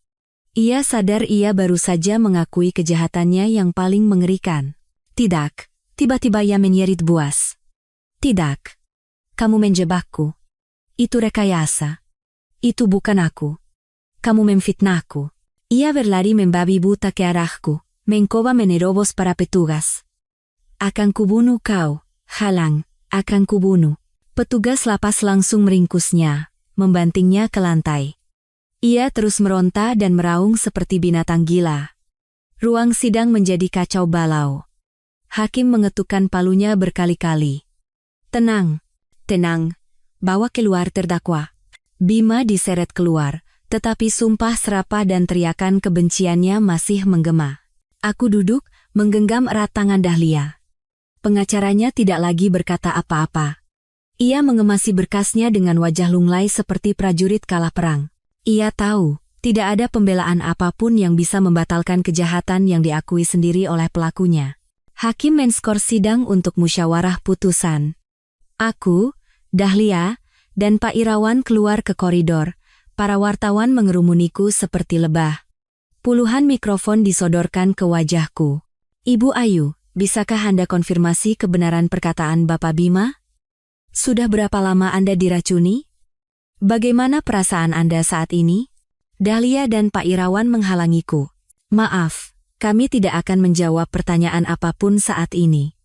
Ia sadar ia baru saja mengakui kejahatannya yang paling mengerikan. Tidak, tiba-tiba ia menyerit buas. Tidak. Kamu menjebakku. Itu rekayasa. Itu bukan aku. Kamu memfitnahku. Ia berlari membabi buta ke arahku, mencoba menerobos para petugas. Akan kubunuh kau, halang, akan kubunuh. Petugas lapas langsung meringkusnya, membantingnya ke lantai. Ia terus meronta dan meraung seperti binatang gila. Ruang sidang menjadi kacau balau. Hakim mengetukkan palunya berkali-kali. Tenang, tenang, bawa keluar terdakwa. Bima diseret keluar, tetapi sumpah serapah dan teriakan kebenciannya masih menggema. Aku duduk, menggenggam erat tangan Dahlia. Pengacaranya tidak lagi berkata apa-apa. Ia mengemasi berkasnya dengan wajah lunglai seperti prajurit kalah perang. Ia tahu, Tidak ada pembelaan apapun yang bisa membatalkan kejahatan yang diakui sendiri oleh pelakunya. Hakim menskor sidang untuk musyawarah putusan. Aku, Dahlia, dan Pak Irawan keluar ke koridor. Para wartawan mengerumuniku seperti lebah. Puluhan mikrofon disodorkan ke wajahku. Ibu Ayu, bisakah Anda konfirmasi kebenaran perkataan Bapak Bima? Sudah berapa lama Anda diracuni? Bagaimana perasaan Anda saat ini? Dahlia dan Pak Irawan menghalangiku. Maaf, kami tidak akan menjawab pertanyaan apapun saat ini.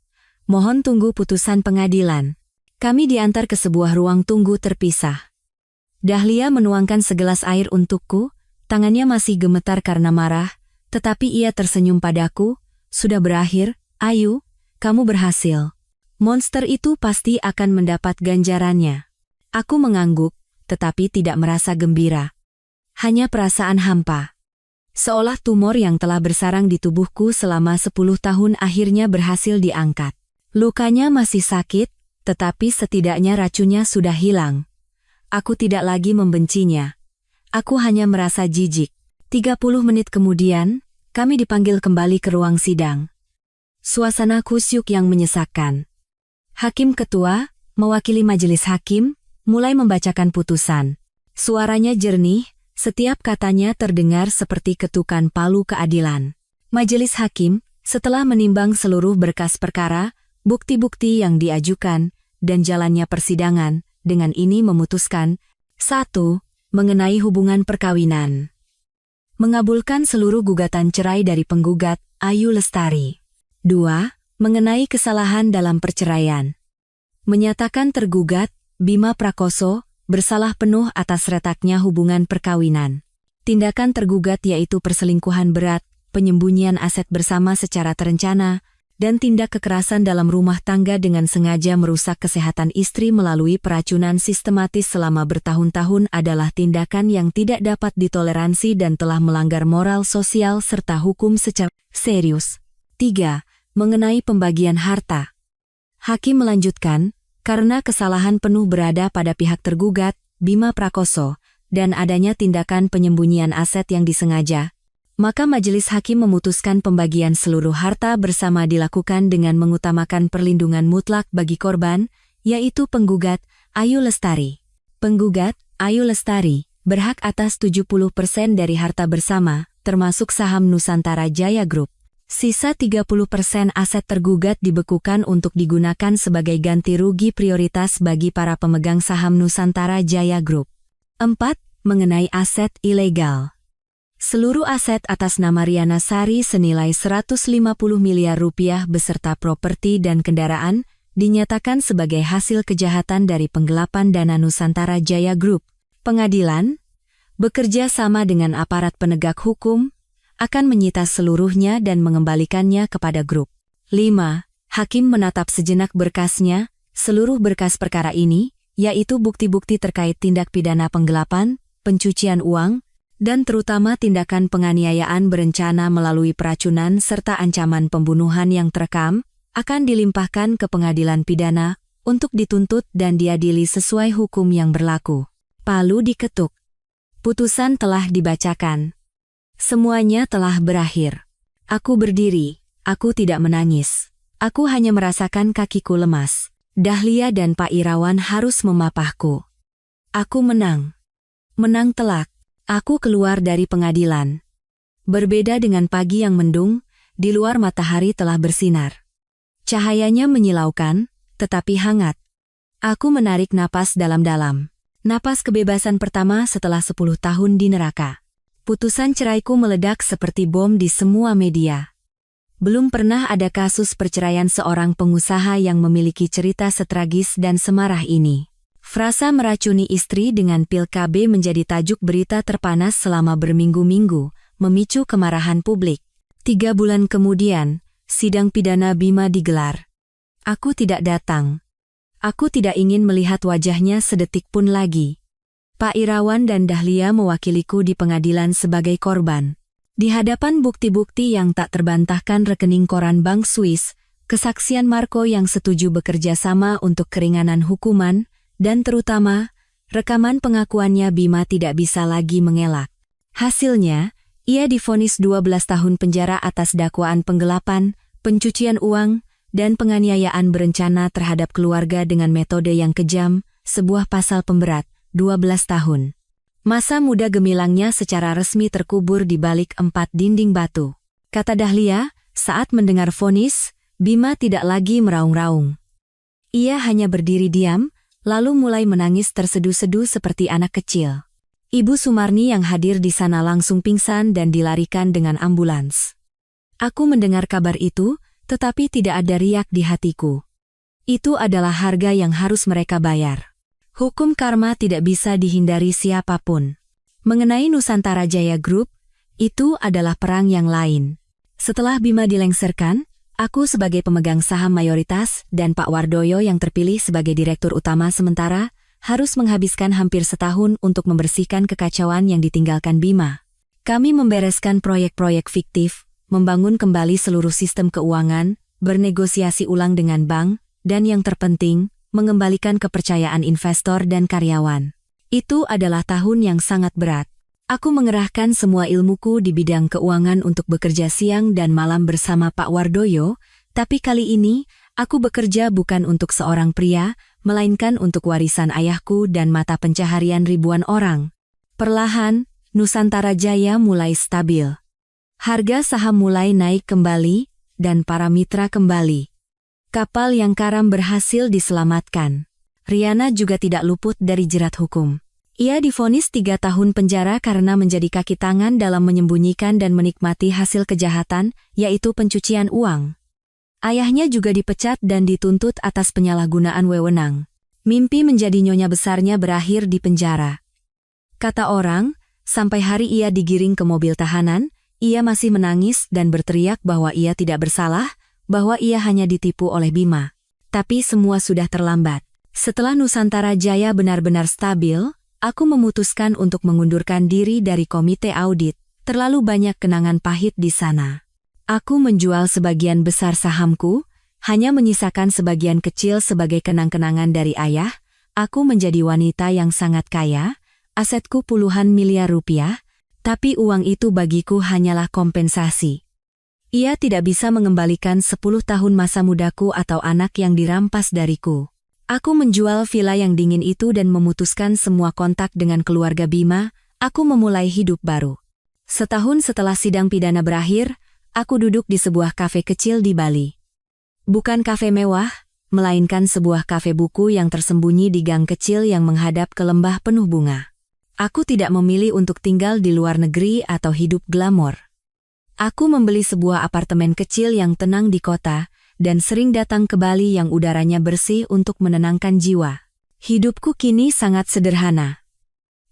Mohon tunggu putusan pengadilan. Kami diantar ke sebuah ruang tunggu terpisah. Dahlia menuangkan segelas air untukku. Tangannya masih gemetar karena marah, tetapi ia tersenyum padaku. Sudah berakhir, Ayu, kamu berhasil. Monster itu pasti akan mendapat ganjarannya. Aku mengangguk, tetapi tidak merasa gembira. Hanya perasaan hampa. Seolah tumor yang telah bersarang di tubuhku selama 10 tahun akhirnya berhasil diangkat. Lukanya masih sakit, tetapi setidaknya racunnya sudah hilang. Aku tidak lagi membencinya. Aku hanya merasa jijik. 30 menit kemudian, kami dipanggil kembali ke ruang sidang. Suasana kusyuk yang menyesakkan. Hakim ketua, mewakili majelis hakim, mulai membacakan putusan. Suaranya jernih, setiap katanya terdengar seperti ketukan palu keadilan. Majelis hakim, setelah menimbang seluruh berkas perkara, bukti-bukti yang diajukan, dan jalannya persidangan, dengan ini memutuskan, 1. Mengenai hubungan perkawinan. Mengabulkan seluruh gugatan cerai dari penggugat, Ayu Lestari. 2. Mengenai kesalahan dalam perceraian. Menyatakan tergugat, Bima Prakoso, bersalah penuh atas retaknya hubungan perkawinan. Tindakan tergugat yaitu perselingkuhan berat, penyembunyian aset bersama secara terencana, dan tindak kekerasan dalam rumah tangga dengan sengaja merusak kesehatan istri melalui peracunan sistematis selama bertahun-tahun adalah tindakan yang tidak dapat ditoleransi dan telah melanggar moral sosial serta hukum secara serius. 3. Mengenai pembagian harta. Hakim melanjutkan, karena kesalahan penuh berada pada pihak tergugat, Bima Prakoso, dan adanya tindakan penyembunyian aset yang disengaja, maka majelis hakim memutuskan pembagian seluruh harta bersama dilakukan dengan mengutamakan perlindungan mutlak bagi korban, yaitu penggugat, Ayu Lestari. Penggugat, Ayu Lestari, berhak atas 70% dari harta bersama, termasuk saham Nusantara Jaya Group. Sisa 30% aset tergugat dibekukan untuk digunakan sebagai ganti rugi prioritas bagi para pemegang saham Nusantara Jaya Group. 4. Mengenai aset ilegal. Seluruh aset atas nama Riana Sari senilai 150 miliar rupiah beserta properti dan kendaraan dinyatakan sebagai hasil kejahatan dari penggelapan dana Nusantara Jaya Group. Pengadilan, bekerja sama dengan aparat penegak hukum, akan menyita seluruhnya dan mengembalikannya kepada grup. 5. Hakim menatap sejenak berkasnya, seluruh berkas perkara ini, yaitu bukti-bukti terkait tindak pidana penggelapan, pencucian uang, dan terutama tindakan penganiayaan berencana melalui peracunan serta ancaman pembunuhan yang terekam, akan dilimpahkan ke pengadilan pidana untuk dituntut dan diadili sesuai hukum yang berlaku. Palu diketuk. Putusan telah dibacakan. Semuanya telah berakhir. Aku berdiri, aku tidak menangis. Aku hanya merasakan kakiku lemas. Dahlia dan Pak Irawan harus memapahku. Aku menang. Menang telak. Aku keluar dari pengadilan. Berbeda dengan pagi yang mendung, di luar matahari telah bersinar. Cahayanya menyilaukan, tetapi hangat. Aku menarik napas dalam-dalam. Napas kebebasan pertama setelah 10 tahun di neraka. Putusan ceraiku meledak seperti bom di semua media. Belum pernah ada kasus perceraian seorang pengusaha yang memiliki cerita setragis dan semarah ini. Frasa meracuni istri dengan pil KB menjadi tajuk berita terpanas selama berminggu-minggu, memicu kemarahan publik. 3 bulan kemudian, sidang pidana Bima digelar. Aku tidak datang. Aku tidak ingin melihat wajahnya sedetik pun lagi. Pak Irawan dan Dahlia mewakiliku di pengadilan sebagai korban. Di hadapan bukti-bukti yang tak terbantahkan rekening koran Bank Swiss, kesaksian Marco yang setuju bekerja sama untuk keringanan hukuman, dan terutama, rekaman pengakuannya Bima tidak bisa lagi mengelak. Hasilnya, ia divonis 12 tahun penjara atas dakwaan penggelapan, pencucian uang, dan penganiayaan berencana terhadap keluarga dengan metode yang kejam, sebuah pasal pemberat, 12 tahun. Masa muda gemilangnya secara resmi terkubur di balik 4 dinding batu. Kata Dahlia, saat mendengar vonis, Bima tidak lagi meraung-raung. Ia hanya berdiri diam, lalu mulai menangis terseduh-seduh seperti anak kecil. Ibu Sumarni yang hadir di sana langsung pingsan dan dilarikan dengan ambulans. Aku mendengar kabar itu, tetapi tidak ada riak di hatiku. Itu adalah harga yang harus mereka bayar. Hukum karma tidak bisa dihindari siapapun. Mengenai Nusantara Jaya Group, itu adalah perang yang lain. Setelah Bima dilengsarkan, aku sebagai pemegang saham mayoritas dan Pak Wardoyo yang terpilih sebagai direktur utama sementara, harus menghabiskan hampir setahun untuk membersihkan kekacauan yang ditinggalkan Bima. Kami membereskan proyek-proyek fiktif, membangun kembali seluruh sistem keuangan, bernegosiasi ulang dengan bank, dan yang terpenting, mengembalikan kepercayaan investor dan karyawan. Itu adalah tahun yang sangat berat. Aku mengerahkan semua ilmuku di bidang keuangan untuk bekerja siang dan malam bersama Pak Wardoyo, tapi kali ini, aku bekerja bukan untuk seorang pria, melainkan untuk warisan ayahku dan mata pencaharian ribuan orang. Perlahan, Nusantara Jaya mulai stabil. Harga saham mulai naik kembali, dan para mitra kembali. Kapal yang karam berhasil diselamatkan. Riana juga tidak luput dari jerat hukum. Ia divonis 3 tahun penjara karena menjadi kaki tangan dalam menyembunyikan dan menikmati hasil kejahatan, yaitu pencucian uang. Ayahnya juga dipecat dan dituntut atas penyalahgunaan wewenang. Mimpi menjadi nyonya besarnya berakhir di penjara. Kata orang, sampai hari ia digiring ke mobil tahanan, ia masih menangis dan berteriak bahwa ia tidak bersalah, bahwa ia hanya ditipu oleh Bima. Tapi semua sudah terlambat. Setelah Nusantara Jaya benar-benar stabil, aku memutuskan untuk mengundurkan diri dari komite audit. Terlalu banyak kenangan pahit di sana. Aku menjual sebagian besar sahamku, hanya menyisakan sebagian kecil sebagai kenang-kenangan dari ayah. Aku menjadi wanita yang sangat kaya, asetku puluhan miliar rupiah, tapi uang itu bagiku hanyalah kompensasi. Ia tidak bisa mengembalikan 10 tahun masa mudaku atau anak yang dirampas dariku. Aku menjual villa yang dingin itu dan memutuskan semua kontak dengan keluarga Bima. Aku memulai hidup baru. Setahun setelah sidang pidana berakhir, aku duduk di sebuah kafe kecil di Bali. Bukan kafe mewah, melainkan sebuah kafe buku yang tersembunyi di gang kecil yang menghadap ke lembah penuh bunga. Aku tidak memilih untuk tinggal di luar negeri atau hidup glamor. Aku membeli sebuah apartemen kecil yang tenang di kota, dan sering datang ke Bali yang udaranya bersih untuk menenangkan jiwa. Hidupku kini sangat sederhana.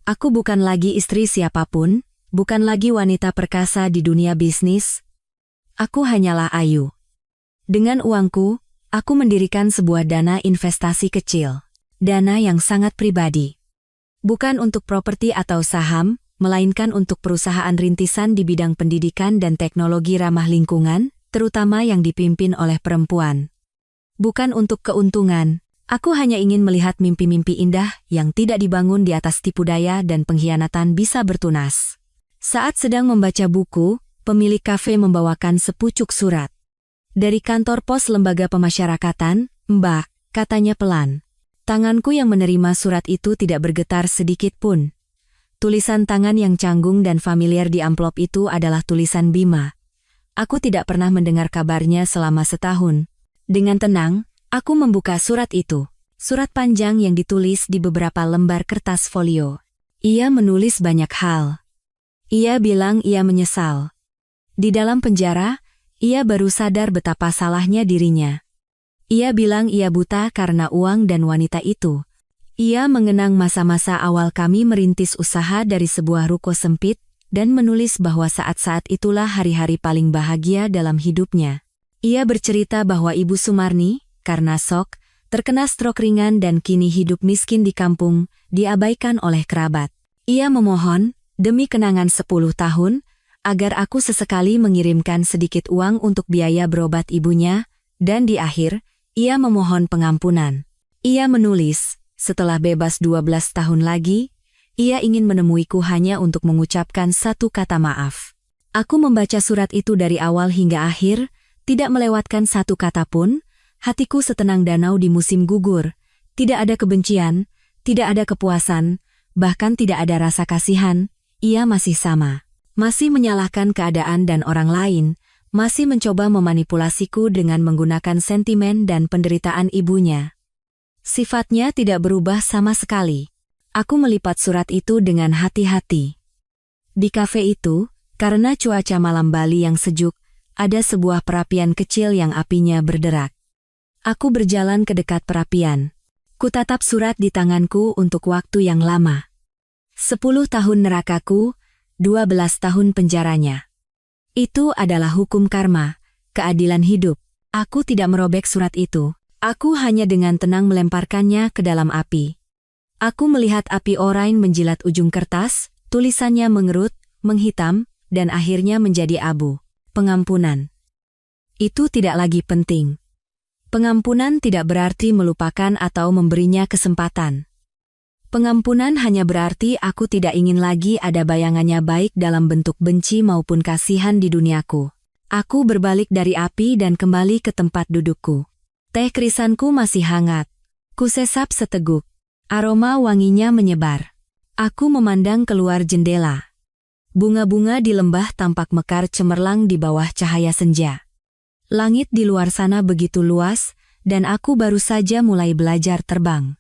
Aku bukan lagi istri siapapun, bukan lagi wanita perkasa di dunia bisnis. Aku hanyalah Ayu. Dengan uangku, aku mendirikan sebuah dana investasi kecil. Dana yang sangat pribadi. Bukan untuk properti atau saham, melainkan untuk perusahaan rintisan di bidang pendidikan dan teknologi ramah lingkungan, terutama yang dipimpin oleh perempuan. Bukan untuk keuntungan, aku hanya ingin melihat mimpi-mimpi indah yang tidak dibangun di atas tipu daya dan pengkhianatan bisa bertunas. Saat sedang membaca buku, pemilik kafe membawakan sepucuk surat. Dari kantor pos lembaga pemasyarakatan, Mbak, katanya pelan. Tanganku yang menerima surat itu tidak bergetar sedikit pun. Tulisan tangan yang canggung dan familiar di amplop itu adalah tulisan Bima. Aku tidak pernah mendengar kabarnya selama setahun. Dengan tenang, aku membuka surat itu. Surat panjang yang ditulis di beberapa lembar kertas folio. Ia menulis banyak hal. Ia bilang ia menyesal. Di dalam penjara, ia baru sadar betapa salahnya dirinya. Ia bilang ia buta karena uang dan wanita itu. Ia mengenang masa-masa awal kami merintis usaha dari sebuah ruko sempit, dan menulis bahwa saat-saat itulah hari-hari paling bahagia dalam hidupnya. Ia bercerita bahwa Ibu Sumarni, karena shock, terkena stroke ringan dan kini hidup miskin di kampung, diabaikan oleh kerabat. Ia memohon, demi kenangan 10 tahun, agar aku sesekali mengirimkan sedikit uang untuk biaya berobat ibunya, dan di akhir, ia memohon pengampunan. Ia menulis, setelah bebas 12 tahun lagi, Ia ingin menemuiku hanya untuk mengucapkan satu kata maaf. Aku membaca surat itu dari awal hingga akhir, tidak melewatkan satu kata pun. Hatiku setenang danau di musim gugur. Tidak ada kebencian, tidak ada kepuasan, bahkan tidak ada rasa kasihan. Ia masih sama. Masih menyalahkan keadaan dan orang lain, masih mencoba memanipulasiku dengan menggunakan sentimen dan penderitaan ibunya. Sifatnya tidak berubah sama sekali. Aku melipat surat itu dengan hati-hati. Di kafe itu, karena cuaca malam Bali yang sejuk, ada sebuah perapian kecil yang apinya berderak. Aku berjalan ke dekat perapian. Kutatap surat di tanganku untuk waktu yang lama. 10 tahun nerakaku, 12 tahun penjaranya. Itu adalah hukum karma, keadilan hidup. Aku tidak merobek surat itu. Aku hanya dengan tenang melemparkannya ke dalam api. Aku melihat api orain menjilat ujung kertas, tulisannya mengerut, menghitam, dan akhirnya menjadi abu. Pengampunan. Itu tidak lagi penting. Pengampunan tidak berarti melupakan atau memberinya kesempatan. Pengampunan hanya berarti aku tidak ingin lagi ada bayangannya baik dalam bentuk benci maupun kasihan di duniaku. Aku berbalik dari api dan kembali ke tempat dudukku. Teh krisanku masih hangat. Kusesap seteguk. Aroma wanginya menyebar. Aku memandang keluar jendela. Bunga-bunga di lembah tampak mekar cemerlang di bawah cahaya senja. Langit di luar sana begitu luas, dan aku baru saja mulai belajar terbang.